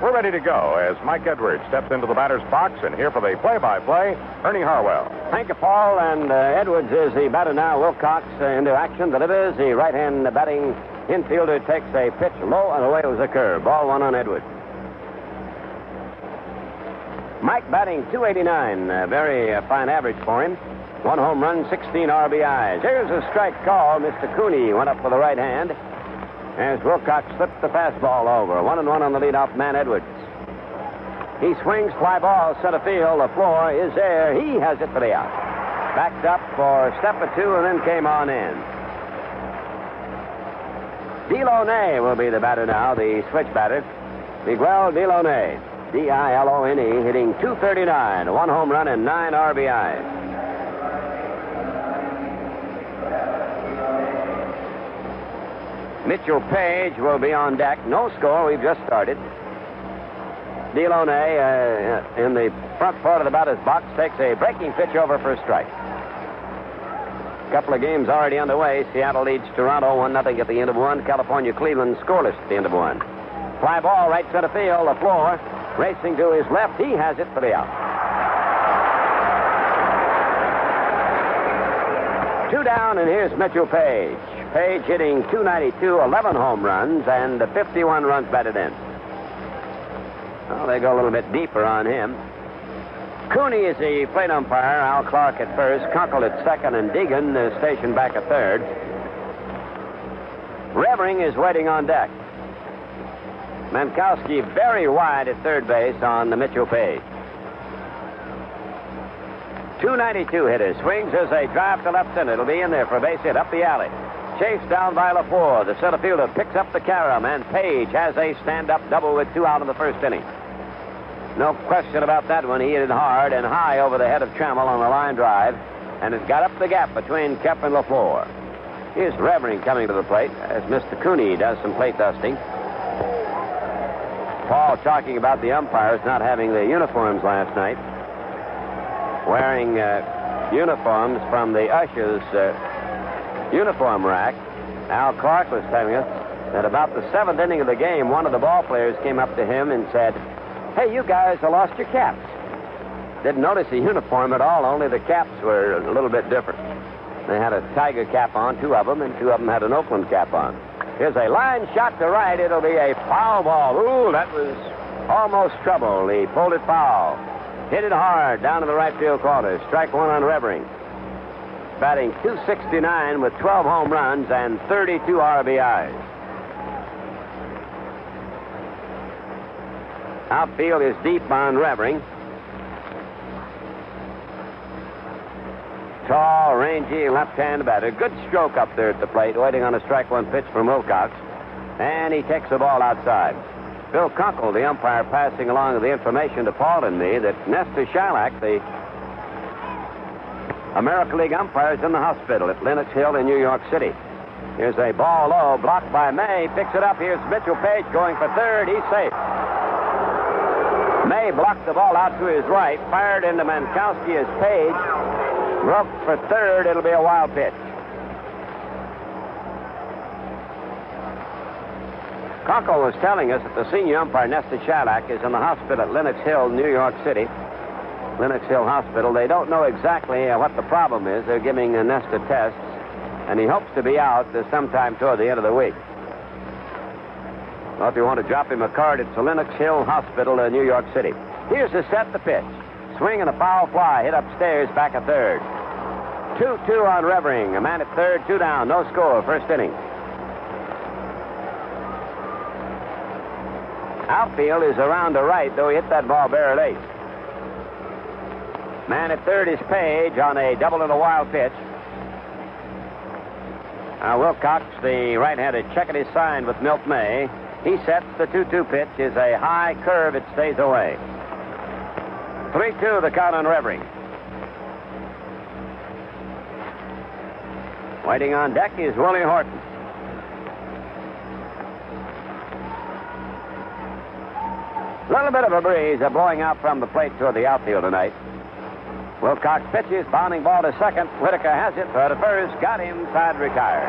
We're ready to go as Mike Edwards steps into the batter's box, and here for the play-by-play, Ernie Harwell. Thank you, Paul. And Edwards is the batter now. Wilcox into action, delivers. The right-hand batting infielder takes a pitch low, and away was a curve. Ball one on Edwards. Mike batting .289, a very fine average for him. 1 home run, 16 RBIs. Here's a strike call. Mr. Cooney went up for the right hand as Wilcox slipped the fastball over. 1-1 on the leadoff man, Edwards. He swings, fly ball, center field. LeFlore is there. He has it for the out. Backed up for a step or two and then came on in. Dilone will be the batter now, the switch batter. Miguel Dilone, D-I-L-O-N-E, hitting .239, 1 home run and 9 RBIs. Mitchell Page will be on deck. No score. We've just started. Dilone in the front part of the batter's box takes a breaking pitch over for a strike. A couple of games already underway. Seattle leads Toronto 1-0 at the end of one. California, Cleveland scoreless at the end of one. Fly ball right center field. LeFlore racing to his left. He has it for the out. 2 down, and here's Mitchell Page. Page hitting .292, 11 home runs, and 51 runs batted in. Well, they go a little bit deeper on him. Cooney is the plate umpire. Al Clark at first, Kunkel at second, and Deegan is stationed back at third. Revering is waiting on deck. Mankowski very wide at third base on the Mitchell Page. .292 hitter. Swings as a drive to left center. It'll be in there for a base hit up the alley. Chased down by LeFlore. The center fielder picks up the carom, and Page has a stand-up double with 2 out in the first inning. No question about that one. He hit it hard and high over the head of Trammell on the line drive, and it got up the gap between Kemp and LeFlore. Here's Revering coming to the plate as Mr. Cooney does some plate dusting. Paul talking about the umpires not having their uniforms last night. Wearing uniforms from the ushers' uniform rack. Al Clark was telling us that about the 7th inning of the game, one of the ball players came up to him and said, "Hey, you guys have lost your caps." Didn't notice the uniform at all, only the caps were a little bit different. They had a Tiger cap on, 2 of them, and 2 of them had an Oakland cap on. Here's a line shot to right. It'll be a foul ball. Ooh, that was almost trouble. He pulled it foul. Hit it hard down to the right field corner. Strike one on Revering. Batting .269 with 12 home runs and 32 RBIs. Outfield is deep on Revering. Tall, rangy, left-hand batter. Good stroke up there at the plate, waiting on a strike one pitch from Wilcox. And he takes the ball outside. Bill Kunkel, the umpire, passing along the information to Paul and me that Nestor Shylock, the American League umpire, is in the hospital at Lenox Hill in New York City. Here's a ball low, blocked by May. Picks it up. Here's Mitchell Page going for third. He's safe. May blocked the ball out to his right, fired into Mankowski as Page broke for third. It'll be a wild pitch. Kunkel was telling us that the senior umpire, Nestor Shylock, is in the hospital at Lenox Hill, New York City. Lenox Hill Hospital. They don't know exactly what the problem is. They're giving Nestor tests, and he hopes to be out sometime toward the end of the week. Well, if you want to drop him a card, it's the Lenox Hill Hospital in New York City. Here's the set, the pitch. Swing and a foul fly. Hit upstairs, back at third. 2-2 on Revering. A man at third, 2 down. No score, first inning. Outfield is around the right, though he hit that ball bare late. Man at third is Page on a double and a wild pitch. Wilcox, the right-hander, checking his sign with Milt May. He sets the 2-2 pitch. Is a high curve. It stays away. 3-2 the count on Revering. Waiting on deck is Willie Horton. A little bit of a breeze blowing out from the plate toward the outfield tonight. Wilcox pitches, bounding ball to second. Whitaker has it, throw to first, got him, side retired.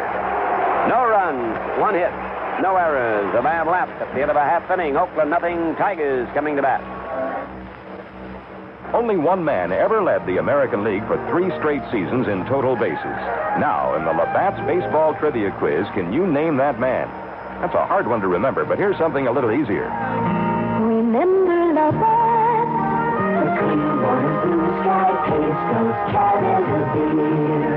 No runs, 1 hit. no errors, a man left at the end of a half inning. Oakland nothing, Tigers coming to bat. Only one man ever led the American League for 3 straight seasons in total bases. Now, in the Labatt's Baseball Trivia Quiz, can you name that man? That's a hard one to remember, but here's something a little easier. Remember Labatt, the clean water, blue sky, taste those Canada beer.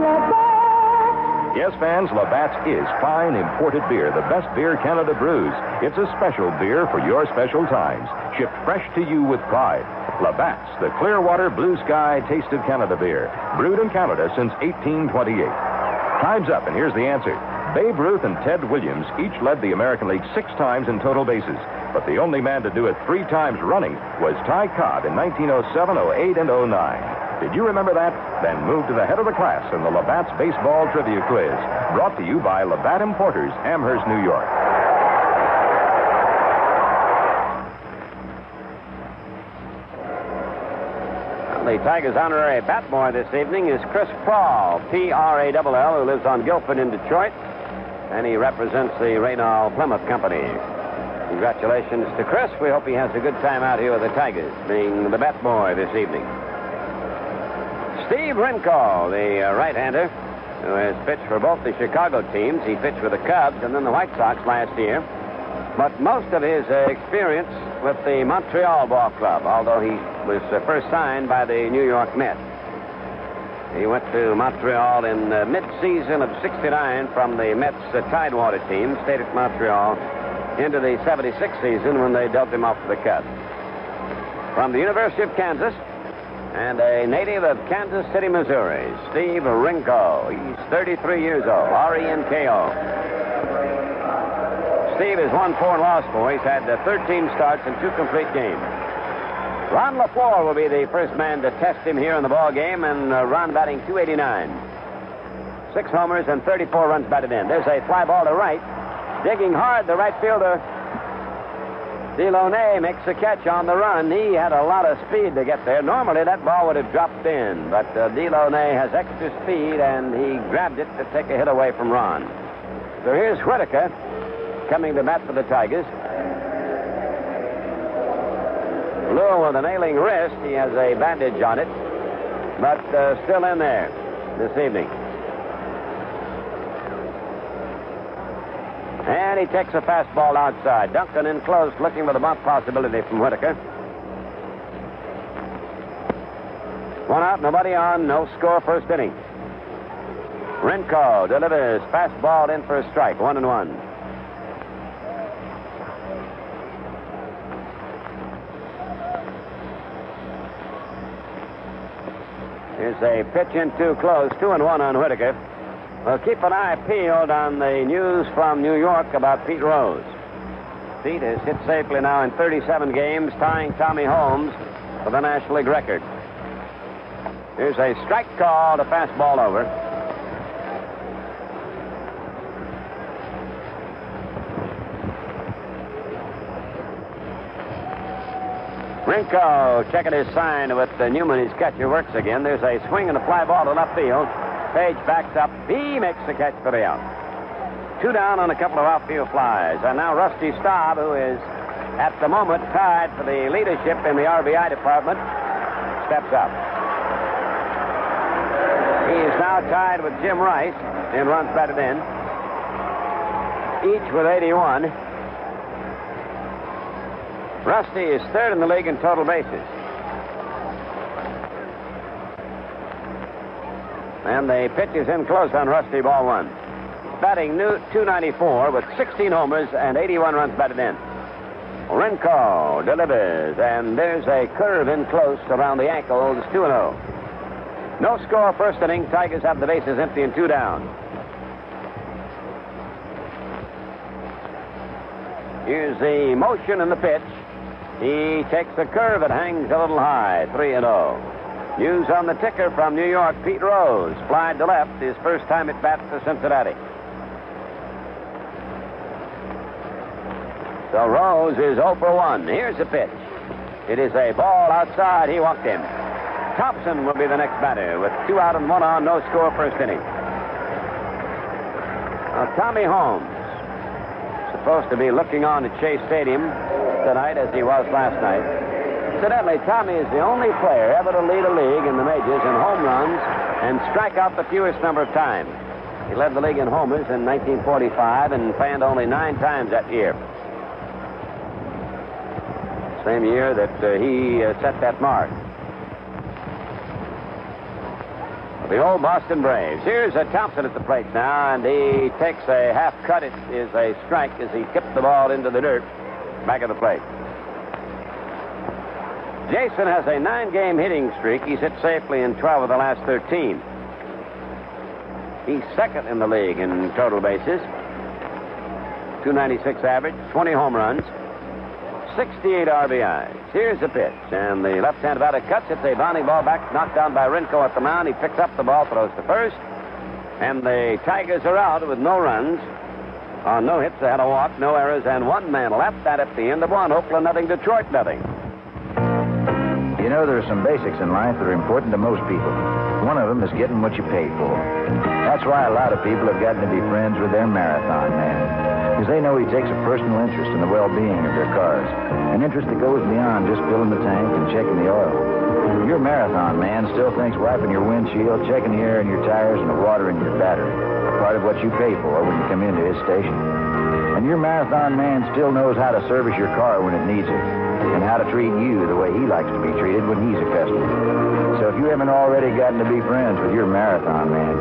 Labatt. Yes, fans, Labatt's is fine imported beer, the best beer Canada brews. It's a special beer for your special times, shipped fresh to you with pride. Labatt's, the Clearwater Blue Sky Taste of Canada beer, brewed in Canada since 1828. Time's up, and here's the answer. Babe Ruth and Ted Williams each led the American League 6 times in total bases, but the only man to do it 3 times running was Ty Cobb in 1907, 08, and 09. Did you remember that? Then move to the head of the class in the Labatt's Baseball Trivia Quiz, brought to you by Labatt Importers, Amherst, New York. The Tigers' honorary bat boy this evening is Chris Prall, P-R-A-L-L, who lives on Guilford in Detroit, and he represents the Raynal Plymouth Company. Congratulations to Chris. We hope he has a good time out here with the Tigers, being the bat boy this evening. Steve Renko, the right-hander, who has pitched for both the Chicago teams. He pitched for the Cubs and then the White Sox last year. But most of his experience with the Montreal Ball Club, although he was first signed by the New York Mets. He went to Montreal in mid-season of '69 from the Mets Tidewater team, stayed at Montreal into the '76 season when they dealt him off to the Cubs. From the University of Kansas, and a native of Kansas City, Missouri, Steve Renko. He's 33 years old, R-E-N-K-O. Steve has won 4 and lost 4. He's had 13 starts and 2 complete games. Ron LeFlore will be the first man to test him here in the ball game, and Ron batting .289. 6 homers and 34 runs batted in. There's a fly ball to right. Digging hard, the right fielder, Dilone, makes a catch on the run. He had a lot of speed to get there. Normally, that ball would have dropped in, but Dilone has extra speed, and he grabbed it to take a hit away from Ron. So here's Whitaker coming to bat for the Tigers. Lou with an ailing wrist. He has a bandage on it, but still in there this evening. And he takes a fastball outside. Duncan in close, looking for the bunt possibility from Whitaker. 1 out, nobody on, no score, first inning. Renko delivers fastball in for a strike, 1-1. Here's a pitch in too close, 2-1 on Whitaker. Well, keep an eye peeled on the news from New York about Pete Rose. Pete has hit safely now in 37 games, tying Tommy Holmes for the National League record. Here's a strike call, a fastball over. Renko checking his sign with Newman. His catcher works again. There's a swing and a fly ball to left field. Page backs up. He makes the catch for the out. 2 down on a couple of outfield flies. And now Rusty Staub, who is at the moment tied for the leadership in the RBI department, steps up. He is now tied with Jim Rice in runs batted in, each with 81. Rusty is 3rd in the league in total bases. And the pitch is in close on Rusty, ball 1. Batting .294 with 16 homers and 81 runs batted in. Renko delivers, and there's a curve in close around the ankles, 2-0. No score, first inning. Tigers have the bases empty and 2 down. Here's the motion and the pitch. He takes the curve. It hangs a little high, 3-0. News on the ticker from New York. Pete Rose flied to left, his first time at bat for Cincinnati. So Rose is 0 for 1. Here's the pitch. It is a ball outside. He walked him. Thompson will be the next batter with 2 out and 1 on, no score, first inning. Now, Tommy Holmes supposed to be looking on at Shea Stadium tonight as he was last night. Incidentally, Tommy is the only player ever to lead a league in the majors in home runs and strike out the fewest number of times. He led the league in homers in 1945 and fanned only 9 times that year. Same year that he set that mark. The old Boston Braves. Here's Thompson at the plate now, and he takes a half cut. It is a strike as he tipped the ball into the dirt back of the plate. Jason has a 9-game hitting streak. He's hit safely in 12 of the last 13. He's second in the league in total bases. 296 average, 20 home runs, 68 RBIs. Here's the pitch, and the left-hand batter cuts it. A bounding ball back, knocked down by Renko at the mound. He picks up the ball, throws to first, and the Tigers are out with no runs. On no hits, they had a walk, no errors, and 1 man left. That at the end of 1. Oakland nothing, Detroit nothing. You know, there are some basics in life that are important to most people. One of them is getting what you pay for. That's why a lot of people have gotten to be friends with their marathon man, because they know he takes a personal interest in the well-being of their cars, an interest that goes beyond just filling the tank and checking the oil. Your marathon man still thinks wiping your windshield, checking the air in your tires, and the water in your battery are part of what you pay for when you come into his station. And your marathon man still knows how to service your car when it needs it, and how to treat you the way he likes to be treated when he's a customer. So if you haven't already gotten to be friends with your marathon man,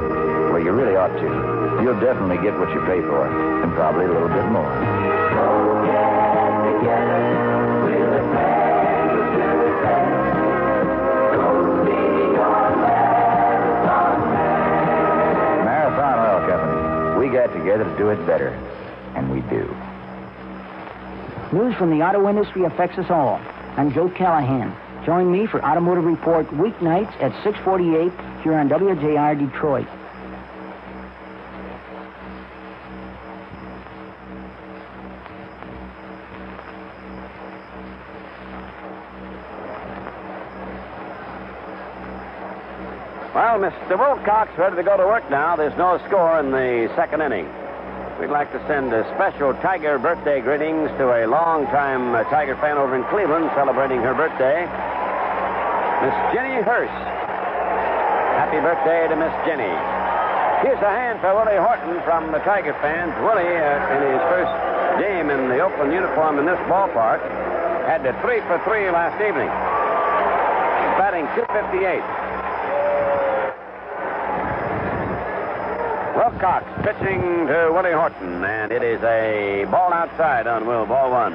well, you really ought to. You'll definitely get what you pay for, and probably a little bit more. Go get together with a friend who's good friends. Go see your marathon man. Marathon Oil Company. We got together to do it better, and we do. News from the auto industry affects us all. I'm Joe Callahan. Join me for Automotive Report weeknights at 6:48 here on WJR Detroit. Well, Mr. Wilcox ready to go to work now. There's no score in the second inning. We'd like to send a special Tiger birthday greetings to a longtime Tiger fan over in Cleveland celebrating her birthday, Miss Jenny Hurst. Happy birthday to Miss Jenny. Here's a hand for Willie Horton from the Tiger fans. Willie, in his first game in the Oakland uniform in this ballpark, had the 3 for 3 last evening. He's batting .258. Wilcox pitching to Willie Horton, and it is a ball outside on Will, ball 1.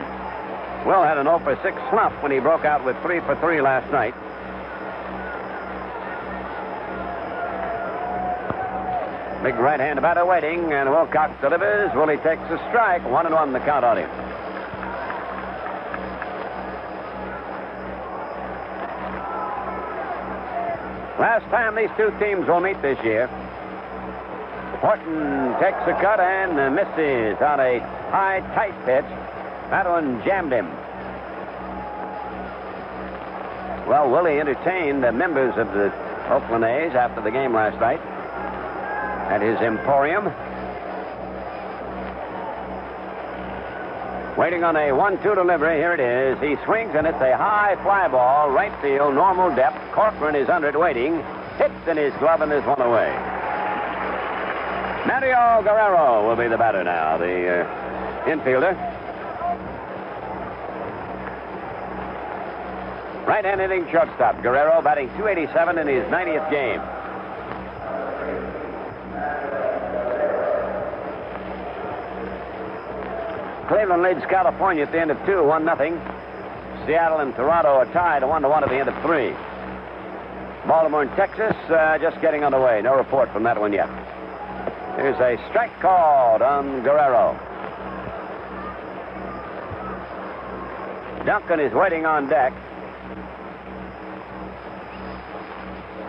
Will had an 0 for 6 slump when he broke out with 3 for 3 last night. Big right-hand batter waiting, and Wilcox delivers. Willie takes a strike. 1-1 the count on him. Last time these two teams will meet this year. Horton takes a cut and misses on a high, tight pitch. That one jammed him. Well, Willie entertained the members of the Oakland A's after the game last night at his Emporium. Waiting on a 1-2 delivery. Here it is. He swings, and it's a high fly ball, right field, normal depth. Corcoran is under it waiting. Hits in his glove, and there's one away. Mario Guerrero will be the batter now, the infielder. Right-hand hitting shortstop. Guerrero batting .287 in his 90th game. Cleveland leads California at the end of 2, 1-0. Seattle and Toronto are tied 1-1 at the end of 3. Baltimore and Texas just getting underway. No report from that one yet. Here's a strike called on Guerrero. Duncan is waiting on deck.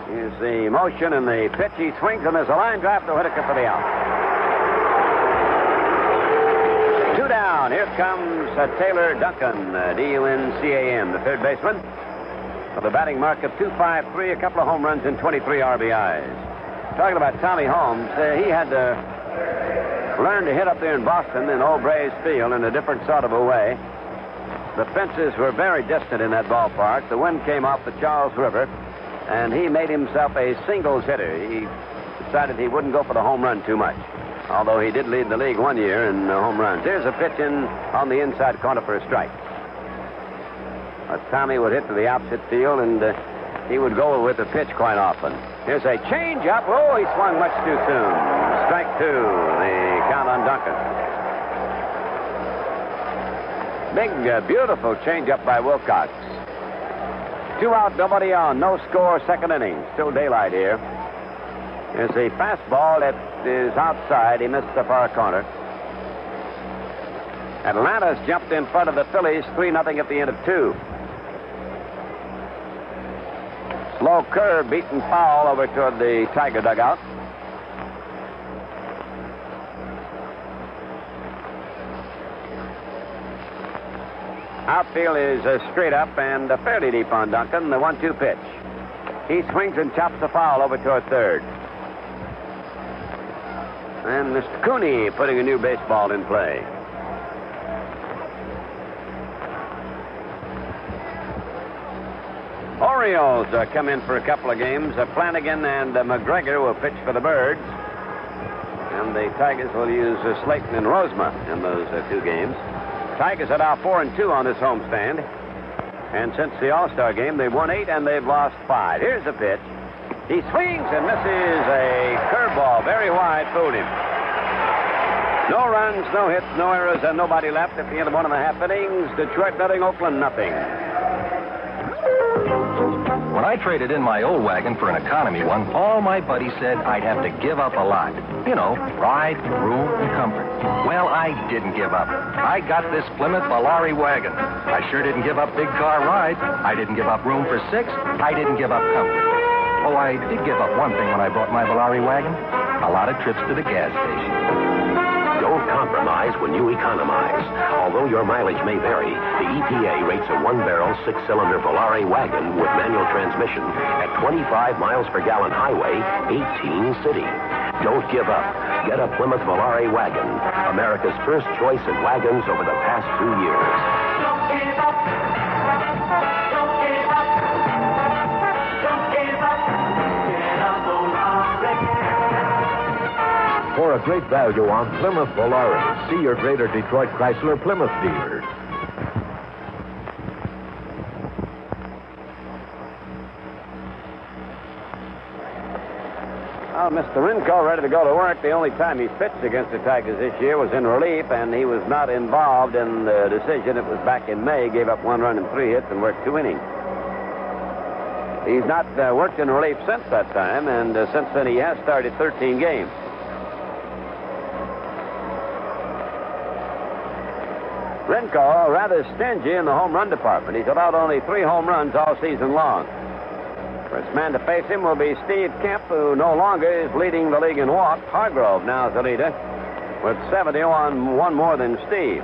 Here's the motion and the pitch. He swings, and there's a line drive to Whitaker for the out. 2 down. Here comes Taylor Duncan, D-U-N-C-A-N, the third baseman, with a batting mark of .253, a couple of home runs and 23 RBIs. Talking about Tommy Holmes, he had learned to hit up there in Boston in Old Braves Field in a different sort of a way. The fences were very distant in that ballpark. The wind came off the Charles River, and he made himself a singles hitter. He decided he wouldn't go for the home run too much, although he did lead the league one year in home runs. Here's a pitch in on the inside corner for a strike. Tommy would hit to the opposite field, and he would go with the pitch quite often. Here's a change-up. Oh, he swung much too soon. Strike two, the count on Duncan. Big, beautiful change-up by Wilcox. 2 out, nobody on. No score, second inning. Still daylight here. There's a fastball that is outside. He missed the far corner. Atlanta's jumped in front of the Phillies 3-0 at the end of 2. Slow curve, beaten foul over toward the Tiger dugout. Outfield is straight up and fairly deep on Duncan. The 1-2 pitch. He swings and chops the foul over toward third. And Mr. Cooney putting a new baseball in play. Orioles come in for a couple of games. Flanagan and McGregor will pitch for the Birds. And the Tigers will use Slayton and Rosema in those 2 games. Tigers are now 4-2 on this homestand. And since the All-Star game, they've won 8 and they've lost 5. Here's the pitch. He swings and misses a curveball. Very wide, fooled him. No runs, no hits, no errors, and nobody left at the end of 1.5 innings. Detroit nothing, Oakland nothing. When I traded in my old wagon for an economy one, all my buddies said I'd have to give up a lot. You know, ride, room, and comfort. Well, I didn't give up. I got this Plymouth Volare wagon. I sure didn't give up big car rides. I didn't give up room for 6. I didn't give up comfort. Oh, I did give up one thing when I bought my Volare wagon. A lot of trips to the gas station. Don't compromise when you economize. Although your mileage may vary, the EPA rates a 1-barrel, 6-cylinder Volare wagon with manual transmission at 25 miles per gallon highway, 18 city. Don't give up. Get a Plymouth Volare wagon, America's first choice in wagons over the past 2 years. Don't give up. Don't give up. Don't give up. Get a Volare. For a great value on Plymouth Volare, see your Greater Detroit Chrysler Plymouth dealer. Well, Mr. Renko ready to go to work. The only time he's pitched against the Tigers this year was in relief, and he was not involved in the decision. It was back in May. Gave up 1 run and 3 hits and worked 2 innings. He's not worked in relief since that time, and since then he has started 13 games. Renko rather stingy in the home run department. He's allowed only 3 home runs all season long. First man to face him will be Steve Kemp, who no longer is leading the league in walks. Hargrove now is the leader with 71, 1 more than Steve.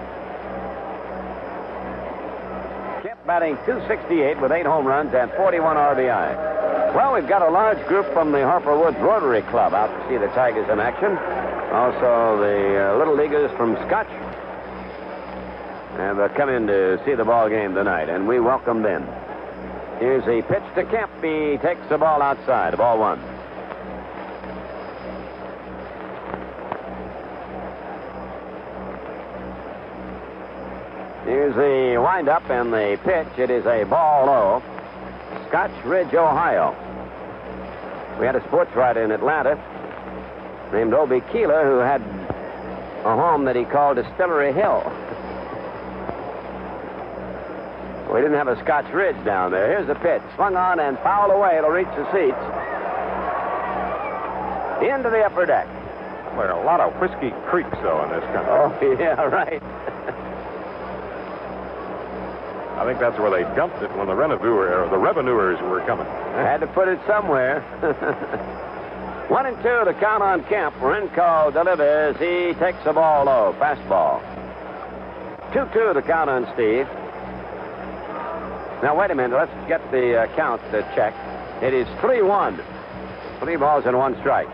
Kemp batting .268 with 8 home runs and 41 RBI. Well, we've got a large group from the Harper Woods Rotary Club out to see the Tigers in action. Also, the Little Leaguers from Scotch have come in to see the ball game tonight, and we welcome them. Here's a pitch to Kemp. He takes the ball outside. Ball 1. Here's the windup and the pitch. It is a ball low. Scotch Ridge, Ohio. We had a sports writer in Atlanta named Obie Keeler who had a home that he called Distillery Hill. We didn't have a Scotch Ridge down there. Here's the pitch. Swung on and fouled away. It'll reach the seats. Into the upper deck. There are a lot of whiskey creeks, though, in this country. Oh, yeah, right. I think that's where they dumped it when the revenuers were coming. I had to put it somewhere. 1-2, the count on Kemp. Renko delivers. He takes the ball low. Fastball. 2-2, the count on Steve. Now, wait a minute. Let's get the count checked. It is 3-1. 3 balls and 1 strike.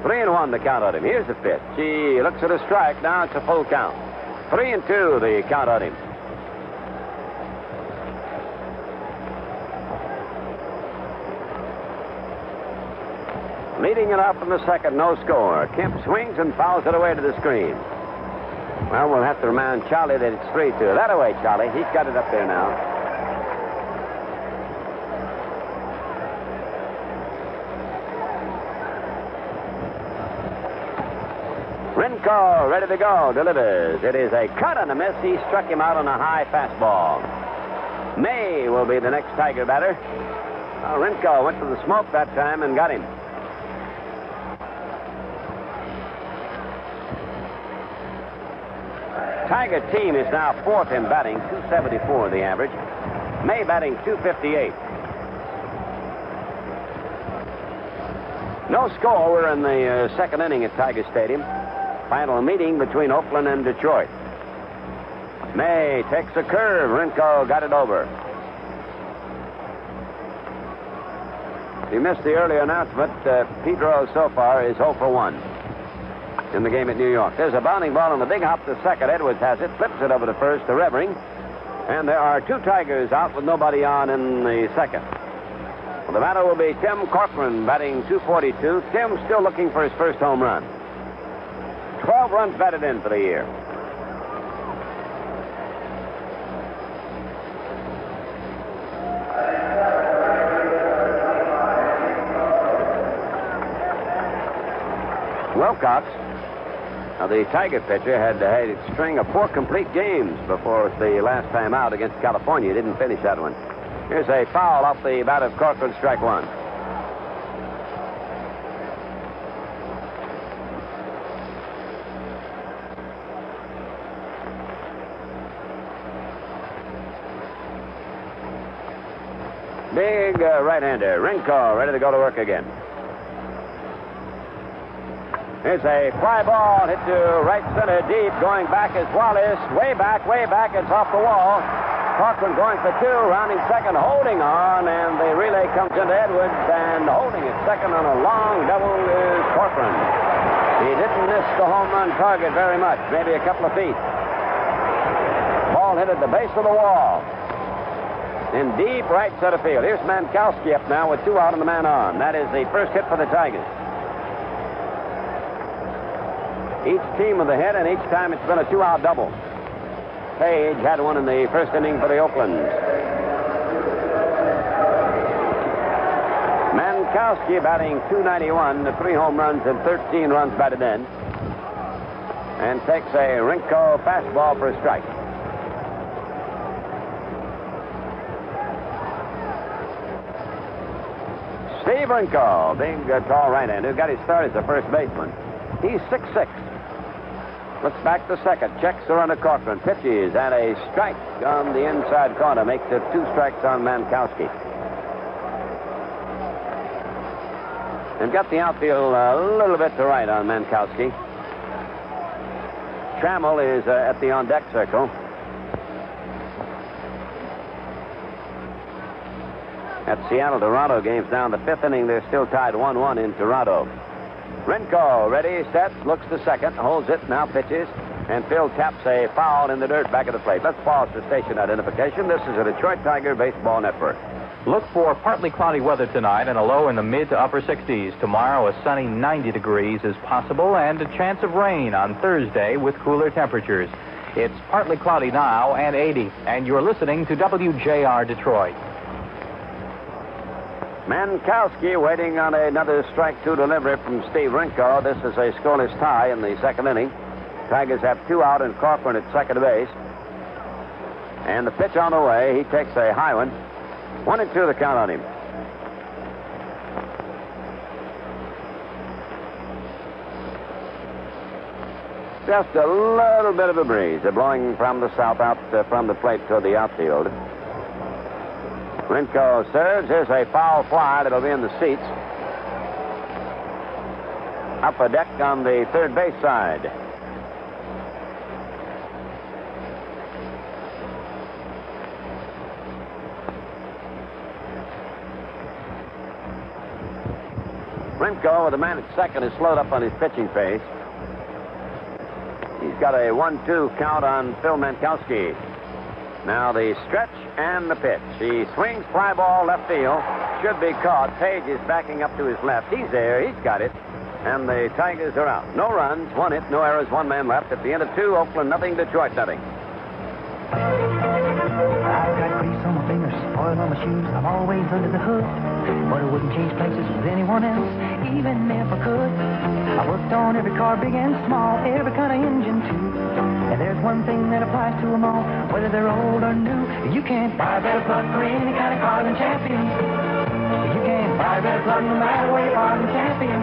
3-1 the count on him. Here's the pitch. He looks at a strike. Now it's a full count. 3-2 the count on him. Leading it up in the second, no score. Kemp swings and fouls it away to the screen. Well, we'll have to remind Charlie that it's 3-2. That away, Charlie. He's got it up there now. Renko, ready to go, delivers. It is a cut and a miss. He struck him out on a high fastball. May will be the next Tiger batter. Renko went to the smoke that time and got him. Tiger team is now fourth in batting, 274 the average. May batting 258. No score. We're in the second inning at Tiger Stadium. Final meeting between Oakland and Detroit. May takes a curve. Renko got it over. You missed the earlier announcement. Pedro so far is 0 for 1 in the game at New York. There's a bounding ball on the big hop to second. Edwards has it, flips it over to first to Revering. And there are 2 Tigers out with nobody on in the second. Well, the batter will be Tim Corcoran, batting 242. Tim still looking for his first home run. 12 runs batted in for the year. Wilcox, the Tiger pitcher, had a string of 4 complete games before the last time out against California. He didn't finish that one. Here's a foul off the bat of Corcoran, strike 1. Big right-hander. Renko ready to go to work again. Here's a fly ball hit to right center deep. Going back is Wallis. Way back. It's off the wall. Corcoran going for 2. Rounding second. Holding on. And the relay comes into Edwards. And holding it second on a long double is Corcoran. He didn't miss the home run target very much. Maybe a couple of feet. Ball hit at the base of the wall. In deep right center field. Here's Mankowski up now with 2 out and the man on. That is the first hit for the Tigers. Each team with a hit, and each time it's been a 2-out double. Page had one in the first inning for the Oaklands. Mankowski batting 291, 3 home runs and 13 runs batted in. And takes a Renko fastball for a strike. Steve Renko, big, tall right-hander, got his start as a first baseman. He's 6'6". Looks back to second. Checks the run to Corcoran. Pitches and a strike on the inside corner. Makes it 2 strikes on Mankowski. And got the outfield a little bit to right on Mankowski. Trammell is at the on-deck circle. At Seattle-Toronto games now in the 5th inning. They're still tied 1-1 in Toronto. Renko, ready, set, looks to second, holds it, now pitches, and Phil taps a foul in the dirt back of the plate. Let's pause for station identification. This is a Detroit Tiger Baseball Network. Look for partly cloudy weather tonight and a low in the mid to upper 60s. Tomorrow, a sunny 90 degrees is possible and a chance of rain on Thursday with cooler temperatures. It's partly cloudy now and 80, and you're listening to WJR Detroit. Mankowski waiting on another strike 2 delivery from Steve Renko. This is a scoreless tie in the second inning. Tigers have 2 out and Corcoran at second base. And the pitch on the way. He takes a high one. 1-2 the count on him. Just a little bit of a breeze. They're blowing from the south out from the plate toward the outfield. Renko serves. Here's a foul fly that'll be in the seats. Upper deck on the third base side. Renko, with the man at second, is slowed up on his pitching pace. He's got a 1-2 count on Phil Mankowski. Now the stretch and the pitch. He swings, fly ball, left field. Should be caught. Page is backing up to his left. He's there. He's got it. And the Tigers are out. No runs, 1 hit, no errors, 1 man left. At the end of 2, Oakland nothing, Detroit nothing. I've got grease on my fingers, oil on my shoes. I'm always under the hood. But I wouldn't change places with anyone else, even if I could. I worked on every car, big and small, every kind of engine too. And there's one thing that applies to them all, whether they're old or new. You can't buy a better plug for any kind of car than Champion. You can't buy a better plug no matter where you are than Champion.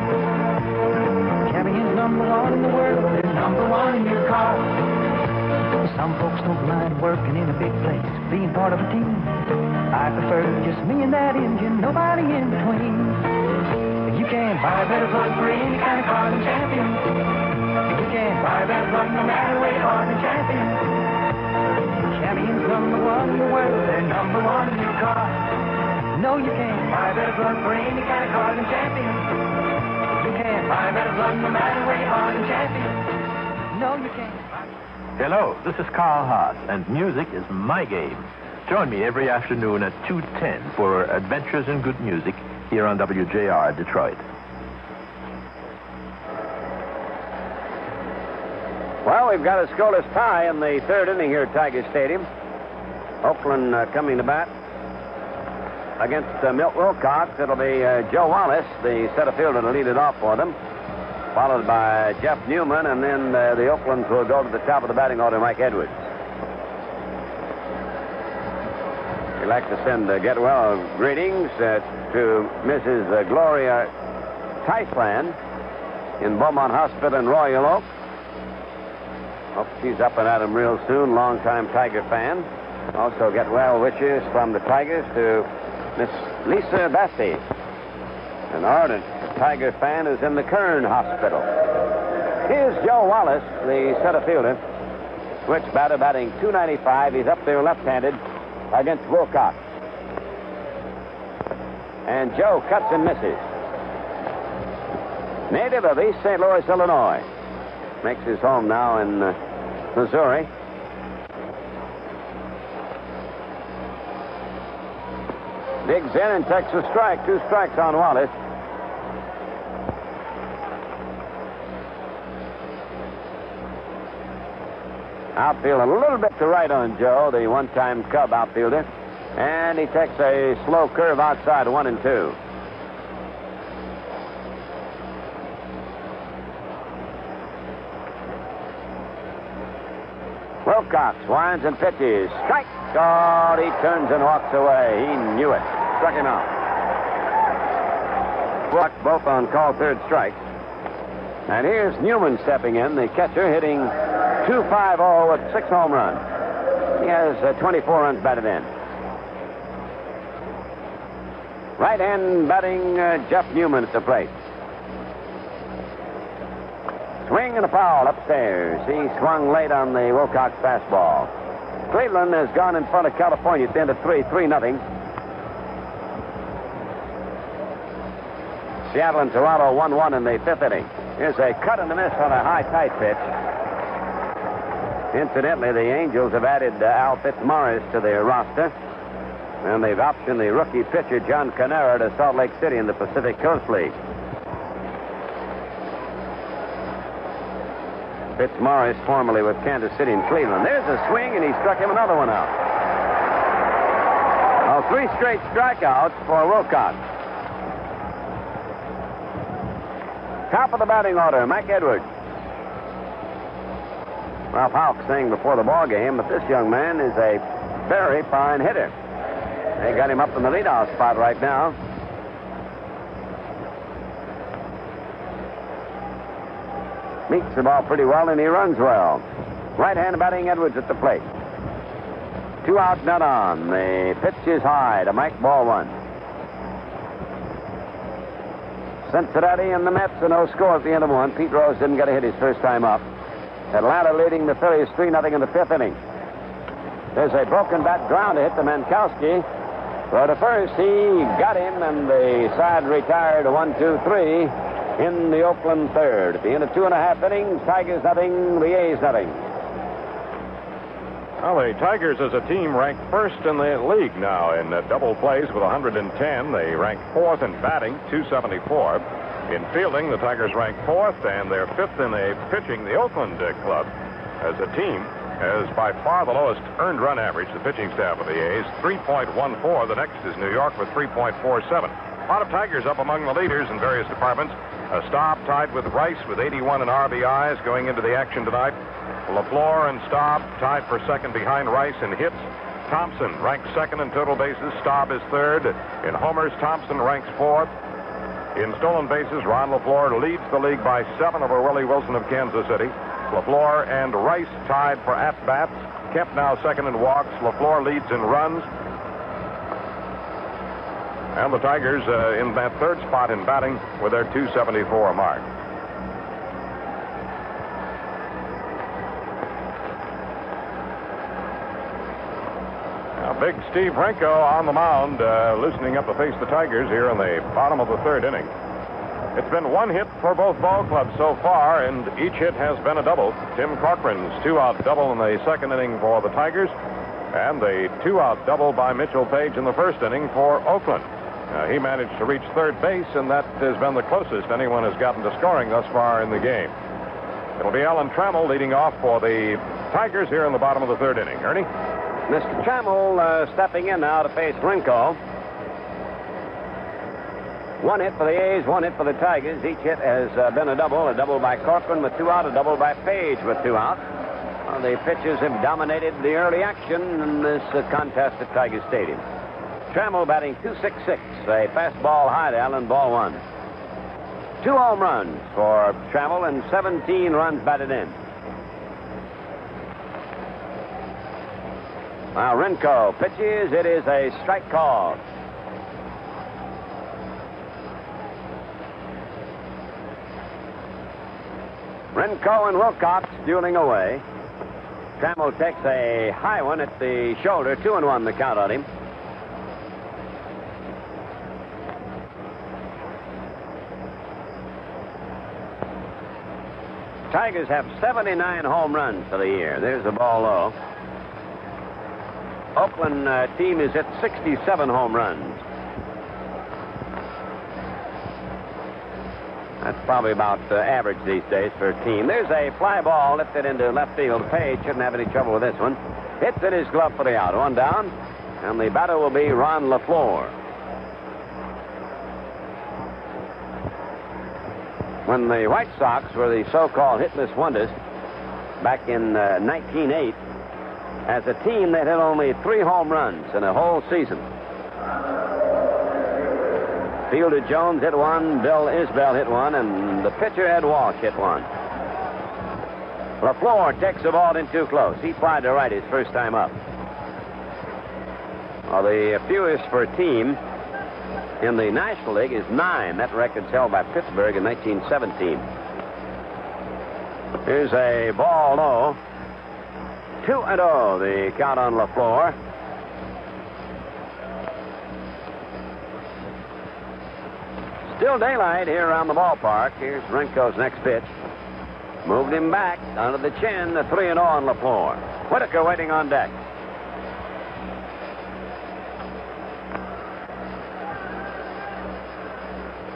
Champion's #1 in the world, they're #1 in your car. Some folks don't mind working in a big place, being part of a team. I prefer just me and that engine, nobody in between. You can't buy a better plug for any kind of car than Champion. You can't buy a better plug no matter where you are than Champion. Champion's #1 in the world, they're #1 in your car. No, you can't buy a better plug for any kind of car than Champion. You can't buy a better plug no matter where you are than Champion. No, you can't. Hello, this is Carl Haas, and music is my game. Join me every afternoon at 2:10 for Adventures in Good Music here on WJR Detroit. Well, we've got a scoreless tie in the 3rd inning here at Tiger Stadium. Oakland coming to bat against Milt Wilcox. It'll be Joe Wallis, the center fielder, to lead it off for them, followed by Jeff Newman, and then the Oaklands will go to the top of the batting order, Mike Edwards. We'd like to send get well greetings to Mrs. Gloria Tysland in Beaumont Hospital in Royal Oak. Hope she's up and at 'em real soon, longtime Tiger fan. Also get well wishes from the Tigers to Miss Lisa Bessie, an ardent Tiger fan who's in the Kern Hospital. Here's Joe Wallis, the center fielder. Switch batter, batting .295. He's up there left-handed against Wilcox. And Joe cuts and misses. Native of East St. Louis, Illinois. Makes his home now in Missouri. Digs in and takes a strike. 2 strikes on Wallis. Outfield a little bit to right on Joe, the one-time Cub outfielder. And he takes a slow curve outside, 1-2. Wilcox winds and pitches. Strike! Oh, he turns and walks away. He knew it. Struck him out. Walked both on call 3rd strikes. And here's Newman stepping in, the catcher, hitting .250 with 6 home runs. He has 24 runs batted in. Right hand batting Jeff Newman at the plate. Swing and a foul upstairs. He swung late on the Wilcox fastball. Cleveland has gone in front of California at the end of 3-0. Seattle and Toronto 1-1 in the 5th inning. Here's a cut and a miss on a high tight pitch. Incidentally, the Angels have added Al Fitzmaurice to their roster, and they've optioned the rookie pitcher John Canara to Salt Lake City in the Pacific Coast League. Fitzmaurice formerly with Kansas City and Cleveland. There's a swing, and he struck him another one out. Oh, 3 straight strikeouts for Wilcox. Top of the batting order, Mike Edwards. Ralph Houck saying before the ball game that this young man is a very fine hitter. They got him up in the leadoff spot right now. Meets the ball pretty well, and he runs well. Right-hand batting Edwards at the plate. 2 out, none on. The pitch is high to Mike, ball 1. Cincinnati and the Mets, a no score at the end of 1. Pete Rose didn't get a hit his first time up. Atlanta leading the Phillies 3-0 in the 5th inning. There's a broken bat ground to hit to Mankowski. For the first, he got him, and the side retired 1-2-3 in the Oakland third. At the end of 2.5 innings, Tigers nothing, the A's nothing. Well, the Tigers as a team rank first in the league now in double plays with 110. They rank fourth in batting, 274. In fielding, the Tigers rank fourth, and they're fifth in the pitching. The Oakland club as a team has by far the lowest earned run average, the pitching staff of the A's, 3.14. The next is New York with 3.47. A lot of Tigers up among the leaders in various departments. Staub tied with Rice with 81 in RBIs going into the action tonight. LeFlore and Staub tied for second behind Rice in hits. Thompson ranks second in total bases. Staub is third. In homers, Thompson ranks fourth. In stolen bases, Ron LeFlore leads the league by 7 over Willie Wilson of Kansas City. LeFlore and Rice tied for at-bats. Kemp now second in walks. LeFlore leads in runs. And the Tigers in that third spot in batting with their 274 mark. Now, big Steve Renko on the mound, loosening up the face of the Tigers here in the bottom of the third inning. It's been one hit for both ball clubs so far, and each hit has been a double. Tim Corcoran's 2-out double in the second inning for the Tigers, and the 2-out double by Mitchell Page in the first inning for Oakland. He managed to reach third base, and that has been the closest anyone has gotten to scoring thus far in the game. It'll be Alan Trammell leading off for the Tigers here in the bottom of the third inning. Ernie? Mr. Trammell stepping in now to face Renko. One hit for the A's, one hit for the Tigers. Each hit has been a double by Corcoran with 2 out, a double by Page with 2 out. The pitchers have dominated the early action in this contest at Tiger Stadium. Trammell batting .266, a fastball high to Allen, ball 1. 2 home runs for Trammell and 17 runs batted in. Now Renko pitches. It is a strike call. Renko and Wilcox dueling away. Trammell takes a high one at the shoulder. 2-1 the count on him. Tigers have 79 home runs for the year. There's the ball low. Oakland team is at 67 home runs. That's probably about average these days for a team. There's a fly ball lifted into left field. Page shouldn't have any trouble with this one. Hits at his glove for the out. 1 down. And the batter will be Ron LeFlore. When the White Sox were the so-called hitless wonders back in 1908, as a team that had only 3 home runs in a whole season. Fielder Jones hit 1, Bill Isbell hit 1, and the pitcher Ed Walsh hit 1. LeFlore takes the ball in too close. He flied to right his first time up. Well, the fewest for a team in the National League is 9. That record's held by Pittsburgh in 1917. Here's a ball low. 2-0, the count on LeFlore. Still daylight here around the ballpark. Here's Renko's next pitch. Moved him back under the chin. The 3-0 on LeFlore. Whitaker waiting on deck.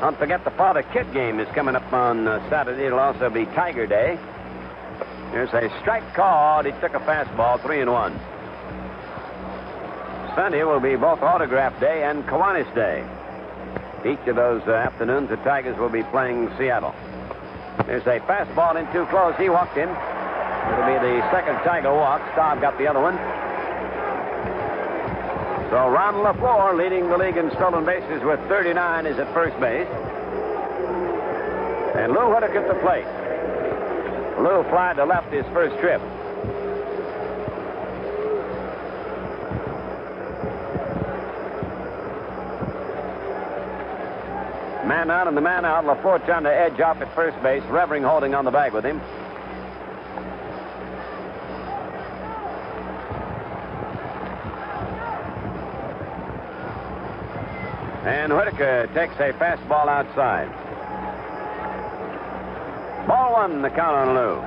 Don't forget the Father Kid game is coming up on Saturday. It'll also be Tiger Day. Here's a strike called. He took a fastball, 3-1. Sunday will be both Autograph Day and Kiwanis Day. Each of those afternoons, the Tigers will be playing Seattle. There's a fastball in too close. He walked him. It'll be the second Tiger walk. Staub got the other one. So Ron LeFlore, leading the league in stolen bases with 39, is at first base. And Lou Whitaker at the plate. Lou flied to left his first trip. Man out and the man out. LeFlore trying to edge off at first base. Revering holding on the bag with him. And Whitaker takes a fastball outside. Ball one, the count on Lou.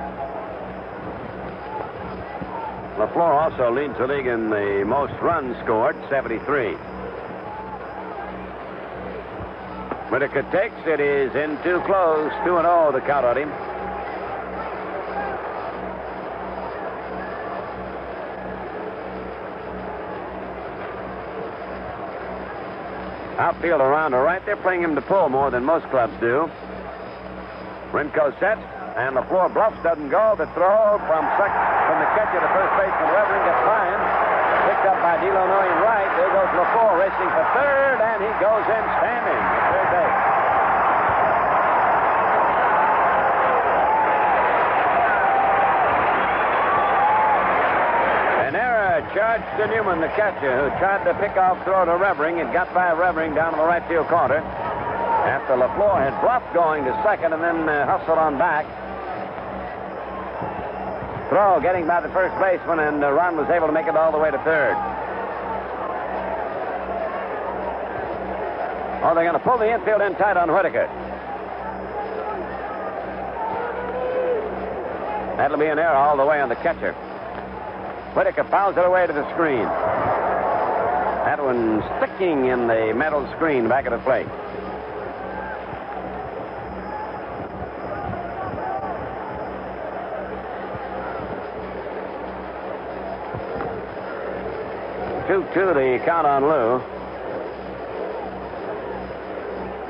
LeFlore also leads the league in the most runs scored, 73. Whitaker takes it, is in too close, 2-0, the count on him. Outfield around to right. They're playing him to pull more than most clubs do. Renko sets, and LeFlore bluffs, doesn't go. The throw from the catcher to first baseman Revering gets by him. Picked up by Dilone in right. There goes LeFlore racing for third, and he goes in standing at third base. An error charged to Newman, the catcher, who tried to pick off throw to Revering. It got by Revering down to the right field corner. After LeFlore had bluffed going to second and then hustled on back. Throw getting by the first baseman, and Ron was able to make it all the way to third. Oh, they're going to pull the infield in tight on Whitaker. That'll be an error all the way on the catcher. Whitaker fouls it away to the screen. That one sticking in the metal screen back of the plate. Two, the count on Lou.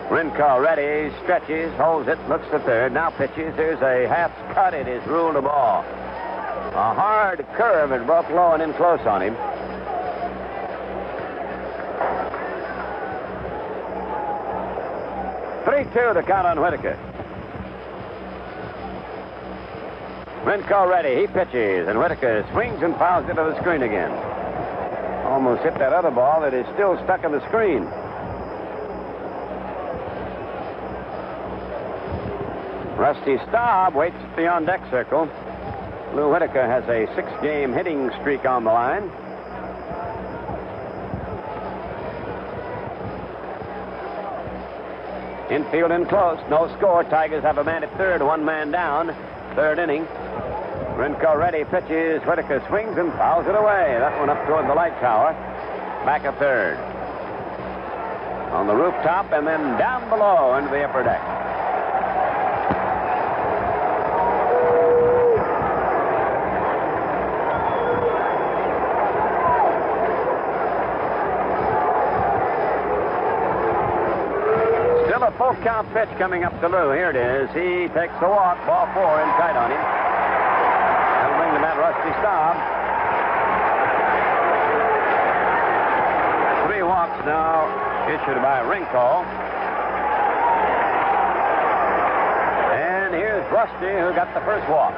Renko ready, stretches, holds it, looks to third, now pitches. There's a half cut. It is ruled a ball. A hard curve. It broke low and in close on him. Three-two, the count on Whitaker. Renko ready, he pitches, and Whitaker swings and fouls it to the screen again. Almost hit that other ball that is still stuck in the screen. Rusty Staub waits at the on-deck circle. Lou Whitaker has a 6-game hitting streak on the line. Infield in close, no score. Tigers have a man at third, one man down. Third inning. Renko ready, pitches. Whitaker swings and fouls it away. That one up toward the light tower. Back of third. On the rooftop and then down below into the upper deck. Still a full count pitch coming up to Lou. Here it is. He takes the walk. Ball 4 in tight on him. Rusty Staub. 3 walks now issued by Renko. And here's Rusty, who got the first walk.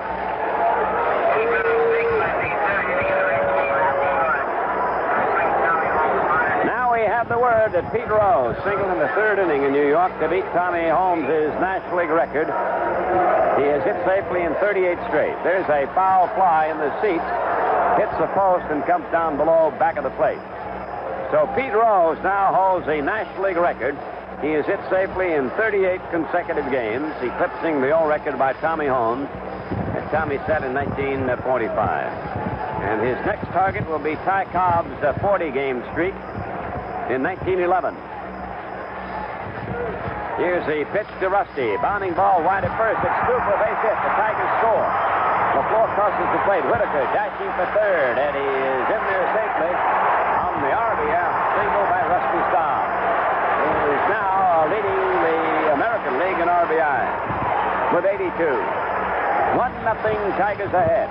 Now we have the word that Pete Rose singled in the third inning in New York to beat Tommy Holmes' National League record. He has hit safely in 38 straight. There's a foul fly in the seats, hits the post and comes down below back of the plate. So Pete Rose now holds a National League record. He has hit safely in 38 consecutive games, eclipsing the old record by Tommy Holmes that Tommy set in 1945. And his next target will be Ty Cobb's 40-game streak in 1911. Here's the pitch to Rusty. Bounding ball wide at first. It's through for a base hit. The Tigers score. LeFlore crosses the plate. Whitaker dashing for third, and he is in there safely on the RBF single by Rusty Staub, who is now leading the American League in RBI with 82. 1-0 Tigers ahead.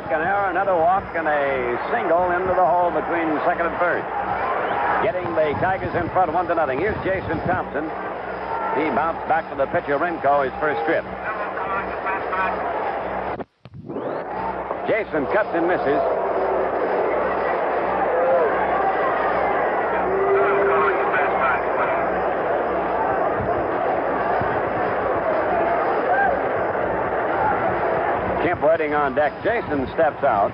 An error, another walk, and a single into the hole between second and first. Getting the Tigers in front 1-0. Here's Jason Thompson. He bounced back to the pitcher Renko, his first trip. Jason cuts and misses. Kemp waiting on deck. Jason steps out.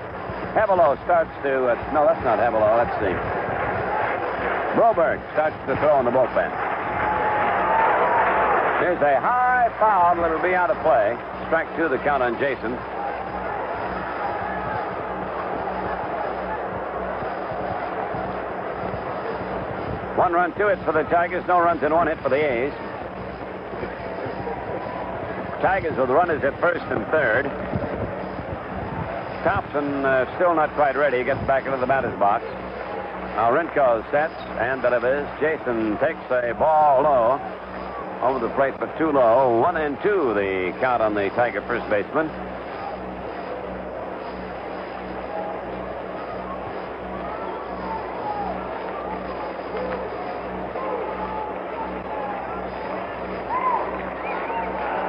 Hevelo starts to... no, that's not Hevelo. Let's see. Broberg starts to throw in the bullpen. There's a high foul that will be out of play. Strike 2, the count on Jason. One run, 2 hits for the Tigers. No runs and 1 hit for the A's. Tigers with runners at first and third. Thompson still not quite ready. He gets back into the batter's box. Now Renko sets and delivers. Jason takes a ball low over the plate for 2 low. 1-2 the count on the Tiger first baseman.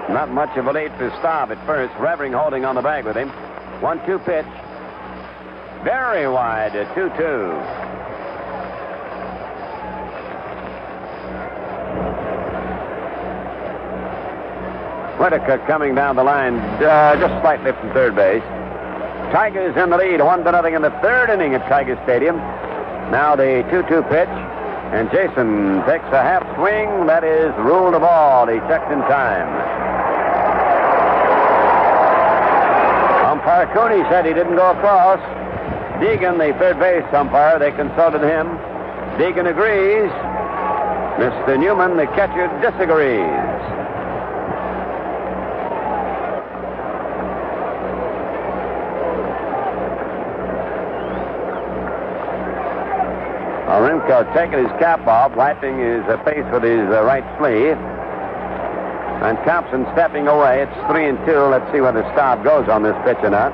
Not much of a lead for Staub at first. Revering holding on the bag with him. 1-2 pitch. Very wide, 2-2. Whitaker coming down the line just slightly from third base. Tigers in the lead, 1-0 in the third inning at Tiger Stadium. Now the 2-2 pitch. And Jason takes a half swing. That is ruled a ball. He checked in time. Umpire Cooney said he didn't go across. Deegan, the third base umpire, they consulted him. Deegan agrees. Mr. Newman, the catcher, disagrees. Renko taking his cap off, wiping his face with his right sleeve. And Thompson stepping away. It's 3-2. Let's see whether Staub goes on this pitch or not.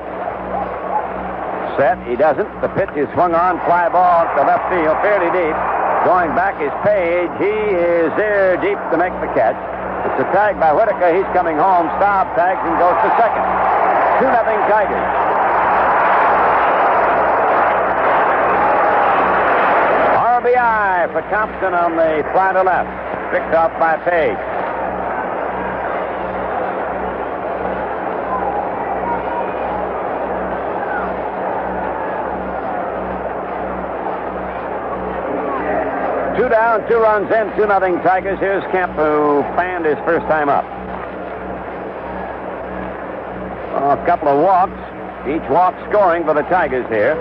Set. He doesn't. The pitch is swung on. Fly ball to left field, fairly deep. Going back is Page. He is there deep to make the catch. It's a tag by Whitaker. He's coming home. Staub tags and goes to second. 2-0 Tigers. RBI for Thompson on the fly to left. Picked off by Page. Two down, 2 runs in, 2-0 Tigers. Here's Kemp, who fanned his first time up. A couple of walks. Each walk scoring for the Tigers here.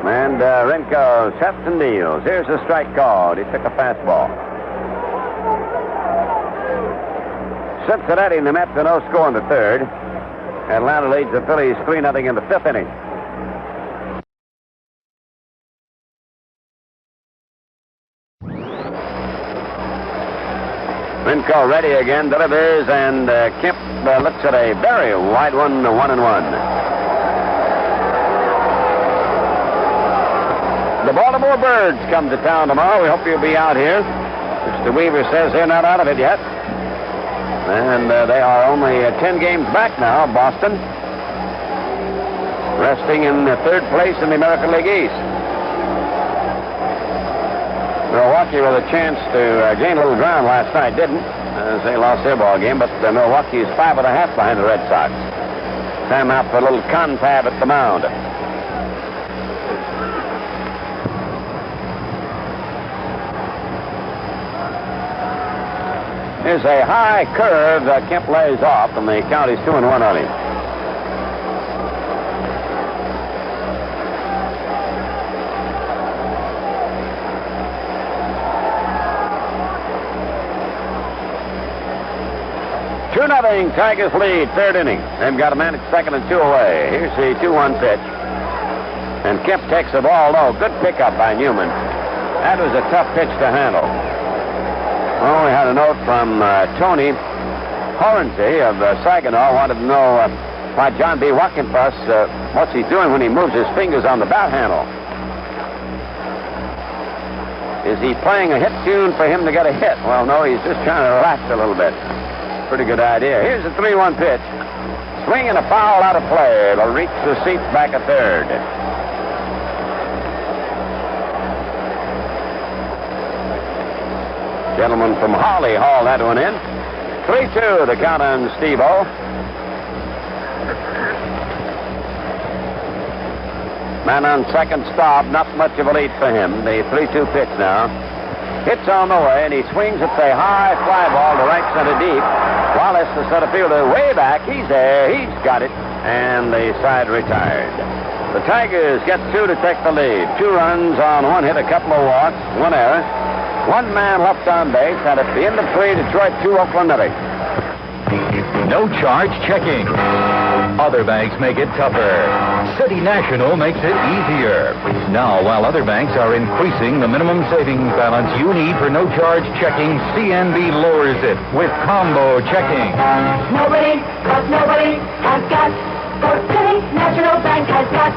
And Renko sets and deals. Here's a strike called. He took a fastball. Cincinnati and the Mets are no score in the third. Atlanta leads the Phillies 3-0 in the fifth inning. Renko ready again, delivers, and Kemp looks at a very wide one, 1-1. The Baltimore Birds come to town tomorrow. We hope you'll be out here. Mr. Weaver says they're not out of it yet. And they are only 10 games back now, Boston. Resting in third place in the American League East. Milwaukee with a chance to gain a little ground last night, didn't, as they lost their ball game, but Milwaukee is 5.5 behind the Red Sox. Time out for a little confab at the mound. Here's a high curve that Kemp lays off, and the count is 2-1 on him. Nothing. Tigers lead, third inning. They've got a man at second and 2 away. Here's the 2-1 pitch. And Kemp takes the ball low. Good pickup by Newman. That was a tough pitch to handle. Well, we had a note from Tony Hornsey of Saginaw. Wanted to know why John B. Wackenfuss, what's he doing when he moves his fingers on the bat handle? Is he playing a hit tune for him to get a hit? Well, no, he's just trying to relax a little bit. Pretty good idea. Here's a 3-1 pitch. Swing and a foul out of play. It'll reach the seats back at third. Gentleman from Holly hauled that one in. 3-2, the count on Steve-O. Man on second, Staub, not much of a lead for him. The 3-2 pitch now. Hits on the way, and he swings at the high fly ball to right center deep. Wallis, the center fielder, way back. He's there. He's got it. And the side retired. The Tigers get 2 to take the lead. 2 runs on 1 hit, a couple of walks, 1 error. 1 man left on base, and at the end of 3, Detroit 2, Oakland nothing. No charge checking. Other banks make it tougher. City National makes it easier. Now, while other banks are increasing the minimum savings balance you need for no charge checking, CNB lowers it with combo checking. Nobody has got what City National Bank has got.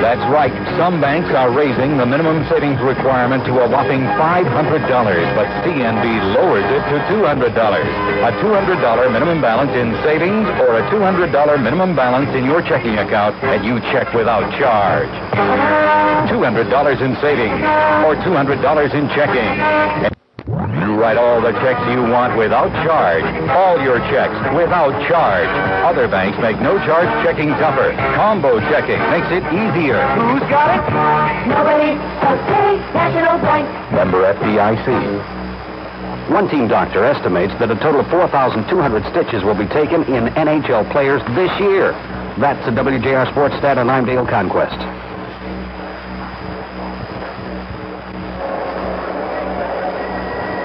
That's right. Some banks are raising the minimum savings requirement to a whopping $500, but CNB lowers it to $200. A $200 minimum balance in savings or a $200 minimum balance in your checking account, and you check without charge. $200 in savings or $200 in checking. You write all the checks you want without charge. All your checks without charge. Other banks make no charge checking tougher. Combo checking makes it easier. Who's got it? Nobody but City National Bank. Member FDIC. One team doctor estimates that a total of 4,200 stitches will be taken in NHL players this year. That's a WJR Sports stat on I'm Dale Conquest.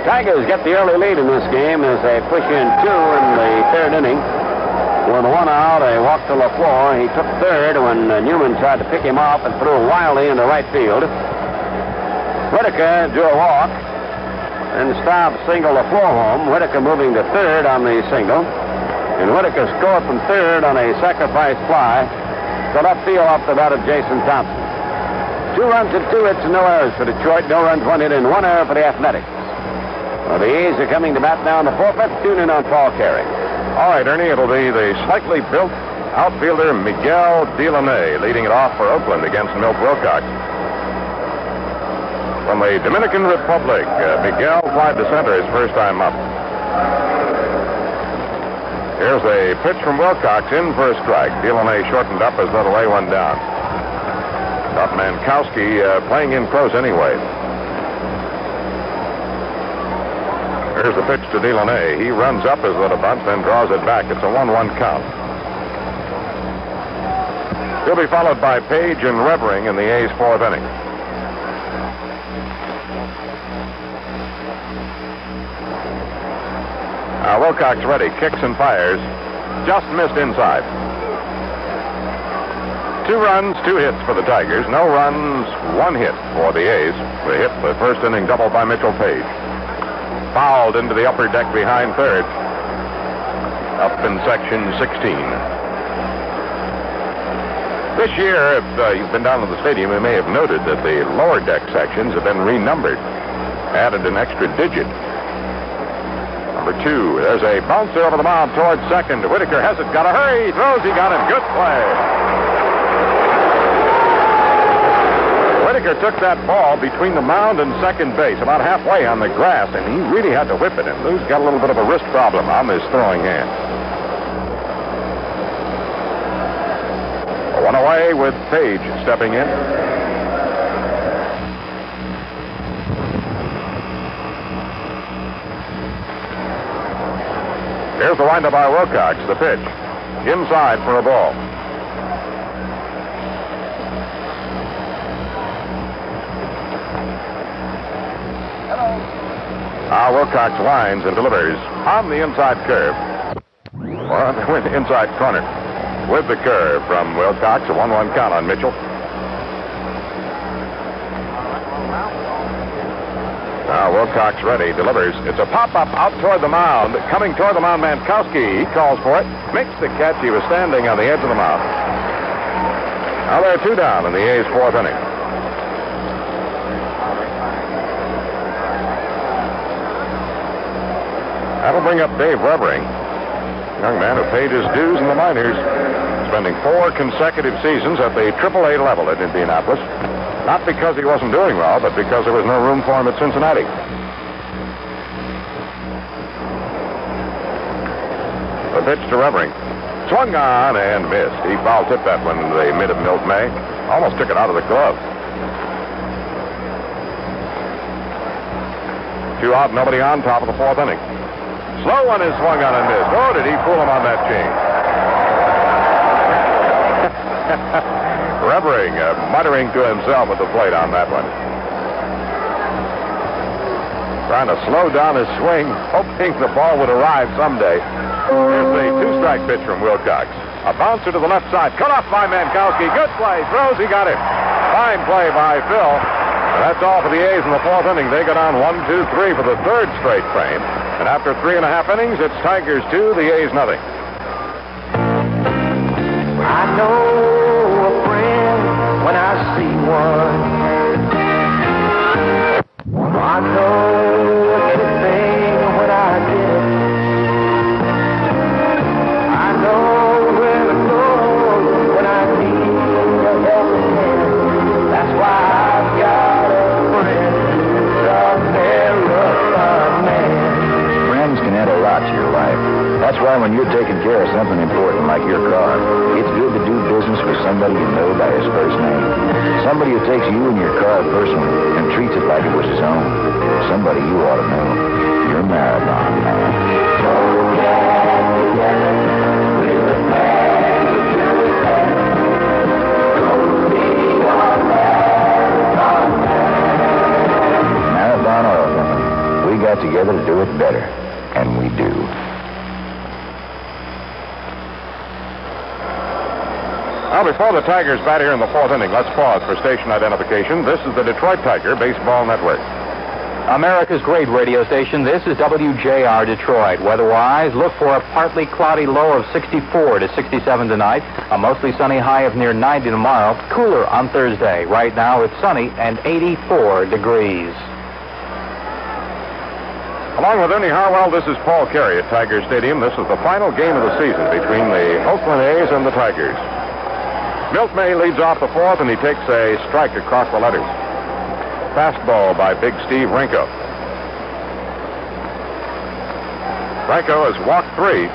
Tigers get the early lead in this game as they push in 2 in the 3rd inning. With 1 out, they walked to LeFlore. He took 3rd when Newman tried to pick him up and threw wildly into right field. Whitaker drew a walk, and Staub singled LeFlore home. Whitaker moving to 3rd on the single. And Whitaker scored from 3rd on a sacrifice fly to left field off the bat of Jason Thompson. 2 runs and 2 hits and no errors for Detroit. No runs, 1 hit, and 1 error for the Athletics. Well, the A's are coming to bat now in the 4th. Let's tune in on Paul Carey. All right, Ernie, it'll be the slightly built outfielder Miguel Dilone leading it off for Oakland against Milt Wilcox. From the Dominican Republic, Miguel flied to center his first time up. Here's a pitch from Wilcox in for a strike. Dilone shortened up as though to lay one down. Thought Mankowski playing in close anyway. Here's the pitch to Dilone. He runs up as though to bunt, then draws it back. It's a 1-1 count. He'll be followed by Page and Revering in the A's 4th inning. Wilcox ready, kicks and fires. Just missed inside. 2 runs, 2 hits for the Tigers. No runs, 1 hit for the A's. The hit, the first inning double by Mitchell Page. Fouled into the upper deck behind 3rd. Up in section 16. This year, if you've been down to the stadium, you may have noted that the lower deck sections have been renumbered. Added an extra digit. Number 2, there's a bouncer over the mound towards second. Whitaker has it, got to hurry, he throws, he got it, good play. Whitaker took that ball between the mound and second base, about halfway on the grass, and he really had to whip it. And Lou's got a little bit of a wrist problem on this throwing hand. One away with Page stepping in. Here's the windup by Wilcox, the pitch. Inside for a ball. Wilcox lines and delivers on the inside curve. Or on the inside corner. With the curve from Wilcox, a 1-1 count on Mitchell. Now Wilcox ready, delivers. It's a pop-up out toward the mound. Coming toward the mound, Mankowski. He calls for it. Makes the catch. He was standing on the edge of the mound. Now they're 2 down in the A's 4th inning. That'll bring up Dave Revering, young man who paid his dues in the minors, spending 4 consecutive seasons at the AAA level at Indianapolis. Not because he wasn't doing well, but because there was no room for him at Cincinnati. The pitch to Revering. Swung on and missed. He foul tipped that one in the mid of Milt May. Almost took it out of the glove. 2 out, nobody on, top of the 4th inning. Slow one is swung on and missed. Oh, did he fool him on that change? Revering muttering to himself at the plate on that one. Trying to slow down his swing, hoping the ball would arrive someday. Here's the 2-strike pitch from Wilcox. A bouncer to the left side. Cut off by Mankowski. Good play. Throws. He got him. Fine play by Phil. And that's all for the A's in the 4th inning. They go down 1-2-3 for the 3rd straight frame. And after 3.5 innings, it's Tigers 2, the A's nothing. I know a friend when I see one. I know a good thing when I get it. I know where to go when I need a helping hand. That's why I've got a friend who's a marathon man. Friends can add a lot to your life. That's why when you're taking care of something important like your car, it's good to do business with somebody you know by his first name. Somebody who takes you and your car personally and treats it like it was his own. Somebody you ought to know. Your marathon man. So get together with a man who can stand. Go be your marathon man. Marathon Oil Company. We got together to do it better. And we do. Now, before the Tigers bat here in the 4th inning, let's pause for station identification. This is the Detroit Tiger Baseball Network. America's great radio station. This is WJR Detroit. Weather-wise, look for a partly cloudy low of 64 to 67 tonight. A mostly sunny high of near 90 tomorrow. Cooler on Thursday. Right now, it's sunny and 84 degrees. Along with Ernie Harwell, this is Paul Carey at Tiger Stadium. This is the final game of the season between the Oakland A's and the Tigers. Milt May leads off the 4th, and he takes a strike across the letters. Fastball by Big Steve Renko. Renko has walked 3,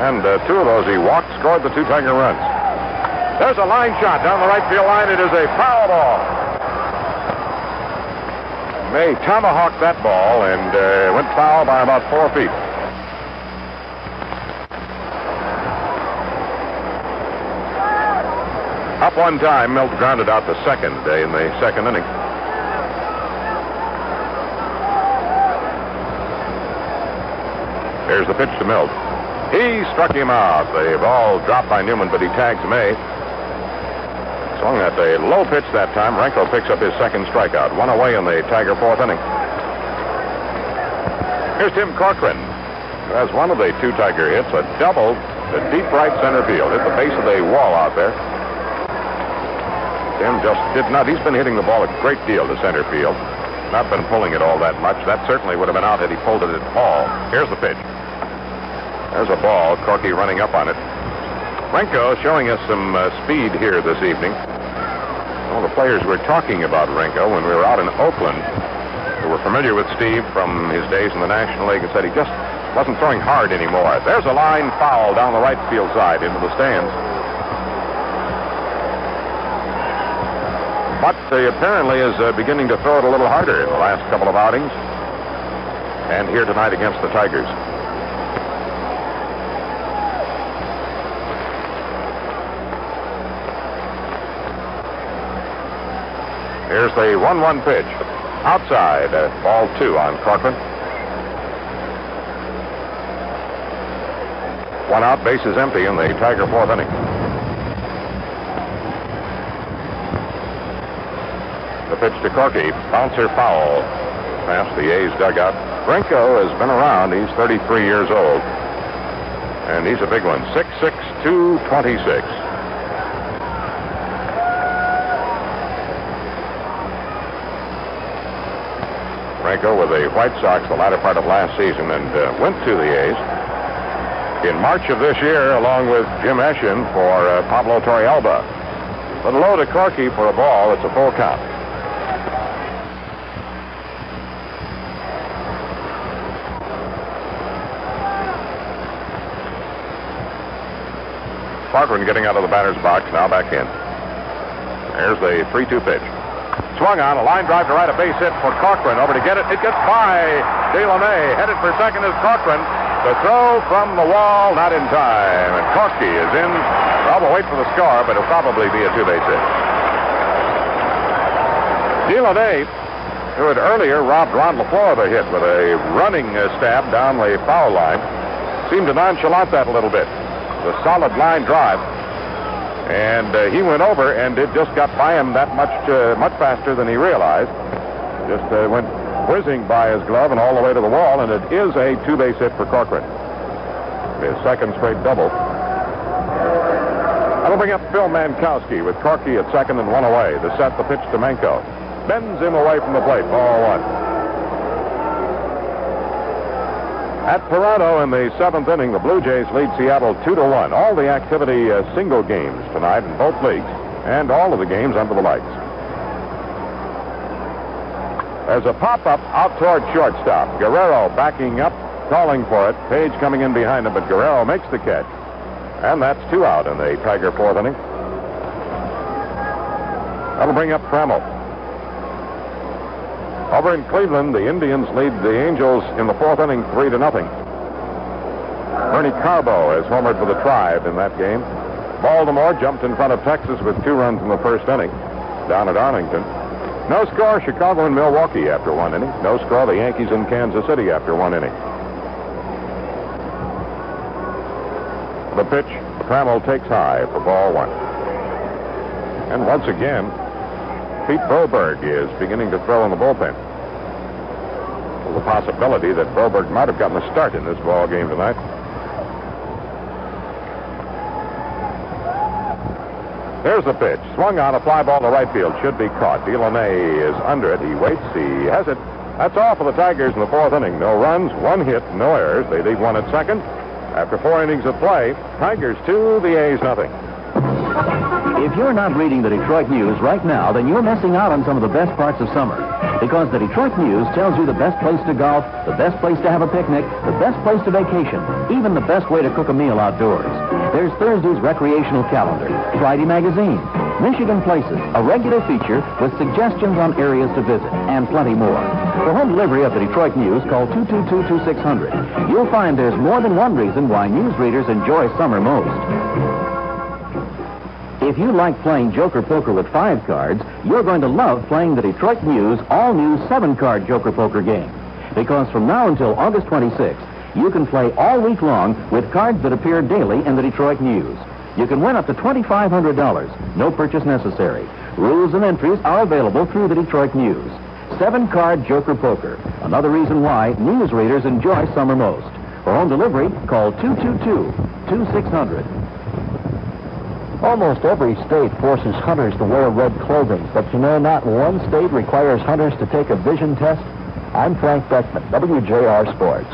and 2 of those he walked, scored the 2 Tiger runs. There's a line shot down the right field line. It is a foul ball. May tomahawked that ball and went foul by about 4 feet. Up one time, Milt grounded out the second in the 2nd inning. Here's the pitch to Milt. He struck him out. The ball dropped by Newman, but he tags May. Swung at a low pitch that time. Renko picks up his 2nd strikeout. 1 away in the Tiger 4th inning. Here's Tim Corcoran, who has one of the 2 Tiger hits, a double to deep right center field. Hit the base of the wall out there. Tim just did not. He's been hitting the ball a great deal to center field. Not been pulling it all that much. That certainly would have been out had he pulled it at all. Here's the pitch. There's a ball. Corky running up on it. Renko showing us some speed here this evening. All the players were talking about Renko when we were out in Oakland, who were familiar with Steve from his days in the National League, and said he just wasn't throwing hard anymore. There's a line foul down the right field side into the stands. But he apparently is beginning to throw it a little harder in the last couple of outings. And here tonight against the Tigers. Here's the 1-1 pitch. Outside, ball 2 on Corcoran. 1 out, bases empty in the Tiger 4th inning. The pitch to Corky, bouncer foul. Past the A's dugout. Renko has been around. He's 33 years old. And he's a big one. 6'6", 226. Renko with the White Sox the latter part of last season and went to the A's in March of this year along with Jim Eshin for Pablo Torrealba. But low to Corky for a ball. It's a full count. Corcoran getting out of the batter's box, now back in. There's the 3-2 pitch. Swung on, a line drive to right, a base hit for Corcoran. Over to get it. It gets by Dilone. Headed for second is Corcoran. The throw from the wall, not in time. And Corky is in. Well, we'll wait for the score, but it'll probably be a 2-base hit. Dilone, who had earlier robbed Ron LeFlore of a hit with a running stab down the foul line, seemed to nonchalant that a little bit. The solid line drive. And he went over, and it just got by him that much faster than he realized. Just went whizzing by his glove and all the way to the wall, and it is a 2-base hit for Corcoran. His second straight double. That'll bring up Phil Mankowski with Corky at second and one away to set the pitch to Manko. Bends him away from the plate, ball one. At Toronto in the 7th inning, the Blue Jays lead Seattle 2-1. All the activity single games tonight in both leagues, and all of the games under the lights. There's a pop-up out toward shortstop. Guerrero backing up, calling for it. Page coming in behind him, but Guerrero makes the catch. And that's 2 out in the Tiger 4th inning. That'll bring up Trammell. Over in Cleveland, the Indians lead the Angels in the 4th inning 3-0. Bernie Carbo has homered for the Tribe in that game. Baltimore jumped in front of Texas with 2 runs in the 1st inning down at Arlington. No score, Chicago and Milwaukee after 1 inning. No score, the Yankees in Kansas City after 1 inning. The pitch, Trammell takes high for ball 1. And once again, Pete Broberg is beginning to throw in the bullpen. There's a possibility that Broberg might have gotten a start in this ball game tonight. Here's the pitch. Swung on, a fly ball to right field. Should be caught. Dilone is under it. He waits. He has it. That's all for the Tigers in the 4th inning. No runs, 1 hit, no errors. They lead 1 at second. After 4 innings of play, Tigers 2, the A's nothing. If you're not reading the Detroit News right now, then you're missing out on some of the best parts of summer. Because the Detroit News tells you the best place to golf, the best place to have a picnic, the best place to vacation, even the best way to cook a meal outdoors. There's Thursday's recreational calendar, Friday magazine, Michigan Places, a regular feature with suggestions on areas to visit, and plenty more. For home delivery of the Detroit News, call 222-2600. You'll find there's more than one reason why newsreaders enjoy summer most. If you like playing Joker Poker with 5 cards, you're going to love playing the Detroit News all-new 7-card Joker Poker game. Because from now until August 26th, you can play all week long with cards that appear daily in the Detroit News. You can win up to $2,500, no purchase necessary. Rules and entries are available through the Detroit News. 7-card Joker Poker, another reason why newsreaders enjoy summer most. For home delivery, call 222-2600. Almost every state forces hunters to wear red clothing, but you know not one state requires hunters to take a vision test? I'm Frank Beckman, WJR Sports.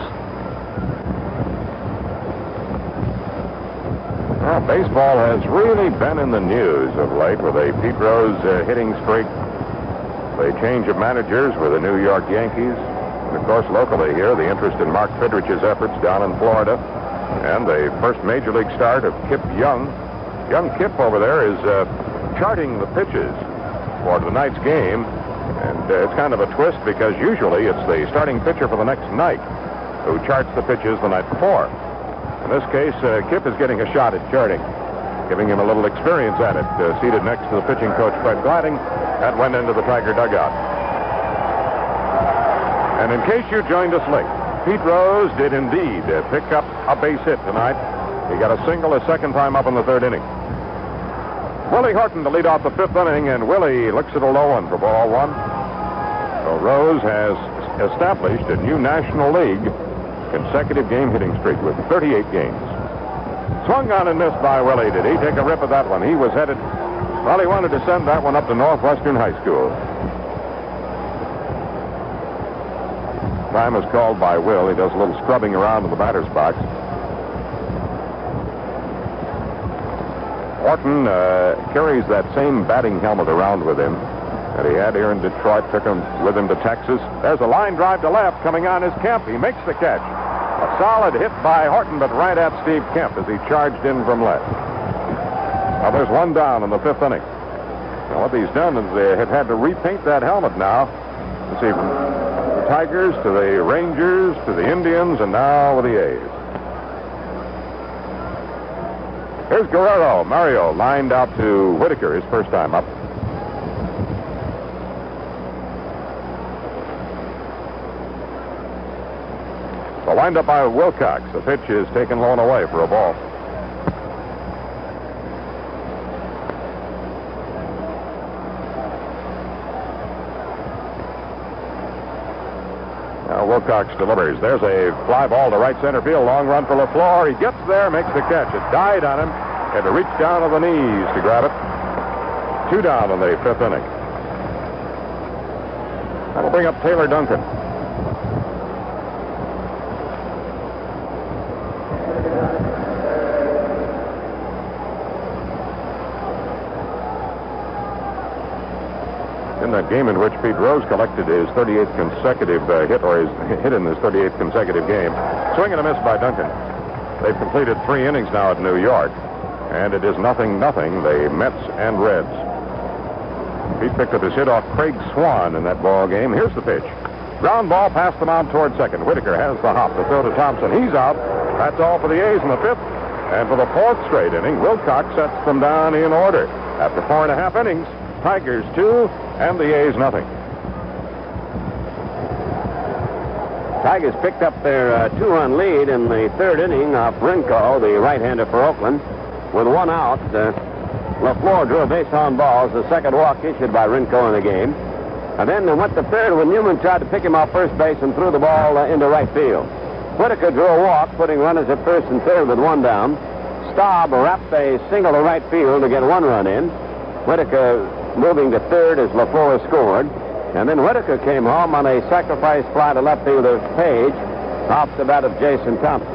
Well, baseball has really been in the news of late with a Pete Rose hitting streak, the change of managers with the New York Yankees, and of course locally here, the interest in Mark Fidrich's efforts down in Florida, and the first major league start of Kip Young. Young Kip over there is charting the pitches for tonight's game, and it's kind of a twist because usually it's the starting pitcher for the next night who charts the pitches the night before. In this case, Kip is getting a shot at charting, giving him a little experience at it, seated next to the pitching coach, Fred Glading. That went into the Tiger dugout. And in case you joined us late, Pete Rose did indeed pick up a base hit tonight. He got a single his second time up in the 3rd inning. Willie Horton to lead off the 5th inning, and Willie looks at a low one for ball 1. So Rose has established a new National League consecutive game hitting streak with 38 games. Swung on and missed by Willie. Did he take a rip at that one? He was headed, well, he wanted to send that one up to Northwestern High School. Time is called by Will. He does a little scrubbing around in the batter's box. Horton carries that same batting helmet around with him that he had here in Detroit, took him with him to Texas. There's a line drive to left coming on is Kemp. He makes the catch. A solid hit by Horton, but right at Steve Kemp as he charged in from left. Now, there's one down in the fifth inning. Now, what he's done is they have had to repaint that helmet now. Let's see, from the Tigers to the Rangers to the Indians and now with the A's. Here's Guerrero. Mario lined out to Whitaker, his first time up. The windup by Wilcox. The pitch is taken low and away for a ball. Now Wilcox delivers. There's a fly ball to right center field. Long run for LeFlore. He gets there, makes the catch. It died on him. Had to reach down to the knees to grab it. 2 down in the fifth inning. That'll bring up Taylor Duncan. In that game in which Pete Rose collected his 38th consecutive hit, or his hit in his 38th consecutive game. Swing and a miss by Duncan. They've completed 3 innings now at New York, and it is 0-0, the Mets and Reds. Pete picked up his hit off Craig Swan in that ball game. Here's the pitch. Ground ball past the mound toward second. Whitaker has the hop to throw to Thompson. He's out. That's all for the A's in the fifth. And for the 4th straight inning, Wilcox sets them down in order. After 4.5 innings, Tigers 2 and the A's 0. Tigers picked up their 2-run lead in the 3rd inning off Renko, the right-hander for Oakland. With 1 out, LeFlore drew a base on balls, the second walk issued by Renko in the game. And then they went to third when Newman tried to pick him off first base and threw the ball into right field. Whitaker drew a walk, putting runners at first and third with 1 down. Staub wrapped a single to right field to get 1 run in. Whitaker moving to third as LeFlore scored. And then Whitaker came home on a sacrifice fly to left fielder Page off the bat of Jason Thompson.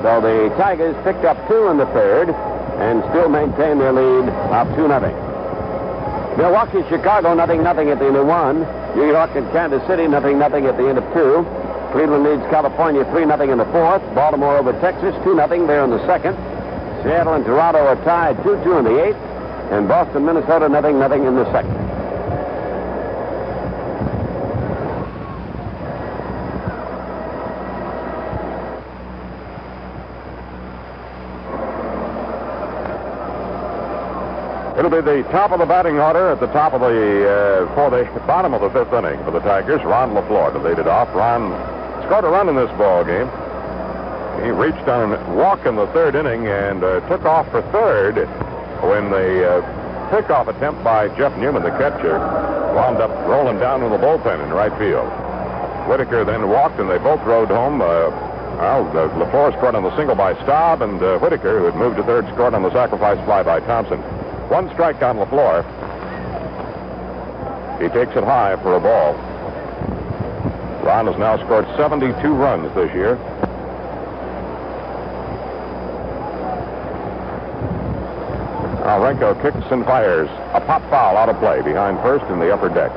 So the Tigers picked up 2 in the 3rd and still maintain their lead of 2-0. Milwaukee, Chicago, 0-0 at the end of 1. New York and Kansas City, 0-0 at the end of 2. Cleveland leads California 3-0 in the 4th. Baltimore over Texas, 2-0 there in the 2nd. Seattle and Toronto are tied 2-2 in the 8th. And Boston, Minnesota, 0-0 in the 2nd. It'll be the top of the batting order at the top of the, for the bottom of the 5th inning for the Tigers. Ron LeFlore to lead it off. Ron scored a run in this ball game. He reached on a walk in the 3rd inning and took off for third when the pickoff attempt by Jeff Newman, the catcher, wound up rolling down in the bullpen in right field. Whitaker then walked and they both rode home. LeFlore scored on the single by Staub, and Whitaker, who had moved to third, scored on the sacrifice fly by Thompson. 1 strike on LeFlore. He takes it high for a ball. Ron has now scored 72 runs this year. Now Renko kicks and fires. A pop foul out of play behind first in the upper deck.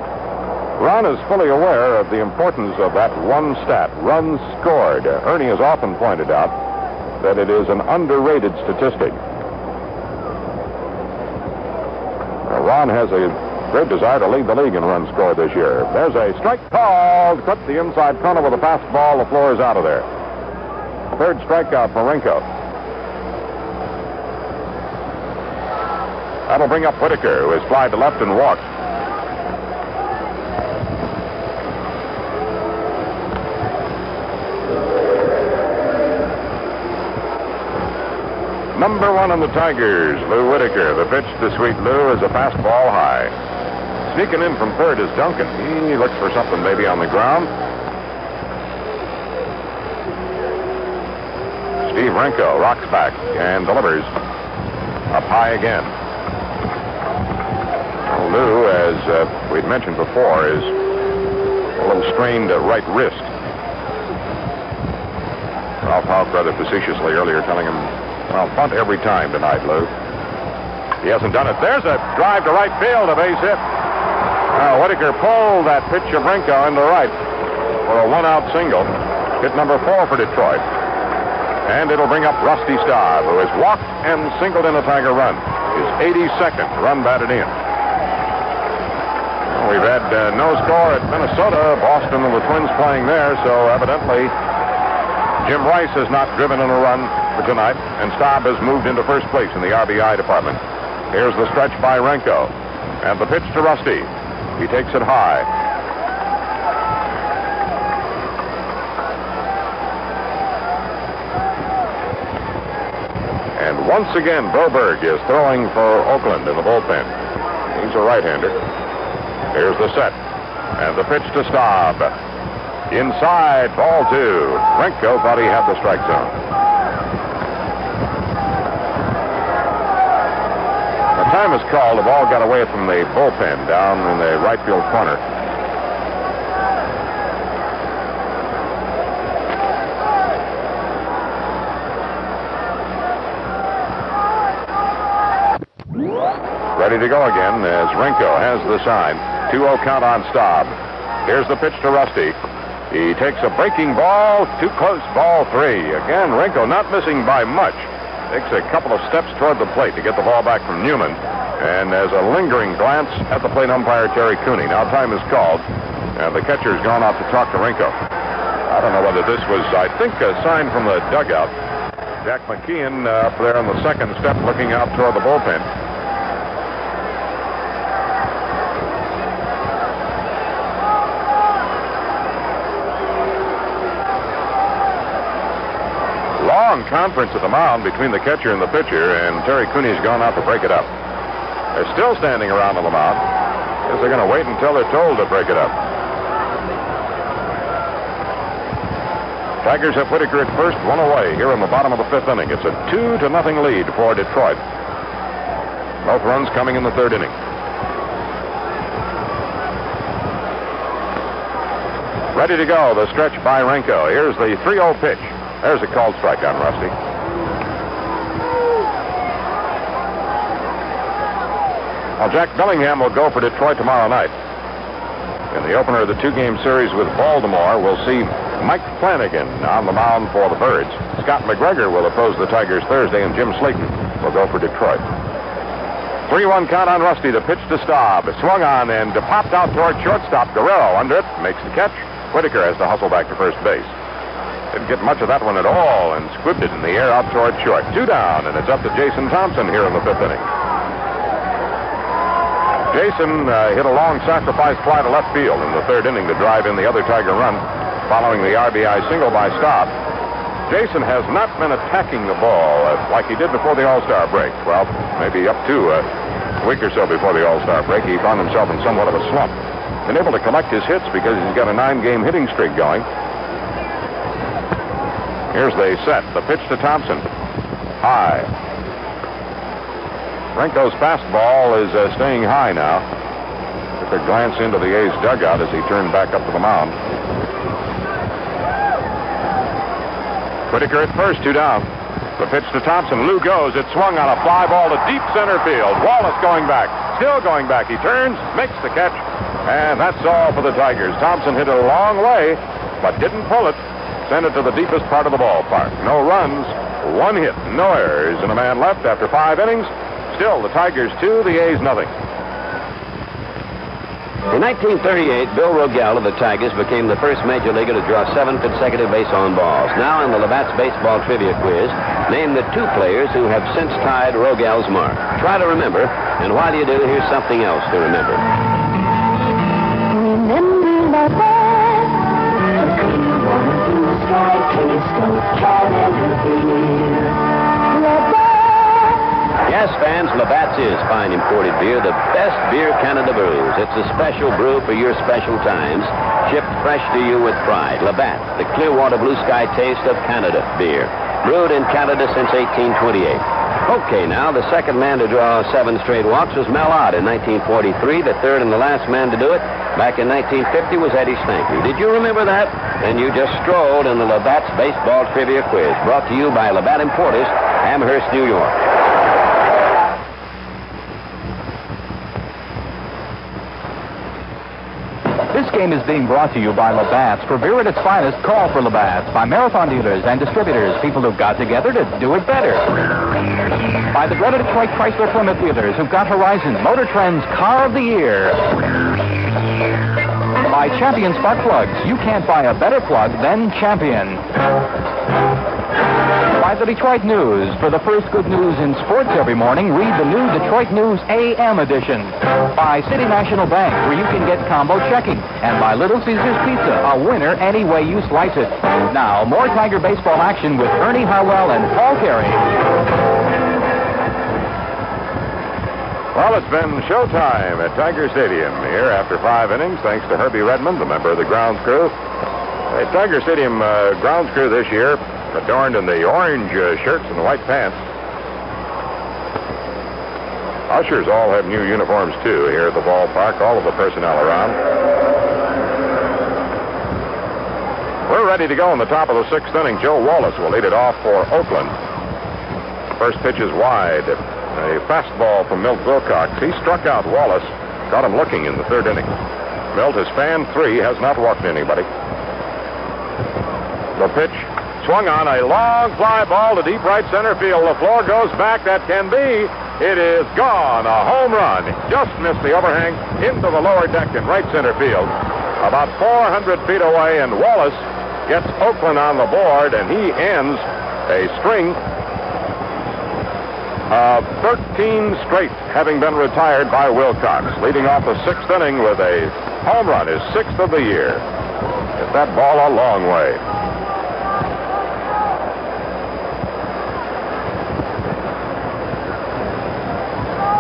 Ron is fully aware of the importance of that one stat, runs scored. Ernie has often pointed out that it is an underrated statistic. Ron has a great desire to lead the league in runs scored this year. There's a strike called. Cut the inside corner with a fastball. LeFlore is out of there. 3rd strikeout for Renko. That'll bring up Whitaker, who has flied to left and walked. Number 1 on the Tigers, Lou Whitaker. The pitch to Sweet Lou is a fastball high. Sneaking in from third is Duncan. He looks for something maybe on the ground. Steve Renko rocks back and delivers up high again. Lou, as we'd mentioned before, is a little strained right wrist. Ralph Houck rather facetiously earlier telling him, well, bunt every time tonight, Lou. He hasn't done it. There's a drive to right field, a base hit. Now, Whitaker pulled that pitch of Renko into right for a 1-out single. Hit number 4 for Detroit. And it'll bring up Rusty Staub, who has walked and singled in a Tiger run. his 82nd run batted in. Well, we've had no score at Minnesota. Boston and the Twins playing there, so evidently Jim Rice has not driven in a run for tonight, and Staub has moved into first place in the RBI department. Here's the stretch by Renko, and the pitch to Rusty. He takes it high. And once again, Broberg is throwing for Oakland in the bullpen. He's a right-hander. Here's the set, and the pitch to Staub. Inside, ball 2. Renko thought he had the strike zone. The time is called. The ball got away from the bullpen down in the right field corner. Ready to go again as Renko has the sign. 2-0 count on Staub. Here's the pitch to Rusty. He takes a breaking ball, too close, ball 3. Again, Renko not missing by much. Takes a couple of steps toward the plate to get the ball back from Newman. And as a lingering glance at the plate umpire, Terry Cooney. Now time is called, and the catcher's gone off to talk to Renko. I don't know whether this was, I think, a sign from the dugout. Jack McKeon up there on the second step looking out toward the bullpen. Long conference at the mound between the catcher and the pitcher, and Terry Cooney's gone out to break it up. They're still standing around on the mound. Guess they're going to wait until they're told to break it up. Tigers have Whitaker at first, 1 away here in the bottom of the 5th inning. It's a 2-0 lead for Detroit. Both runs coming in the 3rd inning. Ready to go, the stretch by Renko. Here's the 3-0 pitch. There's a called strike on Rusty. Well, Jack Bellingham will go for Detroit tomorrow night. In the opener of the 2-game series with Baltimore, we'll see Mike Flanagan on the mound for the Birds. Scott McGregor will oppose the Tigers Thursday, and Jim Slayton will go for Detroit. 3-1 count on Rusty. The pitch to Staub. Swung on and popped out toward shortstop. Guerrero under it. Makes the catch. Whitaker has to hustle back to first base. Didn't get much of that one at all and squibbed it in the air out toward short. 2 down, and it's up to Jason Thompson here in the 5th inning. Jason hit a long sacrifice fly to left field in the 3rd inning to drive in the other Tiger run following the RBI single by Staub. Jason has not been attacking the ball like he did before the All-Star break. Well, maybe up to a week or so before the All-Star break, he found himself in somewhat of a slump. Been able to collect his hits because he's got a 9-game hitting streak going. Here's the set. The pitch to Thompson. High. Renko's fastball is staying high now. Took a glance into the A's dugout as he turned back up to the mound. Whitaker at first, 2 down. The pitch to Thompson. Lou goes. It swung on a fly ball to deep center field. Wallis going back. Still going back. He turns, makes the catch, and that's all for the Tigers. Thompson hit it a long way, but didn't pull it. Sent it to the deepest part of the ballpark. No runs, 1 hit, no errors, and a man left after 5 innings. Still, the Tigers 2, the A's nothing. In 1938, Bill Rogel of the Tigers became the first major leaguer to draw 7 consecutive base on balls. Now in the Labatt's baseball trivia quiz, name the 2 players who have since tied Rogel's mark. Try to remember, and while you do, here's something else to remember. Remember Labatt. Yes, fans, Labatt's is fine imported beer, the best beer Canada brews. It's a special brew for your special times, shipped fresh to you with pride. Labatt, the Clearwater Blue Sky taste of Canada beer, brewed in Canada since 1828. Okay, now, the second man to draw 7 straight walks was Mel Ott in 1943. The third and the last man to do it back in 1950 was Eddie Stanky. Did you remember that? Then you just strolled in the Labatt's Baseball Trivia Quiz, brought to you by Labatt Importers, Amherst, New York. This game is being brought to you by Labatt's. For beer at its finest, call for Labatt's. By Marathon dealers and distributors, people who got together to do it better. By the greater Detroit Chrysler Plymouth dealers who've got Horizon, Motor Trend's Car of the Year. By Champion Spark Plugs. You can't buy a better plug than Champion. By the Detroit News. For the first good news in sports every morning, read the new Detroit News AM edition. By City National Bank, where you can get combo checking. And by Little Caesars Pizza, a winner any way you slice it. Now, more Tiger baseball action with Ernie Harwell and Paul Carey. Well, it's been showtime at Tiger Stadium here after 5 innings, thanks to Herbie Redmond, the member of the grounds crew. The Tiger Stadium grounds crew this year, adorned in the orange shirts and the white pants. Ushers all have new uniforms, too, here at the ballpark, all of the personnel around. We're ready to go in the top of the 6th inning. Joe Wallis will lead it off for Oakland. First pitch is wide. A fastball from Milt Wilcox. He struck out Wallis, got him looking in the 3rd inning. Milt has fanned 3, has not walked anybody. The pitch swung on, a long fly ball to deep right center field. LeFlore goes back. That can be. It is gone. A home run. Just missed the overhang into the lower deck in right center field. About 400 feet away, and Wallis gets Oakland on the board, and he ends a string of 13 straight, having been retired by Wilcox, leading off the 6th inning with a home run, his 6th of the year. Hit that ball a long way.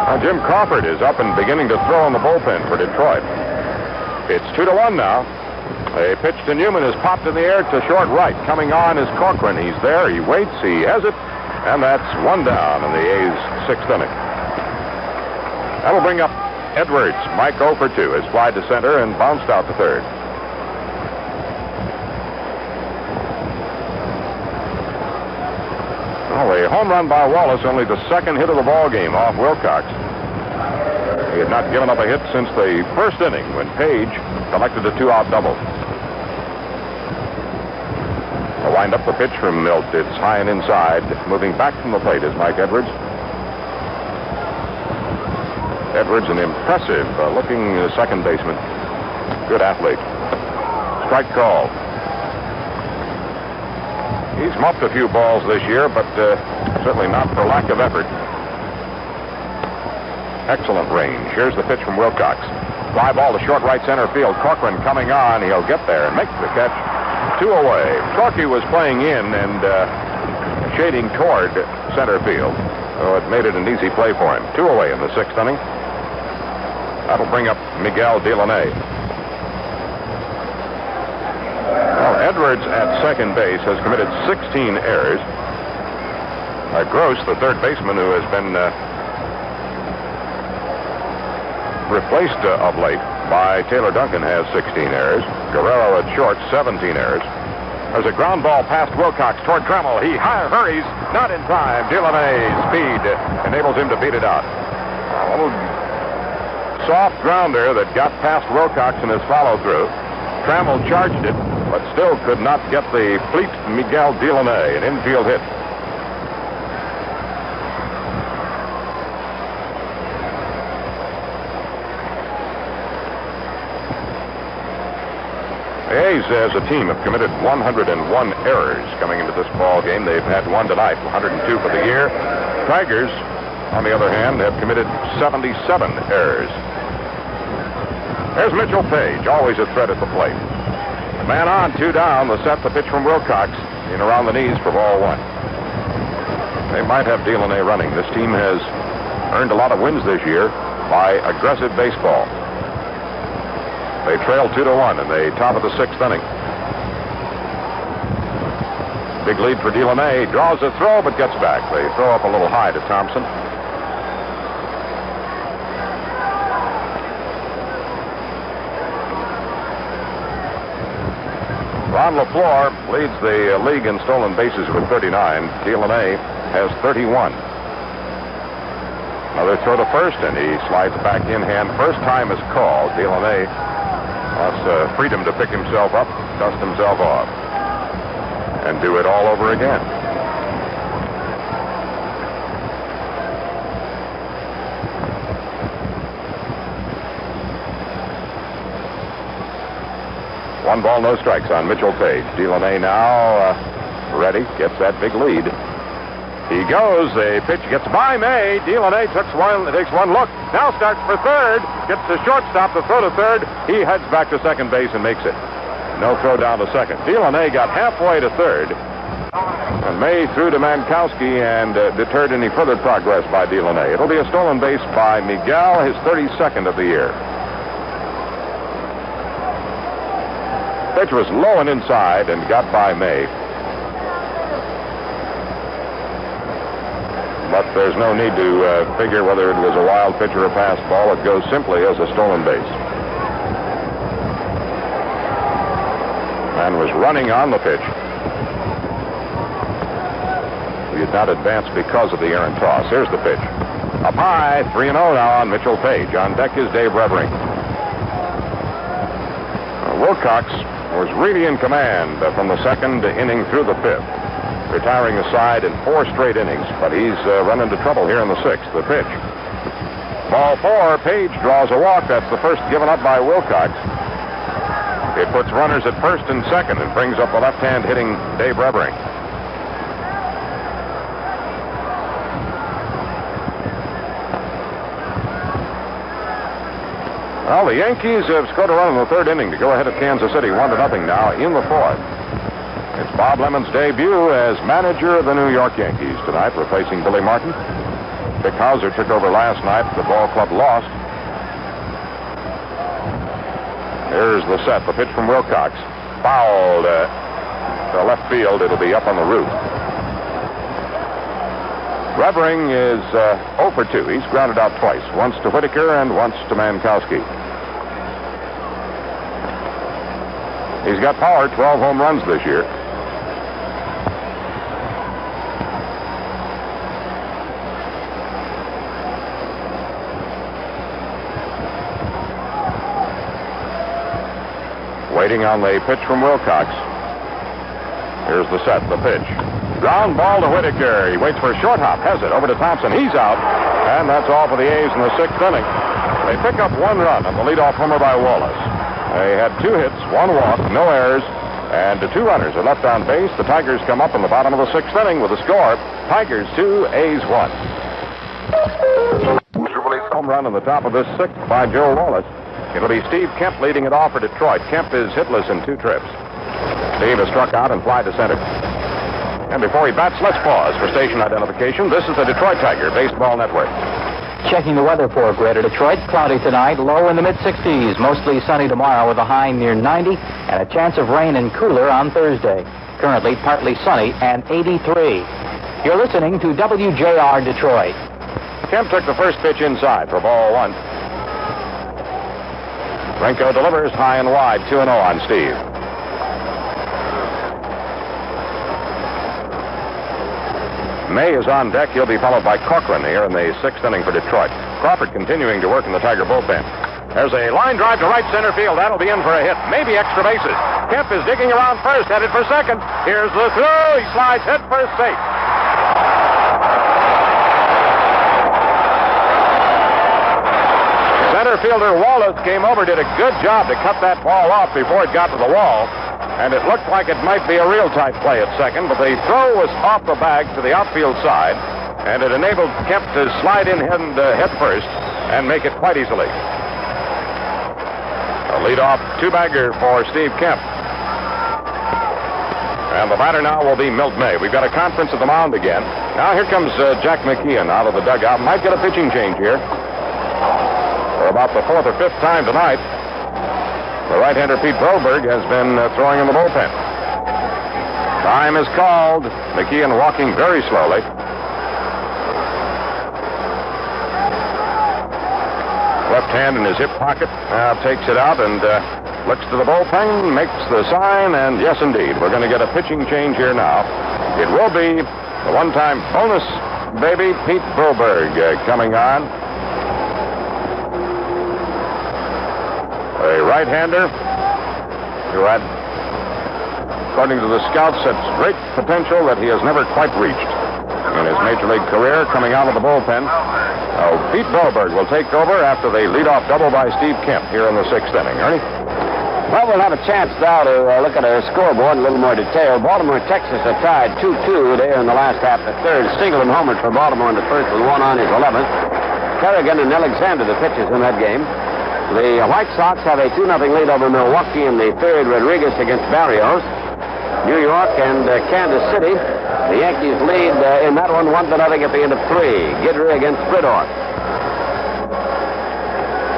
Now, Jim Crawford is up and beginning to throw in the bullpen for Detroit. It's 2-1 now. A pitch to Newman is popped in the air to short right. Coming on is Corcoran. He's there. He waits. He has it. And that's 1 down in the A's 6th inning. That'll bring up Edwards. Mike 0 for 2 has flied to center and bounced out to 3rd. Well, a home run by Wallis, only the 2nd hit of the ball game off Wilcox. He had not given up a hit since the 1st inning when Page collected a 2-out double. To wind up the pitch from Milt, it's high and inside. Moving back from the plate is Mike Edwards. Edwards, an impressive looking second baseman. Good athlete. Strike call. He's muffed a few balls this year, but certainly not for lack of effort. Excellent range. Here's the pitch from Wilcox. Fly ball to short right center field. Corcoran coming on. He'll get there and make the catch. 2 away. Corky was playing in and shading toward center field, so it made it an easy play for him. 2 away in the 6th inning. That'll bring up Miguel Dilone. Well, Edwards at second base has committed 16 errors. Gross, the 3rd baseman who has been replaced of late by Taylor Duncan, has 16 errors. Guerrero at short, 17 errors. There's a ground ball past Wilcox toward Trammell. He hurries, not in time. Dillone's speed enables him to beat it out. A little soft grounder that got past Wilcox in his follow-through. Trammell charged it, but still could not get the fleet Miguel Dilone, an infield hit. The A's as a team have committed 101 errors coming into this ball game. They've had 1 tonight, 102 for the year. Tigers, on the other hand, have committed 77 errors. There's Mitchell Page, always a threat at the plate. Man on, 2 down. The set, the pitch from Wilcox in around the knees for ball 1. They might have Dilone running. This team has earned a lot of wins this year by aggressive baseball. They trail 2-1 in the top of the 6th inning. Big lead for Dilone. Draws a throw, but gets back. They throw up a little high to Thompson. Ron LeFlore leads the league in stolen bases with 39. Dilone has 31. Another throw to first, and he slides back in hand. First time is called. Dilone Plus freedom to pick himself up, dust himself off, and do it all over again. One ball, no strikes on Mitchell Page. Dilone now ready, gets that big lead. He goes, the pitch gets by May. Dilone takes one look, now starts for third, gets the shortstop to throw to third. He heads back to second base and makes it. No throw down to second. Dilone got halfway to third, and May threw to Mankowski and deterred any further progress by Dilone. It'll be a stolen base by Miguel, his 32nd of the year. Pitch was low and inside and got by May. But there's no need to figure whether it was a wild pitch or a pass ball. It goes simply as a stolen base. Man was running on the pitch. He did not advance because of the errant toss. Here's the pitch. Up high, 3-0 now on Mitchell Page. On deck is Dave Revering. Wilcox was really in command from the second inning through the fifth, retiring the side in 4 straight innings, but he's run into trouble here in the 6th. The pitch. Ball 4, Page draws a walk. That's the first given up by Wilcox. It puts runners at first and second and brings up the left-hand hitting Dave Revering. Well, the Yankees have scored a run in the 3rd inning to go ahead of Kansas City 1-0 now in the 4th. It's Bob Lemon's debut as manager of the New York Yankees tonight, replacing Billy Martin. Dick Hauser took over last night. The ball club lost. Here's the set. The pitch from Wilcox. Fouled to left field. It'll be up on the roof. Revering is 0 for 2. He's grounded out twice. Once to Whitaker and once to Mankowski. He's got power, 12 home runs this year. Waiting on the pitch from Wilcox. Here's the set, the pitch. Ground ball to Whitaker. He waits for a short hop, has it, over to Thompson. He's out, and that's all for the A's in the 6th inning. They pick up 1 run on the leadoff homer by Wallace. They had 2 hits, 1 walk, no errors, and 2 runners are left on base. The Tigers come up in the bottom of the 6th inning with a score. Tigers 2, A's 1. Home run on the top of this 6th by Joe Wallis. It'll be Steve Kemp leading it off for Detroit. Kemp is hitless in 2 trips. Steve has struck out and fly to center. And before he bats, let's pause for station identification. This is the Detroit Tiger Baseball Network. Checking the weather for Greater Detroit. Cloudy tonight, low in the mid-60s. Mostly sunny tomorrow with a high near 90 and a chance of rain and cooler on Thursday. Currently partly sunny and 83. You're listening to WJR Detroit. Kemp took the first pitch inside for ball 1. Renko delivers high and wide, 2-0 on Steve. May is on deck. He'll be followed by Corcoran here in the 6th inning for Detroit. Crawford continuing to work in the Tiger bullpen. There's a line drive to right center field. That'll be in for a hit, maybe extra bases. Kemp is digging around first, headed for second. Here's the throw. He slides head first safe. Center fielder Wallace came over, did a good job to cut that ball off before it got to the wall. And it looked like it might be a real tight play at second, but the throw was off the bag to the outfield side, and it enabled Kemp to slide in head first and make it quite easily. A leadoff 2-bagger for Steve Kemp. And the batter now will be Milt May. We've got a conference at the mound again. Now here comes Jack McKeon out of the dugout. Might get a pitching change here. For about the 4th or 5th time tonight, the right-hander Pete Broberg has been throwing in the bullpen. Time is called. McKeon walking very slowly. Left hand in his hip pocket. Now takes it out and looks to the bullpen, makes the sign, and yes, indeed, we're going to get a pitching change here now. It will be the one-time bonus baby Pete Broberg coming on. A right-hander who had, according to the scouts, such great potential that he has never quite reached in his major league career, coming out of the bullpen. Pete Broberg will take over after the leadoff double by Steve Kemp here in the 6th inning. Ernie? Well, we'll have a chance now to look at our scoreboard in a little more detail. Baltimore and Texas are tied 2-2 there in the last half of the third. Singleton homered for Baltimore in the first with one on his 11th. Kerrigan and Alexander, the pitchers in that game. The White Sox have a 2-0 lead over Milwaukee in the third. Rodriguez against Barrios. New York and Kansas City. The Yankees lead in that one 1-0 at the end of 3. Guidry against Bridorf.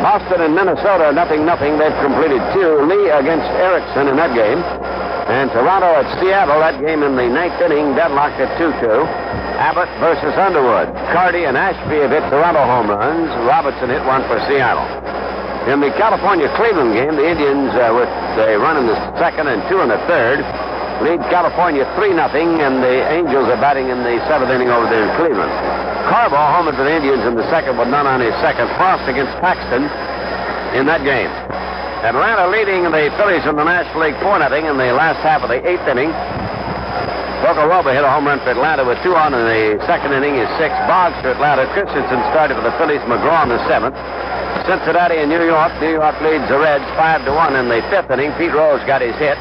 Boston and Minnesota 0-0. They've completed 2. Lee against Erickson in that game. And Toronto at Seattle, that game in the 9th inning, deadlocked at 2-2. Abbott versus Underwood. Carty and Ashby have hit Toronto home runs. Robertson hit one for Seattle. In the California-Cleveland game, the Indians, with a run in the second and 2 in the third, lead California 3-0, and the Angels are batting in the 7th inning over there in Cleveland. Carbaugh homered for the Indians in the second, but none on his second. Frost against Paxton in that game. Atlanta leading the Phillies in the National League 4-0 in the last half of the 8th inning. Bocoroba hit a home run for Atlanta with 2 on in the second inning. His 6th. Boggs for Atlanta. Christensen started for the Phillies. McGraw in the 7th. Cincinnati and New York. New York leads the Reds 5-1 in the 5th inning. Pete Rose got his hit.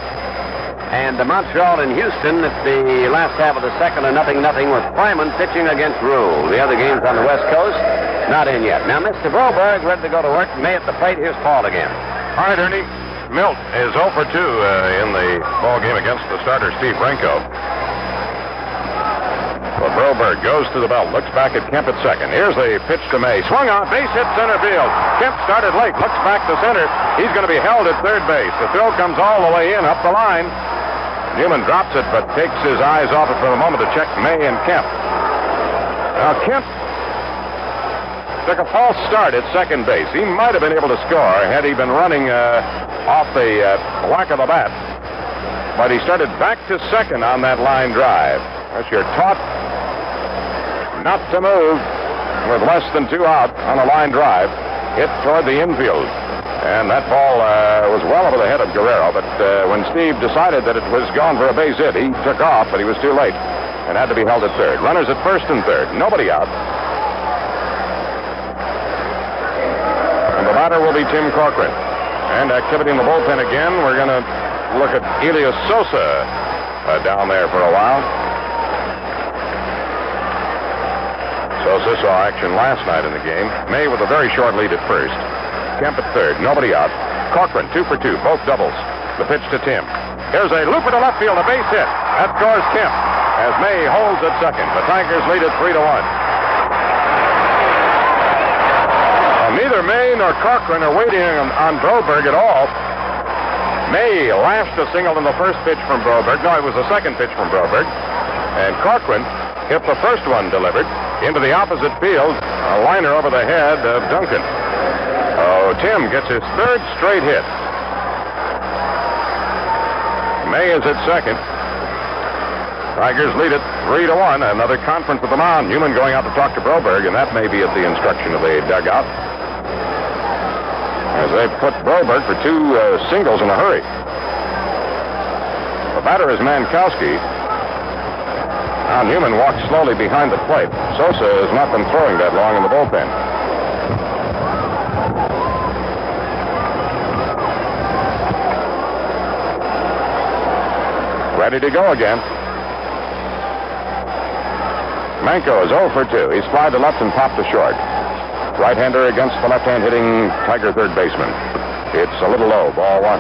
And Montreal and Houston at the last half of the second are 0-0 with Fryman pitching against Rule. The other games on the West Coast, not in yet. Now, Mr. Broberg ready to go to work. May at the plate. Here's Paul again. All right, Ernie. Milt is 0 for 2 in the ball game against the starter, Steve Renko. Well, Broberg goes to the belt, looks back at Kemp at second. Here's the pitch to May. Swung on, base hit center field. Kemp started late, looks back to center. He's going to be held at third base. The throw comes all the way in, up the line. Newman drops it, but takes his eyes off it for a moment to check May and Kemp. Now, Kemp took a false start at second base. He might have been able to score had he been running off the whack of the bat. But he started back to second on that line drive. As you're taught not to move with less than 2 out on a line drive. Hit toward the infield. And that ball was well over the head of Guerrero, but when Steve decided that it was gone for a base hit, he took off, but he was too late and had to be held at third. Runners at first and third. Nobody out. And the batter will be Tim Corcoran. And activity in the bullpen again. We're going to look at Elias Sosa down there for a while. Sosa saw action last night in the game. May with a very short lead at first. Kemp at third, nobody out. Corcoran 2 for 2, both doubles. The pitch to Tim. Here's a looper to left field, a base hit. That scores Kemp as May holds at second. The Tigers lead it 3-1. Well, neither May nor Corcoran are waiting on Broberg at all. May lashed a single in the first pitch from Broberg. No, it was the second pitch from Broberg. And Corcoran hit the first one delivered into the opposite field, a liner over the head of Duncan. Oh, Tim gets his 3rd straight hit. May is at second. Tigers lead it 3-1. Another conference with the mound. Newman going out to talk to Broberg, and that may be at the instruction of the dugout. As they put Broberg for 2 singles in a hurry. The batter is Mankowski. Now Newman walks slowly behind the plate. Sosa has not been throwing that long in the bullpen. Ready to go again. Manko is 0 for 2. He's fly to left and popped to short. Right-hander against the left-hand hitting Tiger third baseman. It's a little low, ball 1.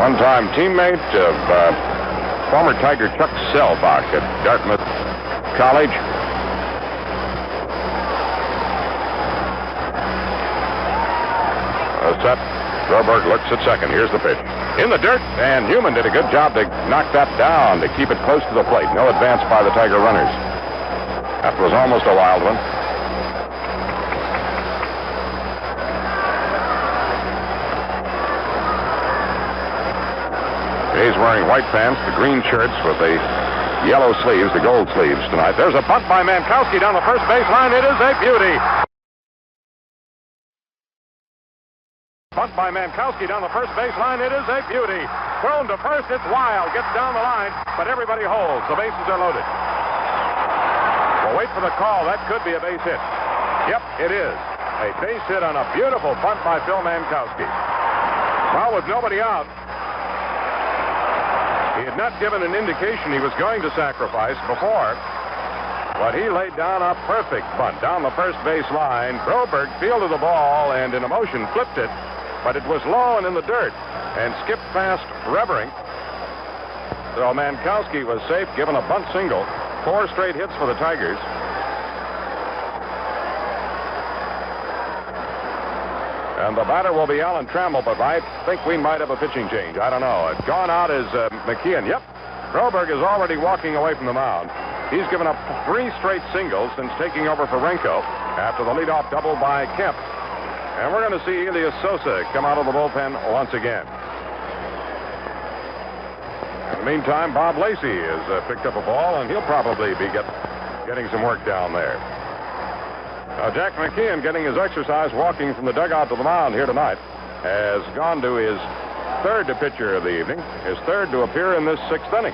One-time teammate of former Tiger Chuck Selbach at Dartmouth College. Set. Broberg looks at second. Here's the pitch. In the dirt, and Newman did a good job to knock that down, to keep it close to the plate. No advance by the Tiger runners. That was almost a wild one. He's wearing white pants, the green shirts with the yellow sleeves, the gold sleeves tonight. There's a bunt by Mankowski down the first baseline. It is a beauty. Bunt by Mankowski down the first baseline. It is a beauty. Thrown to first. It's wild. Gets down the line, but everybody holds. The bases are loaded. We'll wait for the call. That could be a base hit. Yep, it is. A base hit on a beautiful bunt by Phil Mankowski. Well, with nobody out, he had not given an indication he was going to sacrifice before, but he laid down a perfect bunt down the first base line. Broberg fielded the ball and in a motion flipped it, but it was low and in the dirt and skipped past Revering. So Mankowski was safe, given a bunt single. 4 straight hits for the Tigers. And the batter will be Alan Trammell, but I think we might have a pitching change. I don't know. Gone out is McKeon. Yep. Broberg is already walking away from the mound. He's given up 3 straight singles since taking over for Renko after the leadoff double by Kemp. And we're going to see Elias Sosa come out of the bullpen once again. In the meantime, Bob Lacey has picked up a ball, and he'll probably be getting some work down there. Jack McKeon, getting his exercise walking from the dugout to the mound here tonight, has gone to his 3rd pitcher of the evening, his 3rd to appear in this 6th inning.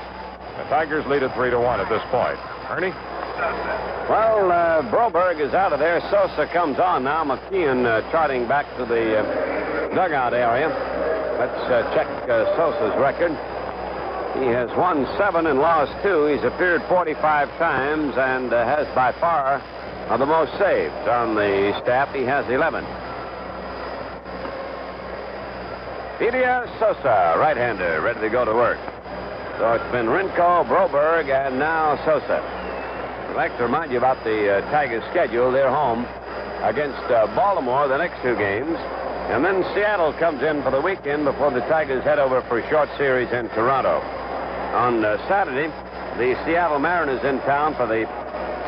The Tigers lead it 3-1 at this point. Ernie? Well, Broberg is out of there. Sosa comes on now. McKeon charting back to the dugout area. Let's check Sosa's record. He has won 7 and lost 2. He's appeared 45 times and has by far the most saves on the staff. He has 11. Elias Sosa, right-hander, ready to go to work. So it's been Renko, Broberg, and now Sosa. I'd like to remind you about the Tigers' schedule. They're home against Baltimore the next 2 games. And then Seattle comes in for the weekend before the Tigers head over for a short series in Toronto. On Saturday, the Seattle Mariners in town for the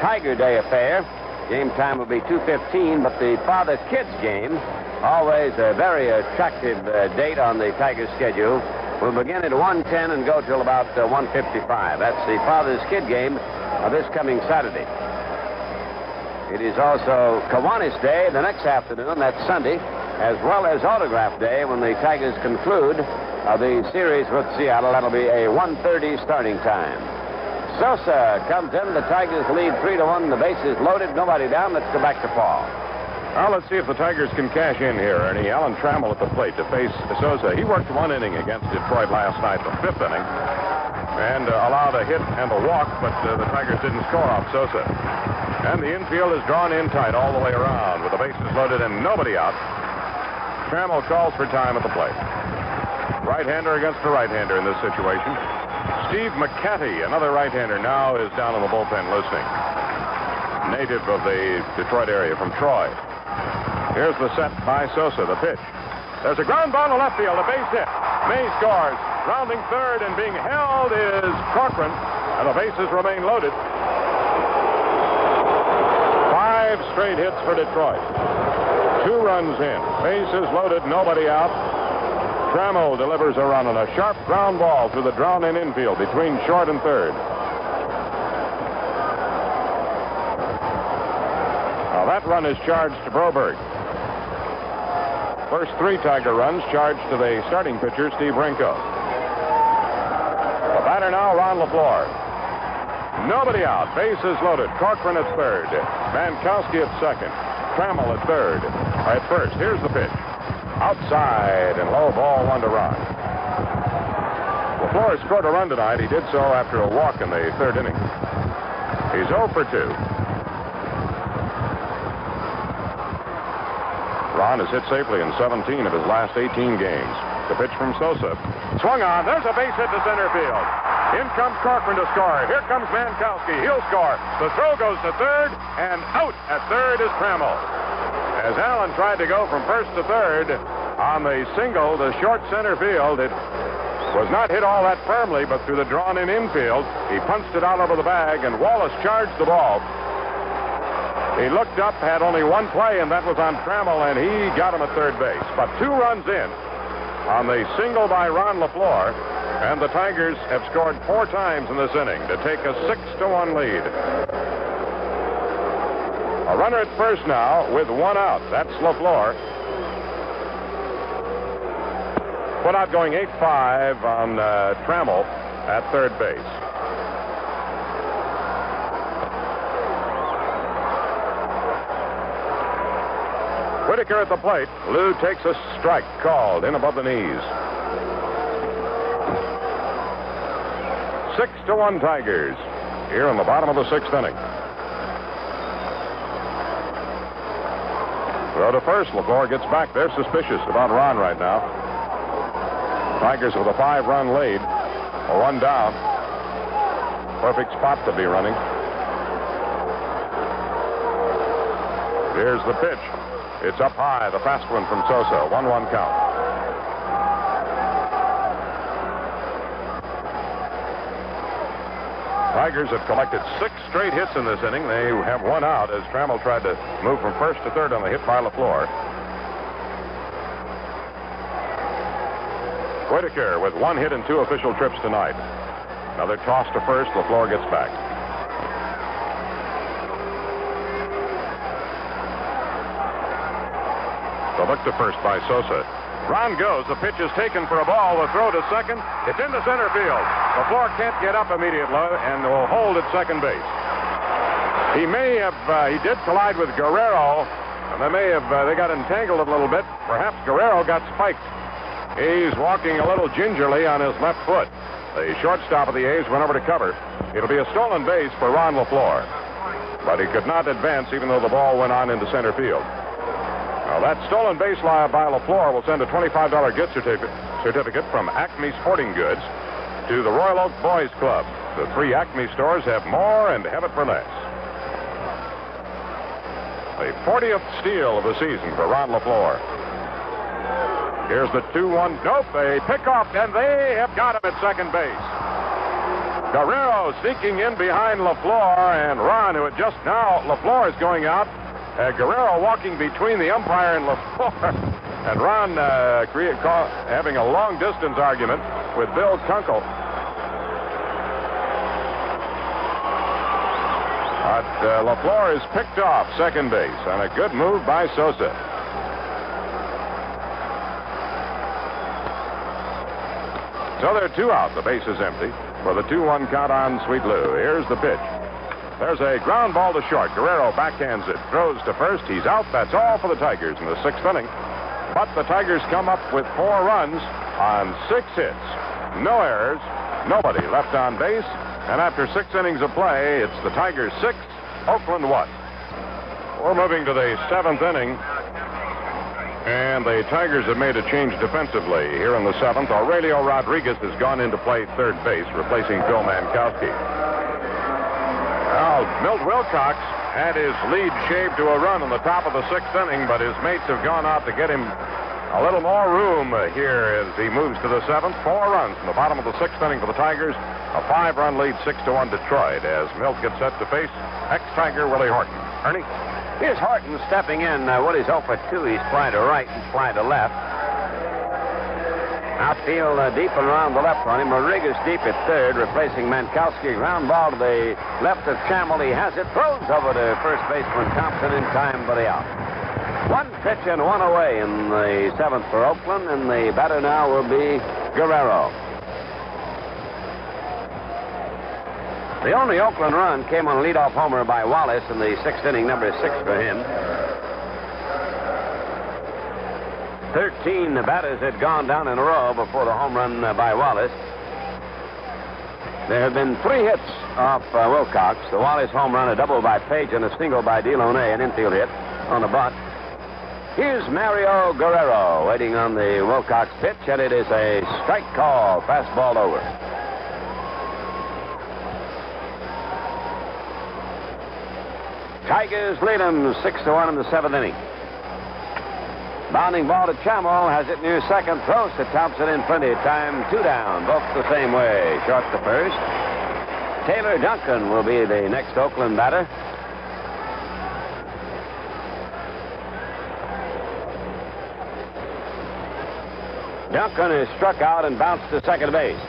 Tiger Day affair. Game time will be 2:15, but the father-kids game, always a very attractive date on the Tigers' schedule, will begin at 1:10 and go till about 1:55. That's the father's kid game this coming Saturday. It is also Kiwanis Day the next afternoon, that's Sunday, as well as Autograph Day when the Tigers conclude the series with Seattle. That'll be a 1:30 starting time. Sosa comes in. The Tigers lead 3-1. The bases loaded. Nobody down. Let's go back to Paul. Well, let's see if the Tigers can cash in here, Ernie. Alan Trammell at the plate to face Sosa. He worked 1 inning against Detroit last night, the 5th inning, and allowed a hit and a walk, but the Tigers didn't score off Sosa. And the infield is drawn in tight all the way around with the bases loaded and nobody out. Trammell calls for time at the plate. Right-hander against the right-hander in this situation. Steve McCatty, another right-hander, now is down in the bullpen listening. Native of the Detroit area from Troy. Here's the set by Sosa, the pitch. There's a ground ball to left field, a base hit. May scores. Rounding 3rd and being held is Corcoran, and the bases remain loaded. 5 straight hits for Detroit. 2 runs in. Bases loaded, nobody out. Trammell delivers a run on a sharp ground ball through the drawn-in infield between short and 3rd. Now that run is charged to Broberg. First 3 Tiger runs charged to the starting pitcher, Steve Renko. The batter now, Ron LeFlore. Nobody out. Bases loaded. Corcoran at 3rd. Mankowski at 2nd. Trammell at 3rd. At first, here's the pitch. Outside and low, ball 1 to Ron. LeFlore scored a run tonight. He did so after a walk in the 3rd inning. He's 0 for 2. Ron has hit safely in 17 of his last 18 games. The pitch from Sosa. Swung on. There's a base hit to center field. In comes Corcoran to score. Here comes Mankowski. He'll score. The throw goes to 3rd, and out at 3rd is Trammell. As Allen tried to go from 1st to 3rd on the single to short center field, it was not hit all that firmly, but through the drawn-in infield, he punched it out over the bag, and Wallace charged the ball. He looked up, had only 1 play, and that was on Trammell, and he got him at 3rd base. But 2 runs in on the single by Ron LeFlore, and the Tigers have scored 4 times in this inning to take a 6-1 lead. A runner at first now with 1 out. That's LeFlore. Put out going 8-5 on Trammell at third base. Whitaker at the plate. Lou takes a strike called in above the knees. 6-1 Tigers here in the bottom of the sixth inning. Throw to first. LeFlore gets back. They're suspicious about Ron right now. Tigers with a 5-run lead. A run down. Perfect spot to be running. Here's the pitch. It's up high. The fast one from Sosa. 1-1 count. Tigers have collected 6 straight hits in this inning. They have 1 out as Trammell tried to move from first to third on the hit by LeFlore. Whitaker with 1 hit and 2 official trips tonight. Another toss to first. LeFlore gets back. The look to first by Sosa. Ron goes. The pitch is taken for a ball. The throw to second. It's into center field. LeFlore can't get up immediately and will hold at second base. He did collide with Guerrero, and they got entangled a little bit. Perhaps Guerrero got spiked. He's walking a little gingerly on his left foot. The shortstop of the A's went over to cover. It'll be a stolen base for Ron LeFlore. But he could not advance even though the ball went on into center field. Now, that stolen base by LeFlore will send a $25 gift certificate from Acme Sporting Goods to the Royal Oak Boys Club. The 3 Acme stores have more and have it for less. The 40th steal of the season for Ron LeFlore. Here's the 2-1. Nope, they pick off, and they have got him at second base. Guerrero sneaking in behind LeFlore, and Ron, who had just now, LeFlore is going out. Guerrero walking between the umpire and LeFlore. And Ron having a long-distance argument with Bill Kunkel. But LeFlore is picked off second base on a good move by Sosa. So there are 2 out. The base is empty for the 2-1 count on Sweet Lou. Here's the pitch. There's a ground ball to short. Guerrero backhands it. Throws to first. He's out. That's all for the Tigers in the 6th inning. But the Tigers come up with 4 runs on 6 hits. No errors. Nobody left on base. And after 6 innings of play, it's the Tigers 6, Oakland 1. We're moving to the 7th inning. And the Tigers have made a change defensively here in the 7th. Aurelio Rodriguez has gone into play third base, replacing Phil Mankowski. Well, Milt Wilcox had his lead shaved to a run in the top of the 6th inning, but his mates have gone out to get him a little more room here as he moves to the 7th. 4 runs in the bottom of the 6th inning for the Tigers. A 5-run lead, 6-1 Detroit, as Milt gets set to face ex-Tiger Willie Horton. Ernie? Here's Horton stepping in. Willie's 0 for 2. He's fly to right and fly to left. Outfield deep and around the left on him. Rodriguez deep at third, replacing Mankowski. Ground ball to the left of Trammell. He has it. Throws over to first baseman Thompson in time for the out. 1 pitch and 1 away in the 7th for Oakland, and the batter now will be Guerrero. The only Oakland run came on a leadoff homer by Wallis in the 6th inning, number 6 for him. 13 batters had gone down in a row before the home run by Wallis. There have been 3 hits off Wilcox. The Wallis home run, a double by Page, and a single by Dilone, an infield hit on a bunt. Here's Mario Guerrero waiting on the Wilcox pitch, and it is a strike call, fastball over. Tigers lead them 6-1 in the 7th inning. Bounding ball to Trammell, has it near second, throws to Thompson in plenty of time. 2 down, both the same way. Short to first. Taylor Duncan will be the next Oakland batter. Duncan is struck out and bounced to second base.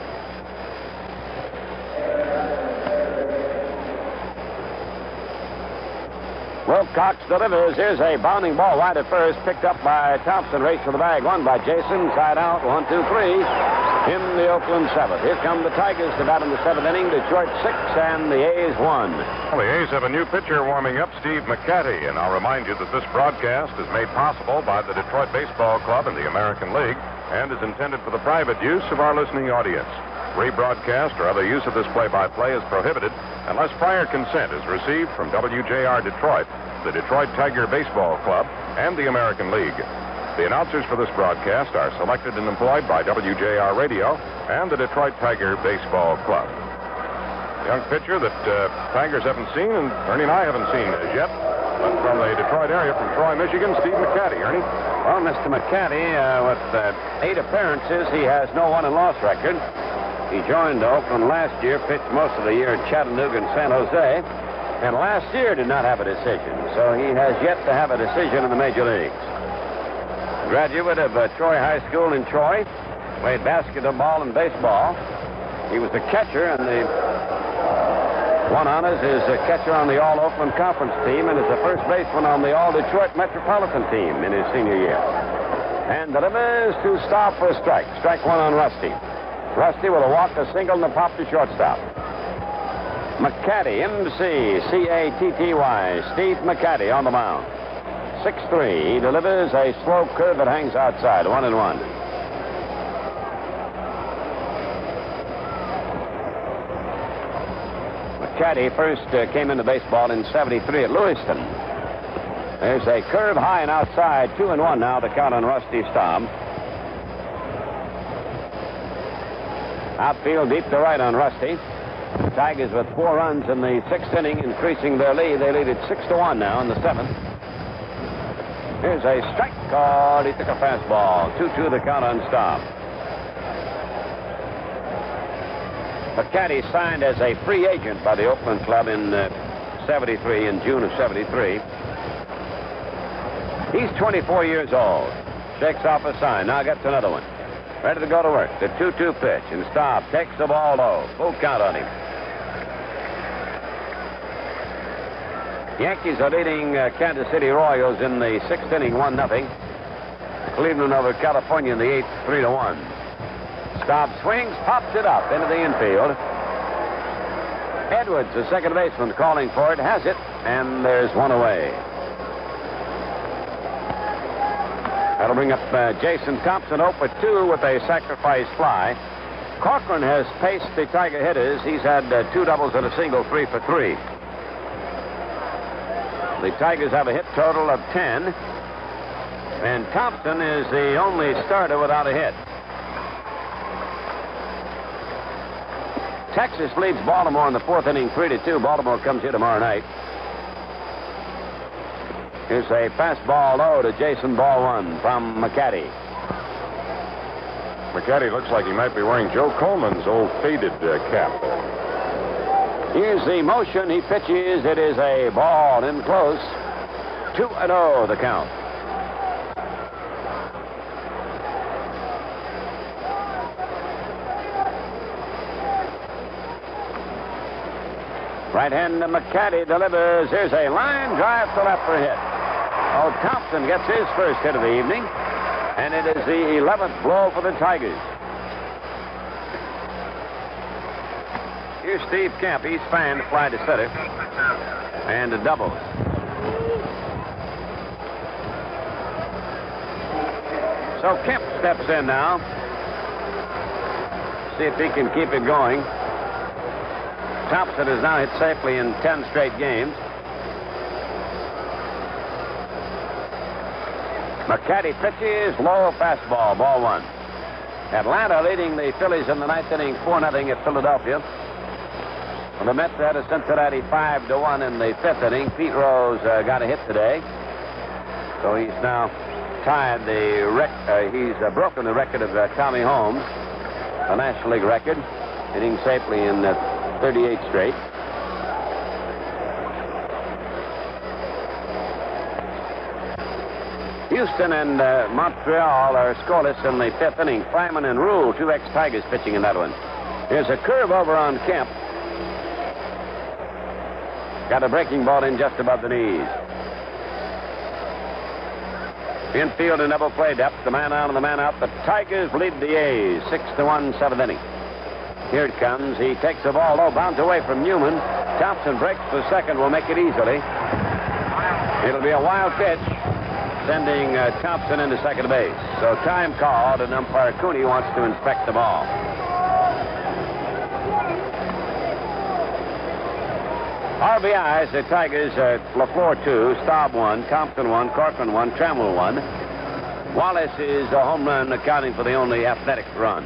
Wilcox delivers. Here's a bounding ball wide at first, picked up by Thompson. Race for the bag, won by Jason. Side out, 1, 2, 3. In the Oakland 7th. Here come the Tigers to bat in the 7th inning. Detroit 6 and the A's 1. Well, the A's have a new pitcher warming up, Steve McCatty. And I'll remind you that this broadcast is made possible by the Detroit Baseball Club and the American League and is intended for the private use of our listening audience. Rebroadcast or other use of this play-by-play is prohibited unless prior consent is received from WJR Detroit, the Detroit Tiger Baseball Club, and the American League. The announcers for this broadcast are selected and employed by WJR Radio and the Detroit Tiger Baseball Club. A young pitcher that Tigers haven't seen, and Ernie and I haven't seen as yet, but from the Detroit area, from Troy, Michigan, Steve McCatty. Ernie? Well, Mr. McCatty, with 8 appearances, he has no won-and-loss record. He joined Oakland last year, pitched most of the year at Chattanooga and San Jose, and last year did not have a decision, so he has yet to have a decision in the major leagues. Graduate of Troy High School in Troy, played basketball and baseball. He was the catcher, and the won honors is a catcher on the All-Oakland Conference team and is the first baseman on the All-Detroit Metropolitan team in his senior year. And delivers to Staub for a strike. Strike 1 on Rusty. Rusty with a walk, a single, and a pop to shortstop. McCatty, M-C-C-A-T-T-Y, Steve McCatty on the mound. 6'3", he delivers a slow curve that hangs outside, 1-1. McCatty first came into baseball in 73 at Lewiston. There's a curve high and outside, 2-1 now to count on Rusty Staub. Outfield deep to right on Rusty. Tigers with 4 runs in the 6th inning, increasing their lead. They lead it 6-1 now in the 7th. Here's a strike called. He took a fastball. 2-2 the count on Staub. McCatty signed as a free agent by the Oakland Club in 73, in June of 73. He's 24 years old. Shakes off a sign. Now gets another one. Ready to go to work. The 2-2 pitch. And Staub takes the ball low. Full count on him. Yankees are leading Kansas City Royals in the 6th inning, 1-0. Cleveland over California in the 8th, 3-1. Staub swings, pops it up into the infield. Edwards, the second baseman, calling for it, has it, and there's one away. That'll bring up Jason Thompson, 0-2 with a sacrifice fly. Corcoran has paced the Tiger hitters. He's had 2 doubles and a single, 3 for 3. The Tigers have a hit total of 10. And Thompson is the only starter without a hit. Texas leads Baltimore in the 4th inning, 3-2. Baltimore comes here tomorrow night. Here's a fastball low to Jason, ball 1 from McCatty. McCatty looks like he might be wearing Joe Coleman's old faded cap. Here's the motion. He pitches. It is a ball in close. 2-0 the count. Right hand to McCatty delivers. Here's a line drive to left for a hit. Oh, Thompson gets his first hit of the evening, and it is the 11th blow for the Tigers. Here's Steve Kemp. He's fanned to fly to center, and a double. So Kemp steps in now. See if he can keep it going. Thompson has now hit safely in 10 straight games. McCatty pitches, low fastball, ball 1. Atlanta leading the Phillies in the 9th inning, 4-0 at Philadelphia. Well, the Mets had a Cincinnati 5-1 in the 5th inning. Pete Rose got a hit today, so he's now tied he's broken the record of Tommy Holmes, a National League record, hitting safely in 38 straight. Houston and Montreal are scoreless in the 5th inning. Fryman and Rule, 2 ex-Tigers pitching in that one. Here's a curve over on Kemp. Got a breaking ball in just above the knees. Infield and double play depth. The man out and the man out. The Tigers lead the A's 6-1, 7th inning. Here it comes. He takes the ball low, bounds away from Newman. Thompson breaks for second, will make it easily. It'll be a wild pitch, sending Thompson into second base. So time called, and umpire Cooney wants to inspect the ball. RBIs, the Tigers, LeFlore 2, Staub 1, Thompson 1, Corcoran 1, Trammell 1. Wallis is a home run, accounting for the only athletic run.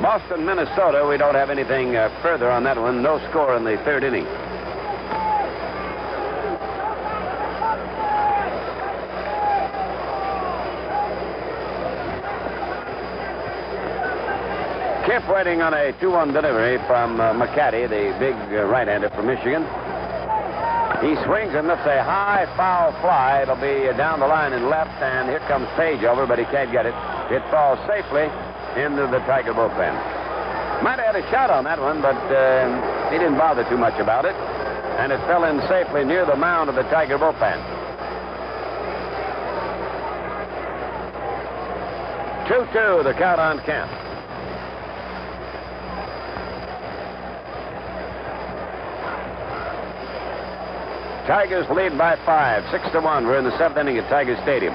Boston, Minnesota, we don't have anything further on that one. No score in the third inning. Kemp waiting on a 2-1 delivery from McCaddy, the big right-hander from Michigan. He swings and lifts a high foul fly. It'll be down the line and left, and here comes Page over, but he can't get it. It falls safely into the Tiger bullpen. Might have had a shot on that one, but he didn't bother too much about it, and it fell in safely near the mound of the Tiger bullpen. 2-2, the count on Kemp. Tigers lead by 5, 6-1. We're in the 7th inning at Tiger Stadium.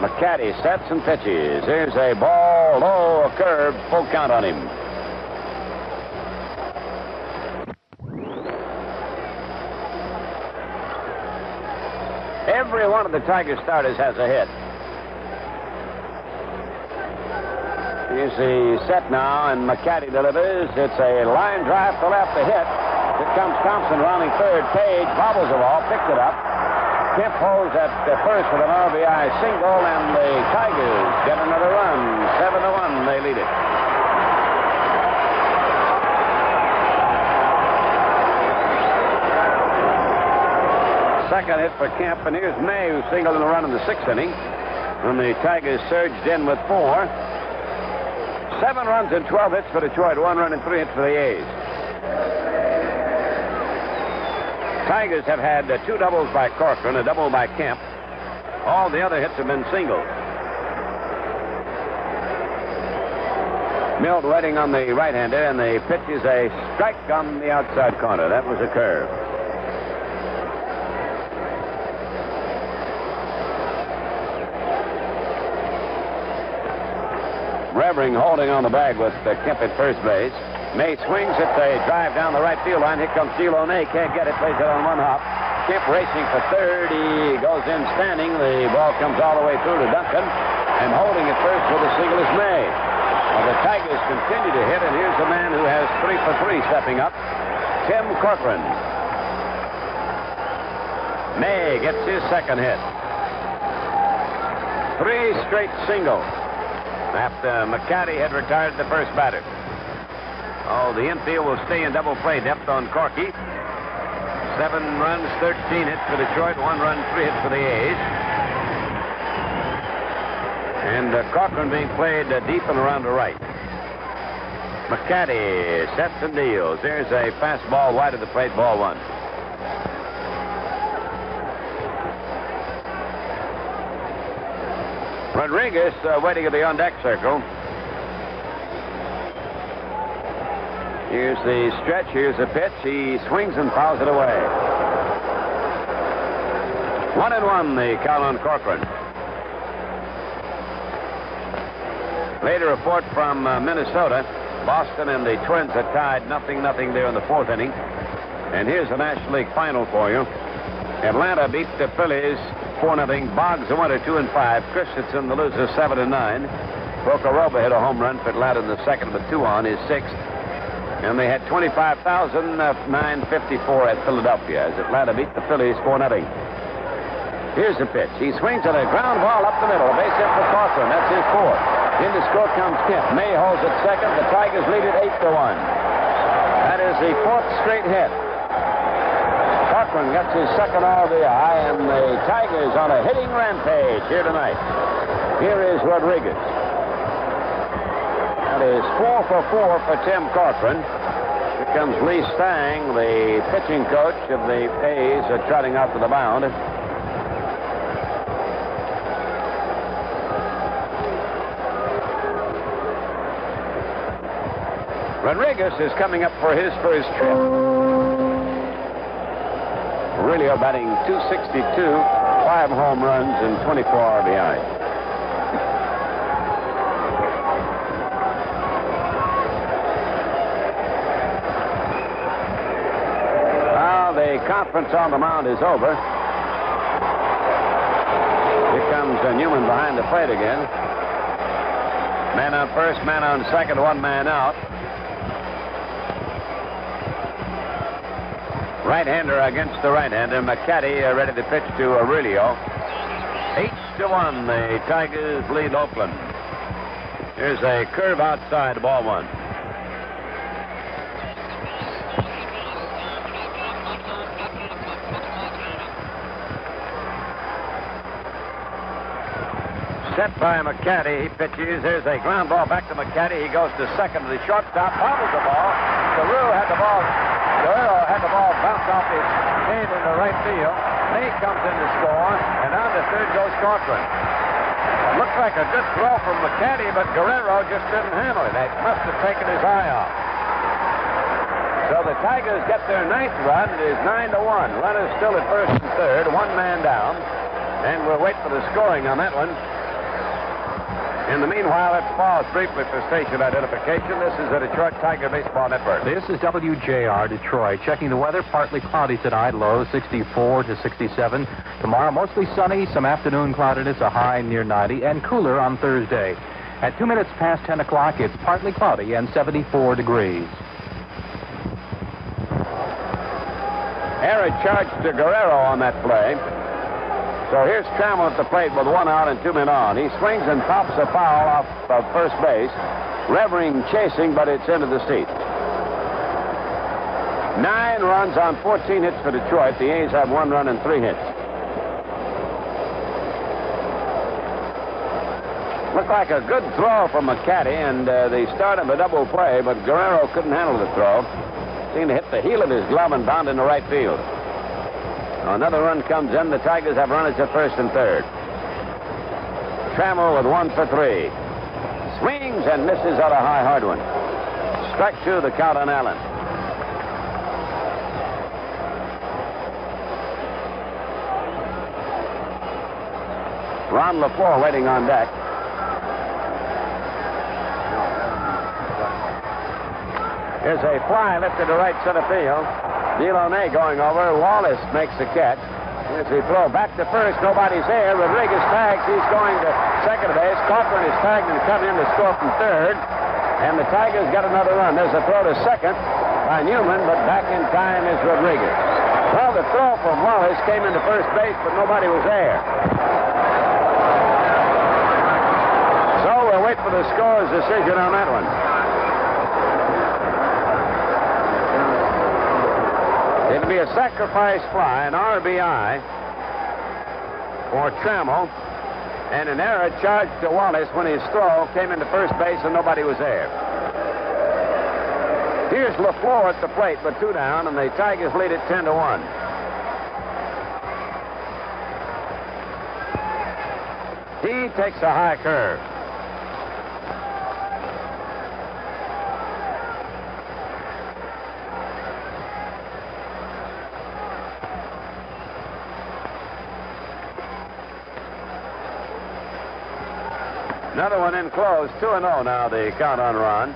McCaddy sets and pitches. Here's a ball, low, a curve, full count on him. Every one of the Tiger starters has a hit. Here's the set now, and McCaddy delivers. It's a line drive to left, a hit. Here comes Thompson rounding third. Page bobbles the ball, picks it up. Kemp holds at first with an RBI single, and the Tigers get another run. 7-1, they lead it. Second hit for Kemp, and here's May, who singled in a run in the 6th inning. When the Tigers surged in with 4. 7 runs and 12 hits for Detroit, 1 run and 3 hits for the A's. Tigers have had 2 doubles by Corcoran, a double by Kemp. All the other hits have been singles. Milt waiting on the right-hander, and the pitch is a strike on the outside corner. That was a curve. Revering holding on the bag with Kemp at first base. May swings it, a drive down the right field line. Here comes Dilone, can't get it, plays it on one hop. Kemp racing for third. He goes in standing. The ball comes all the way through to Duncan, and holding it first with a single is May. Well, the Tigers continue to hit, and here's the man who has 3 for 3 stepping up, Tim Corcoran. May gets his second hit. 3 straight singles after McCaddy had retired the first batter. Oh, the infield will stay in double play depth on Corky. 7 runs, 13 hits for Detroit, 1 run, 3 hits for the A's. And Corcoran being played deep and around the right. McCaddy sets and deals. There's a fastball wide of the plate, ball 1. Rodriguez waiting at the on-deck circle. Here's the stretch. Here's the pitch. He swings and fouls it away. 1-1, the count on Corcoran. Later report from Minnesota. Boston and the Twins are tied 0-0 there in the 4th inning. And here's the National League final for you. Atlanta beat the Phillies 4-0. Boggs the winner 2-5. Christensen the loser 7-9. Bocoroba hit a home run for Atlanta in the 2nd with 2 on, his 6th. And they had 25,954 at Philadelphia as Atlanta beat the Phillies 4-0. Here's the pitch. He swings at a ground ball up the middle. A base hit for Corcoran. That's his 4th. In the score comes Kemp. May holds at second. The Tigers lead it 8-1. That is the 4th straight hit. Corcoran gets his 2nd RBI, and the Tigers on a hitting rampage here tonight. Here is Rodriguez. That is 4 for 4 for Tim Corcoran. Here comes Lee Stang, the pitching coach of the A's, trotting out to the mound. Rodriguez is coming up for his first trip. Aurelio batting .262, 5 home runs and 24 RBI. Now the conference on the mound is over. Here comes Newman behind the plate again. Man on first, man on second, 1 man out. Right-hander against the right-hander. McCaddy ready to pitch to Aurelio. 8-1, the Tigers lead Oakland. Here's a curve outside, ball 1. Set by McCaddy. He pitches. There's a ground ball back to McCaddy. He goes to second to the shortstop. Bobbles the ball. Guerrero had the ball bounce off his head in the right field. May comes in to score, and on to third goes Corcoran. Looks like a good throw from McCaddy, but Guerrero just didn't handle it. That must have taken his eye off. So the Tigers get their 9th run. It is 9-1. Runners still at first and third, 1 man down, and we'll wait for the scoring on that one. In the meanwhile, let's pause briefly for station identification. This is the Detroit Tiger Baseball Network. This is WJR Detroit. Checking the weather, partly cloudy tonight, low 64 to 67. Tomorrow, mostly sunny, some afternoon cloudiness, a high near 90, and cooler on Thursday. At 2 minutes past 10 o'clock, it's partly cloudy and 74 degrees. Error charged to Guerrero on that play. So here's Trammell at the plate with 1 out and 2 men on. He swings and pops a foul off of first base. Revering chasing, but it's into the seat. 9 runs on 14 hits for Detroit. The A's have 1 run and 3 hits. Looked like a good throw from McCaddy, and the start of a double play, but Guerrero couldn't handle the throw. Seemed to hit the heel of his glove and bound into right field. Another run comes in. The Tigers have runners at first and third. Trammell with 1 for 3. Swings and misses on a high, hard one. Strike 2, the count on Allen. Ron LeFlore waiting on deck. Here's a fly lifted to right center field. Dilone going over. Wallis makes the catch. Here's the throw back to first. Nobody's there. Rodriguez tags. He's going to second base. Corcoran is tagged and coming in to score from third. And the Tigers got another run. There's a throw to second by Newman, but back in time is Rodriguez. Well, the throw from Wallis came into first base, but nobody was there. So we'll wait for the scorer's decision on that one. It'll be a sacrifice fly, an RBI for Trammell, and an error charged to Wallis when his throw came into first base and nobody was there. Here's LeFlore at the plate with 2 down, and the Tigers lead it 10-1. He takes a high curve. Another one in close. 2-0 now, the count on Ron.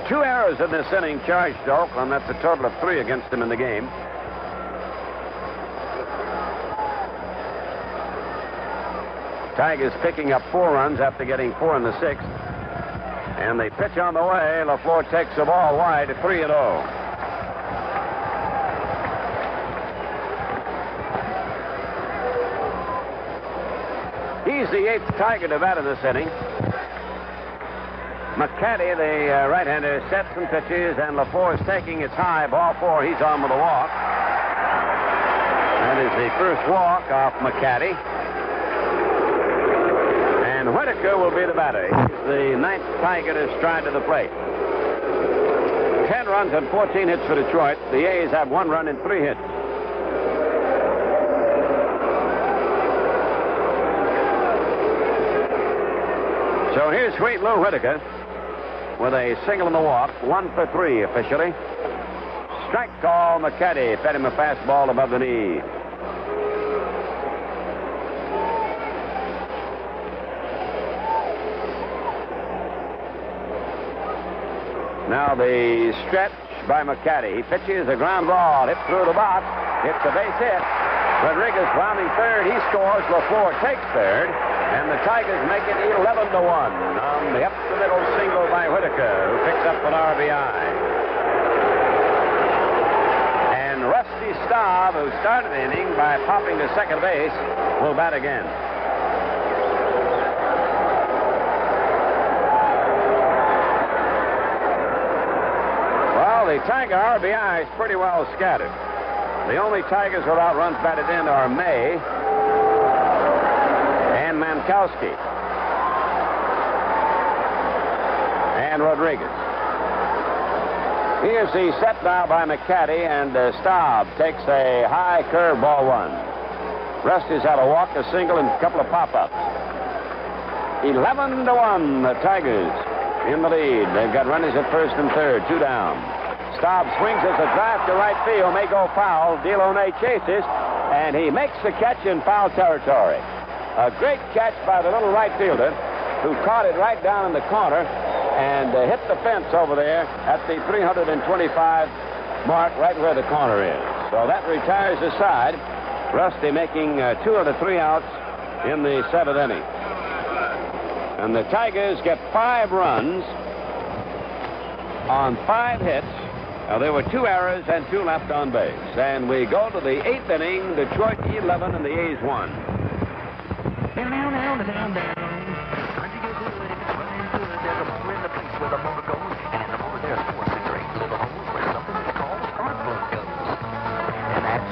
Two errors in this inning charged to Oakland. That's a total of 3 against him in the game. Tigers picking up 4 runs after getting 4 in the 6th. And they pitch on the way. LeFlore takes the ball wide at 3-0. He's the 8th Tiger to bat in this inning. McCaddy, the right-hander, sets and pitches, and LeFlore is taking its high. Ball 4. He's on with a walk. That is the first walk off McCaddy. And Whitaker will be the batter. He's the 9th Tiger to stride to the plate. 10 runs and 14 hits for Detroit. The A's have 1 run and 3 hits. So here's sweet Lou Whitaker with a single in the walk. 1 for 3 officially. Strike call. McCaddy fed him a fastball above the knee. Now the stretch by McCaddy. He pitches a ground ball. Hit through the box. It's a base hit. Rodriguez rounding third. He scores. LeFlore takes third. And the Tigers make it 11-1 on the up-the-middle single by Whitaker, who picks up an RBI. And Rusty Staub, who started the inning by popping to second base, will bat again. Well, the Tiger RBI is pretty well scattered. The only Tigers without runs batted in are May and Mankowski and Rodriguez. Here's the set now by McCaddy, and Staub takes a high curveball one. Rusty's had a walk, a single, and a couple of pop-ups. 11-1, the Tigers in the lead. They've got runners at first and third, 2 down. Staub swings as a drive to right field, may go foul. Dilone chases, and he makes the catch in foul territory. A great catch by the little right fielder, who caught it right down in the corner and hit the fence over there at the 325 mark, right where the corner is. So that retires the side. Rusty making 2 of the 3 outs in the 7th inning. And the Tigers get 5 runs on 5 hits. There were 2 errors and 2 left on base. And we go to the 8th inning. Detroit 11 and the A's 1.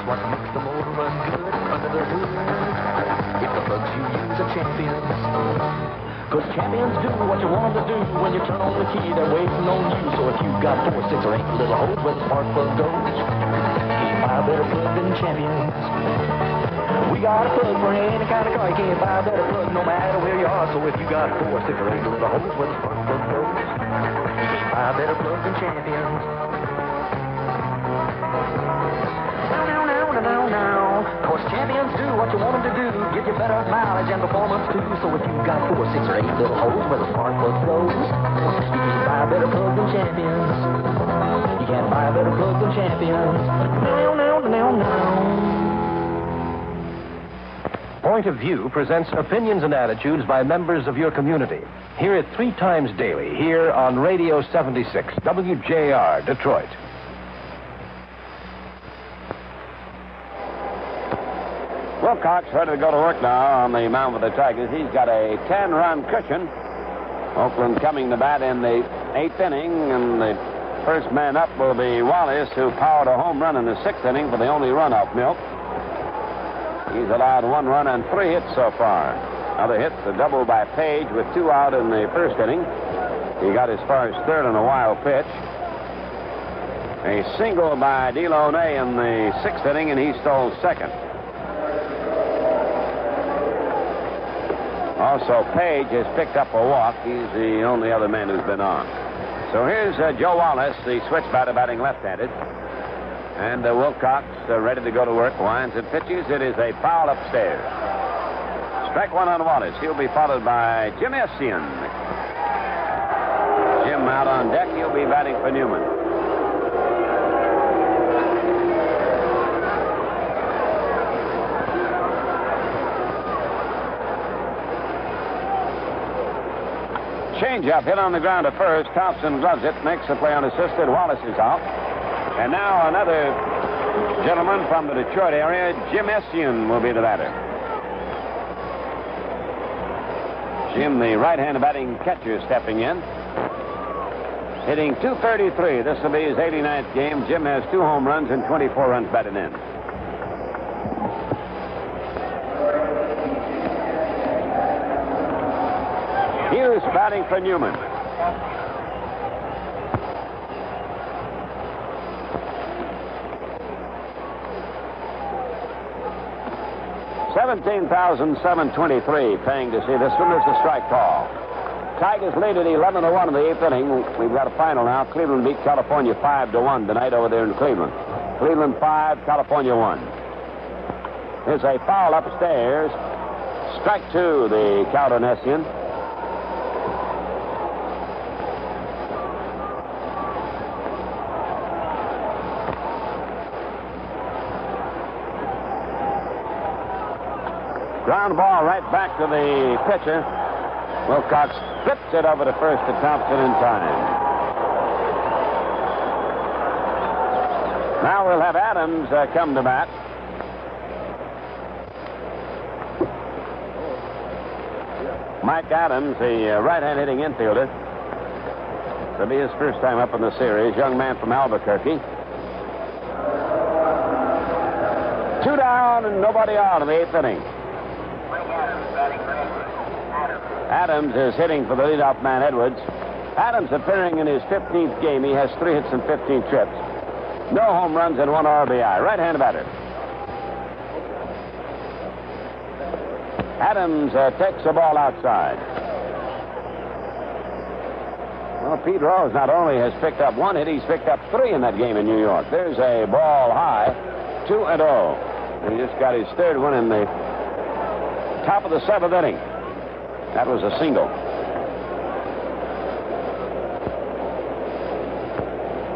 What makes the motor run good under the hood? If the bugs you use are champions. Because champions do what you want them to do. When you turn on the key, they're waiting on you. So if you've got 4, 6, or 8 little holes where the spark plug goes, you buy a better plug than champions. We got a plug for any kind of car. You can't buy a better plug no matter where you are. So if you got 4, 6, or 8 little holes where the spark plug goes, you can't buy a better plug than champions. Now. Course champions do what you want them to do. Give you better mileage and performance too. So if you've got 4, 6, or 8 little holes where the spark plug goes, you can't buy a better plug than champions. You can't buy a better plug than champions. Point of View presents opinions and attitudes by members of your community. Hear it 3 times daily here on Radio 76, WJR, Detroit. Wilcox ready to go to work now on the mound with the Tigers. He's got a 10-run cushion. Oakland coming to bat in the 8th inning, and the first man up will be Wallis, who powered a home run in the 6th inning for the only run off Milt. He's allowed 1 run and 3 hits so far. Other hits, a double by Page with 2 out in the 1st inning. He got as far as 3rd on a wild pitch. A single by Dilone in the 6th inning, and he stole 2nd. Also, Page has picked up a walk. He's the only other man who's been on. So here's Joe Wallis, the switch batter, batting left-handed. And Wilcox ready to go to work. Winds and pitches. It is a foul upstairs. Strike 1 on Wallis. He'll be followed by Jim Essian. Jim out on deck. He'll be batting for Newman. Changeup hit on the ground at first. Thompson gloves it, makes the play unassisted. Wallis is out. And now another gentleman from the Detroit area, Jim Essian, will be the batter. Jim, the right-handed batting catcher, stepping in. Hitting .233. This will be his 89th game. Jim has 2 home runs and 24 runs batted in. Hughes batting for Newman. $17,723 paying to see this one. There's a strike call. Tigers lead at 11-1 in the 8th inning. We've got a final now. Cleveland beat California 5-1 tonight over there in Cleveland. Cleveland 5, California 1. Here's a foul upstairs. Strike 2, the count on Essien. Ground ball right back to the pitcher. Wilcox flips it over to first to Thompson in time. Now we'll have Adams come to bat. Mike Adams, the right-hand hitting infielder. It'll be his first time up in the series. Young man from Albuquerque. 2 down and nobody out in the 8th inning. Adams is hitting for the leadoff man, Edwards. Adams appearing in his 15th game. He has 3 hits and 15 trips. No home runs and 1 RBI. Right-hand batter. Adams takes the ball outside. Well, Pete Rose not only has picked up 1 hit, he's picked up 3 in that game in New York. There's a ball high, 2-0. And he just got his 3rd one in the top of the 7th inning. That was a single.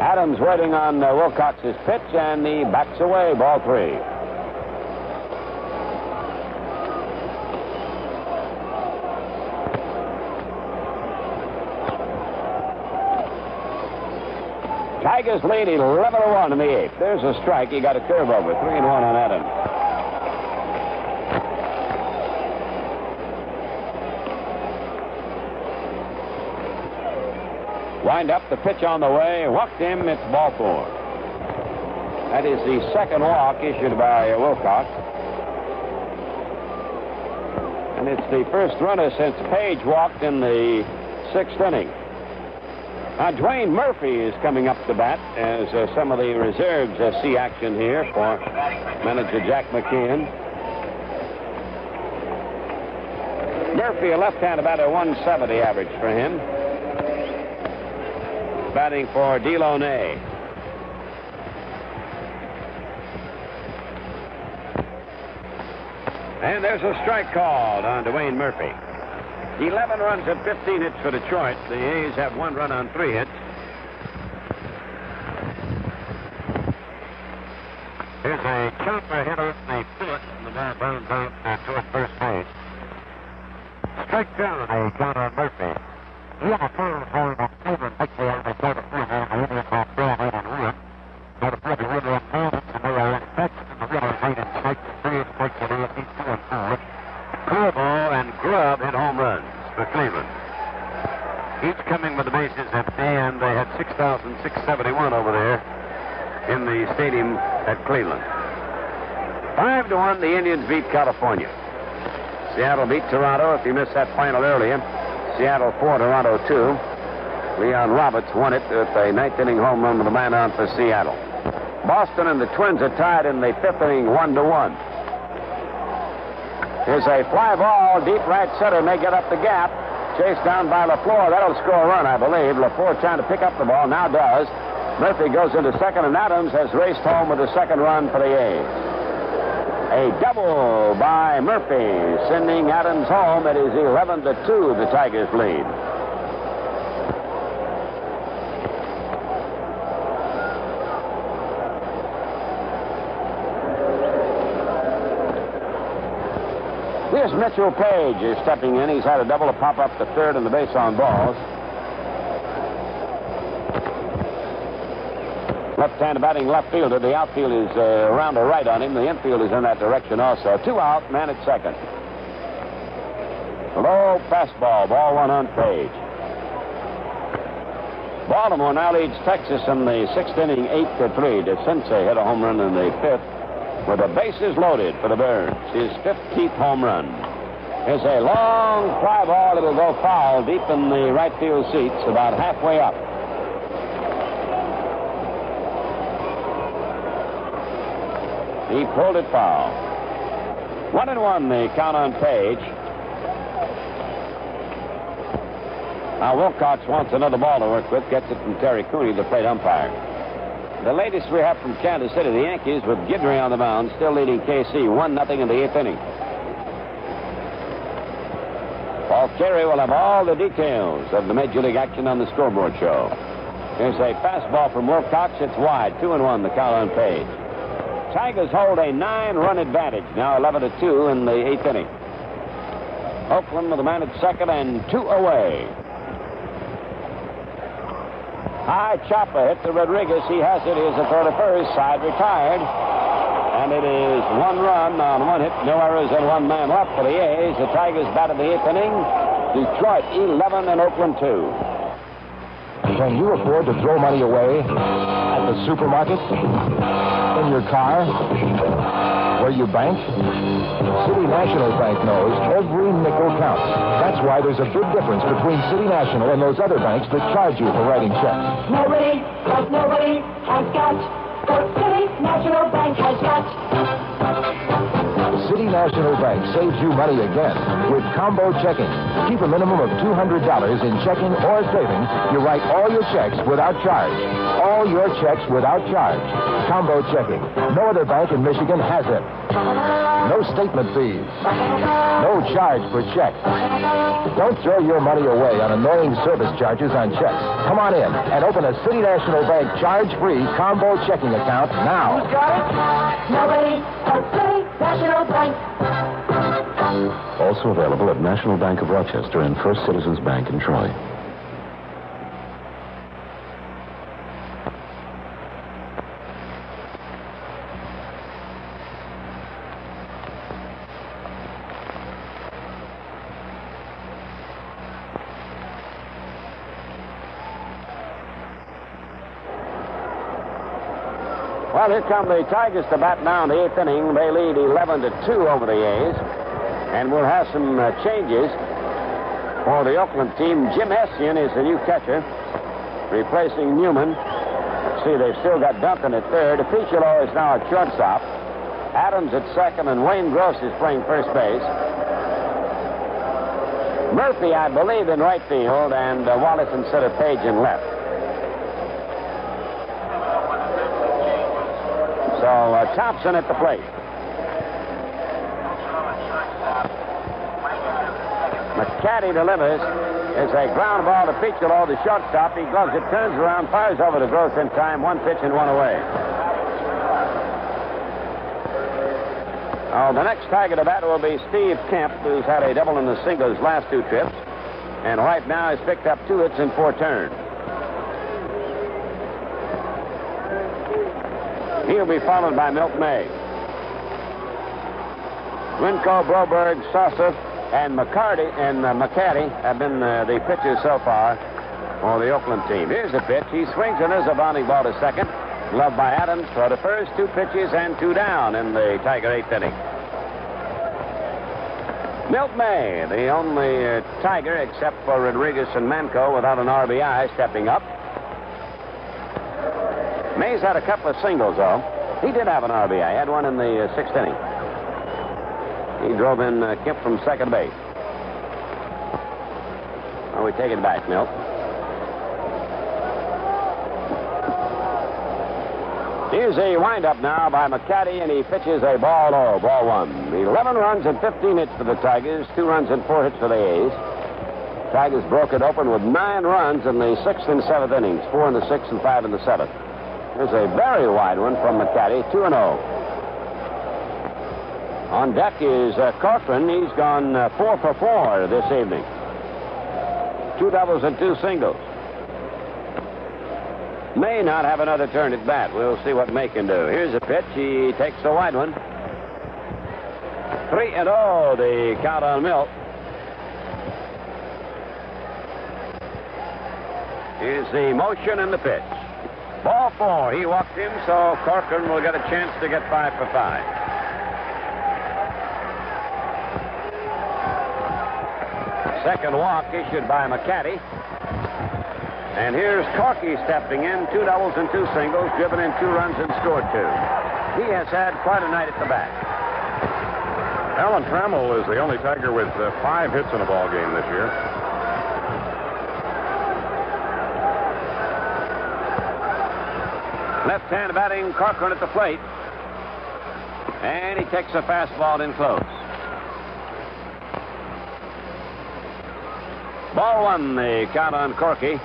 Adams waiting on Wilcox's pitch, and he backs away, ball 3. Tigers lead 11-1 in the 8th. There's a strike. He got a curve over. 3-1 on Adams. Wind up, the pitch on the way. Walked him. It's ball 4. That is the 2nd walk issued by Wilcox. And it's the first runner since Page walked in the 6th inning. Now, Dwayne Murphy is coming up to bat as some of the reserves see action here for manager Jack McKeon. Murphy, a left-handed batter, 170 average for him. Batting for Dilone. And there's a strike called on Dwayne Murphy. 11 runs and 15 hits for Detroit. The A's have 1 run on 3 hits. Here's a chopper hit on the foot, and the ball bounds out toward first base. Strike 2, the count on Murphy. He had a third for the Cleveland victory on the 3rd of February. The Indians have 12-8-1. Now the Brother Winner of Mormons, and they are expected in the winner of 8 and 6, 3 and 6, and 8, 2 and 4. Corbo and Grubb hit home runs for Cleveland. Each coming with the bases empty, and they had 6,671 over there in the stadium at Cleveland. 5-1, the Indians beat California. Seattle beat Toronto. If you missed that final earlier, Seattle 4, Toronto 2. Leon Roberts won it with a 9th inning home run with a man on for Seattle. Boston and the Twins are tied in the 5th inning, 1-1. Here's a fly ball, deep right center, may get up the gap. Chased down by LeFlore. That'll score a run, I believe. LeFlore trying to pick up the ball, now does. Murphy goes into second, and Adams has raced home with the 2nd run for the A's. A double by Murphy, sending Adams home. It is 11-2, the Tigers lead. Here's Mitchell Page is stepping in. He's had a double to pop up to third and the base on balls. Left-handed batting left fielder. The outfield is around the right on him. The infield is in that direction also. 2 out, man at second. Low fastball, ball 1 on Page. Baltimore now leads Texas in the 6th inning, 8-3. DeCinces hit a home run in the 5th with the bases loaded for the Birds. His 15th home run. Here's a long fly ball. It'll go foul deep in the right field seats, about halfway up. He pulled it foul. 1-1, the count on Page. Now Wilcox wants another ball to work with. Gets it from Terry Cooney, the plate umpire. The latest we have from Kansas City, the Yankees with Guidry on the mound, still leading KC 1-0 in the 8th inning. Paul Carey will have all the details of the Major League action on the scoreboard show. Here's a fastball from Wilcox. It's wide. 2-1, the count on Page. Tigers hold a 9-run advantage, now 11-2 in the 8th inning. Oakland with a man at second and 2 away. High chopper hit to Rodriguez. He has it. Here's a throw to first. Side retired. And it is 1 run on 1 hit. No errors and 1 man left for the A's. The Tigers bat in the 8th inning. Detroit 11 and Oakland 2. Can you afford to throw money away at the supermarket, in your car, where you bank? City National Bank knows every nickel counts. That's why there's a big difference between City National and those other banks that charge you for writing checks. Nobody has got what City National Bank has got. City National Bank saves you money again with combo checking. Keep a minimum of $200 in checking or savings. You write all your checks without charge. All your checks without charge. Combo checking. No other bank in Michigan has it. No statement fees. No charge for checks. Don't throw your money away on annoying service charges on checks. Come on in and open a City National Bank charge-free combo checking account now. Who's got it? Nobody but City National Bank. Also available at National Bank of Rochester and First Citizens Bank in Troy. Well, here come the Tigers to bat now in the 8th inning. They lead 11-2 over the A's. And we'll have some changes for the Oakland team. Jim Hessian is the new catcher, replacing Newman. See, they've still got Duncan at third. Apiccio is now at shortstop. Adams at second, and Wayne Gross is playing first base. Murphy, I believe, in right field, and Wallace instead of Page in left. So Thompson at the plate. McCaddy delivers. It's a ground ball to Piccolo, the shortstop. He gloves it, turns around, fires over to Gross in time. 1 pitch and 1 away. Oh, the next Tiger to bat will be Steve Kemp, who's had a double in the singles last 2 trips. And right now has picked up 2 hits in 4 turns. He'll be followed by Milt May. Renko, Broberg, Sosa, and McCarty and McCaddy have been the pitchers so far for the Oakland team. Here's a pitch. He swings and there's a bounding ball to second. Loved by Adams for the first 2 pitches and 2 down in the Tiger 8th inning. Milt May, the only Tiger except for Rodriguez and Manco without an RBI, stepping up. May's had a couple of singles, though. He did have an RBI. He had one in the 6th inning. He drove in Kemp from second base. Oh, we take it back, Milt. Here's a windup now by McCaddy, and he pitches a ball low, ball 1. 11 runs and 15 hits for the Tigers, 2 runs and 4 hits for the A's. Tigers broke it open with 9 runs in the 6th and 7th innings, 4 in the 6th and 5 in the 7th. There's a very wide one from McCaddy, 2-0. On deck is Corcoran. He's gone 4 for 4 this evening. 2 doubles and 2 singles. May not have another turn at bat. We'll see what May can do. Here's a pitch. He takes the wide one. 3-0, the count on Milt. Here's the motion and the pitch. Ball 4. He walked in, so Corcoran will get a chance to get 5 for 5. Second walk issued by McCaddy. And here's Corky stepping in, 2 doubles and 2 singles, driven in 2 runs and scored 2. He has had quite a night at the bat. Alan Trammell is the only Tiger with 5 hits in a ball game this year. Left-hand batting, Corcoran at the plate. And he takes a fastball in close. Ball 1, the count on Corky.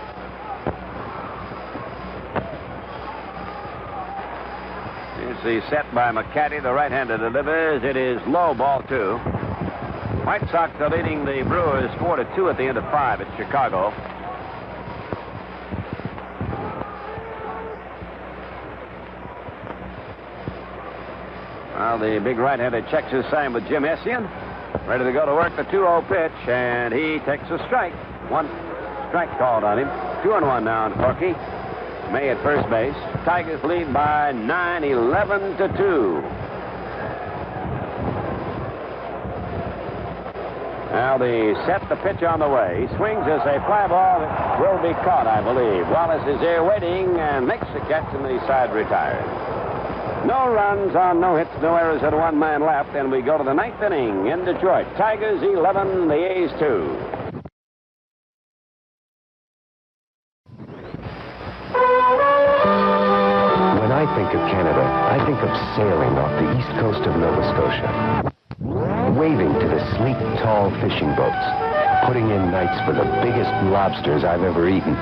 Here's the set by McCaddy. The right-hander delivers. It is low, ball 2. White Sox are leading the Brewers 4-2 at the end of 5 at Chicago. Well, the big right-hander checks his sign with Jim Essien. Ready to go to work, the 2-0 pitch, and he takes a strike. 1 strike called on him. 2-1 now on Corky. May at first base. Tigers lead by 9, 11-2. Now the set, the pitch on the way. He swings as a fly ball that will be caught, I believe. Wallace is there waiting and makes the catch, and the side retires. No runs on no hits, no errors, and 1 man left, and we go to the 9th inning in Detroit. Tigers 11, the A's 2. When I think of Canada, I think of sailing off the east coast of Nova Scotia, waving to the sleek, tall fishing boats, putting in nights for the biggest lobsters I've ever eaten,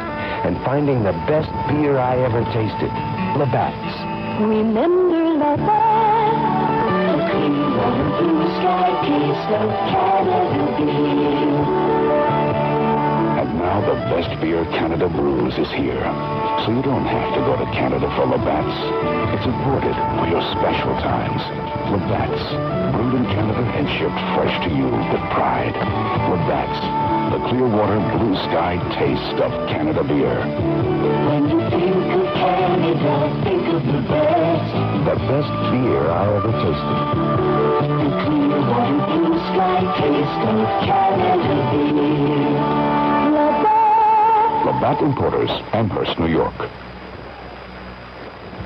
and finding the best beer I ever tasted, Labatt's. Remember Labatt, the clean water, blue sky taste of Canada beer. And now the best beer Canada brews is here. So you don't have to go to Canada for Labatt's. It's imported for your special times. Labatt's, brewed in Canada and shipped fresh to you with pride. Labatt's, the clear water, blue sky taste of Canada beer. When you think of Canada, think of the best. The best beer I ever tasted. The clear water, blue sky taste of Canada beer. Labatt. Labatt Importers, Amherst, New York.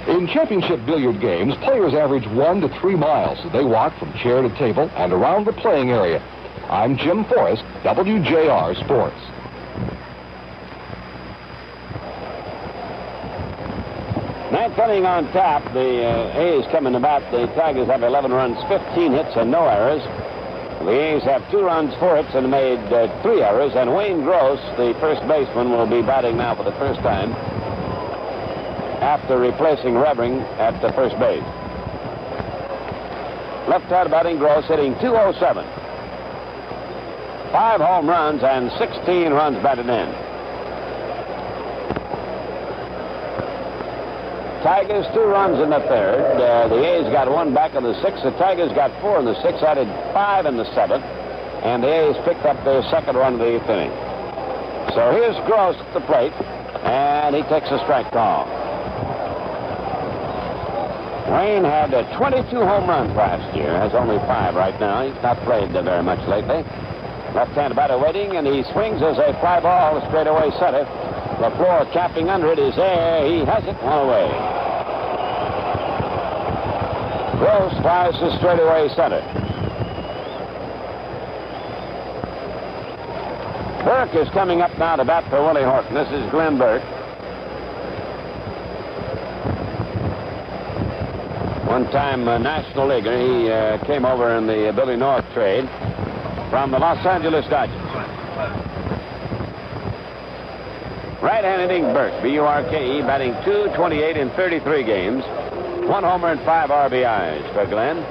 In championship billiard games, players average 1 to 3 miles as they walk from chair to table and around the playing area. I'm Jim Forrest, WJR Sports. Ninth inning on tap. The A's come in the bat. The Tigers have 11 runs, 15 hits, and no errors. The A's have 2 runs, 4 hits, and made 3 errors. And Wayne Gross, the first baseman, will be batting now for the first time after replacing Revering at the first base. Left-hand batting Gross, hitting .207. 5 home runs and 16 runs batted in. Tigers 2 runs in the third. The A's got 1 back in the 6th. The Tigers got 4 in the 6th, added 5 in the 7th. And the A's picked up their second run of the 8th inning. So here's Gross at the plate, and he takes a strike call. Wayne had 22 home runs last year, has only 5 right now. He's not played very much lately. Left-hand batter waiting, and he swings as a fly ball straight away center. LeFlore capping under it is there. He has it 1 away. Gross flies to straightaway center. Burke is coming up now to bat for Willie Horton. This is Glenn Burke. One-time National Leaguer. He came over in the Billy North trade from the Los Angeles Dodgers. Right-hand hitting Burke, B-U-R-K-E, batting .228 in 33 games. 1 homer and 5 RBIs for Glenn.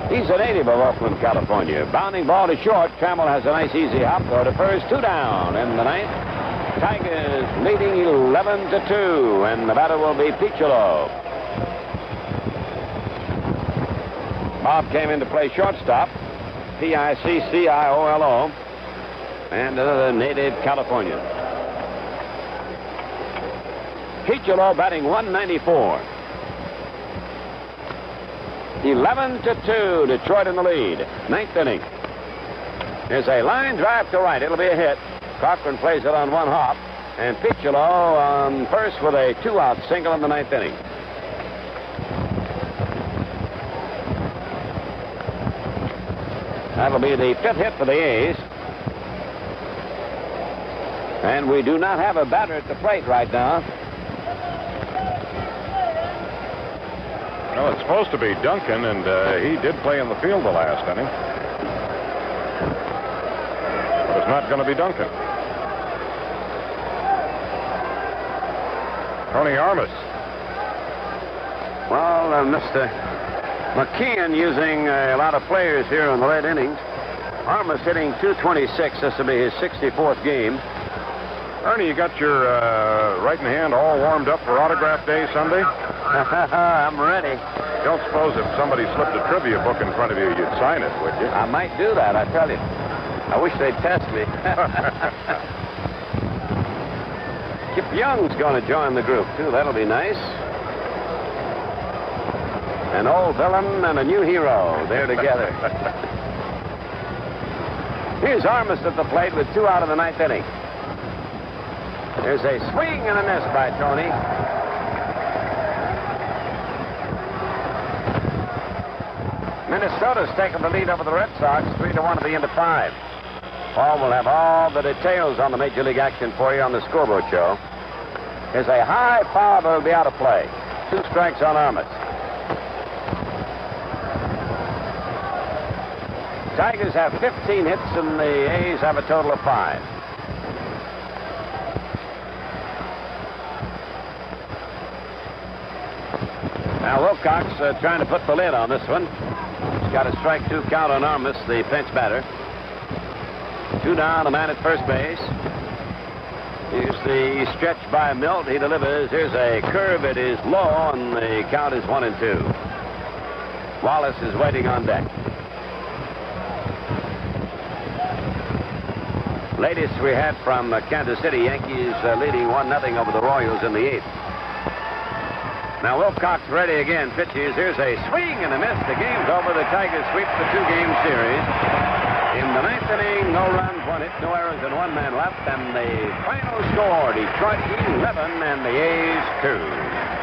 He's a native of Oakland, California. Bounding ball to short. Trammell has a nice easy hop. Go to first, 2 down in the 9th. Tigers leading 11-2, and the batter will be Piccolo. Bob came in to play shortstop. P-I-C-C-I-O-L-O. And another native Californian. Piccolo batting .194. 11-2, Detroit in the lead. 9th inning. There's a line drive to right. It'll be a hit. Corcoran plays it on one hop. And Piccolo on first with a 2-out single in the 9th inning. That'll be the 5th hit for the A's. And we do not have a batter at the plate right now. Well, it's supposed to be Duncan, and he did play in the field the last inning. But it's not going to be Duncan. Tony Armas. Well, Mr. McKeon using a lot of players here in the late innings. Armas hitting .226. This will be his 64th game. Ernie, you got your right hand all warmed up for autograph day Sunday? I'm ready. Don't suppose if somebody slipped a trivia book in front of you, you'd sign it, would you? I might do that, I tell you. I wish they'd test me. Kip Young's going to join the group, too. That'll be nice. An old villain and a new hero. They're together. Here's Armas at the plate with 2 out of the 9th inning. There's a swing and a miss by Tony. Minnesota's taken the lead over the Red Sox, 3-1 at the end of 5. Paul will have all the details on the Major League action for you on the scoreboard show. There's a high foul that will be out of play. 2 strikes on Armas. Tigers have 15 hits and the A's have a total of 5. Now Wilcox trying to put the lid on this one. He's got a strike 2 count on Armas, the bench batter. 2 down, a man at first base. Here's the stretch by Milt. He delivers. Here's a curve. It is low, and the count is 1-2. Wallis is waiting on deck. Latest we had from Kansas City, Yankees leading 1-0 over the Royals in the 8th. Now Wilcox ready again. Pitches. Here's a swing and a miss. The game's over. The Tigers sweep the 2-game series. In the 9th inning, no runs, 1 hit, no errors, and 1 man left. And the final score, Detroit 11 and the A's 2.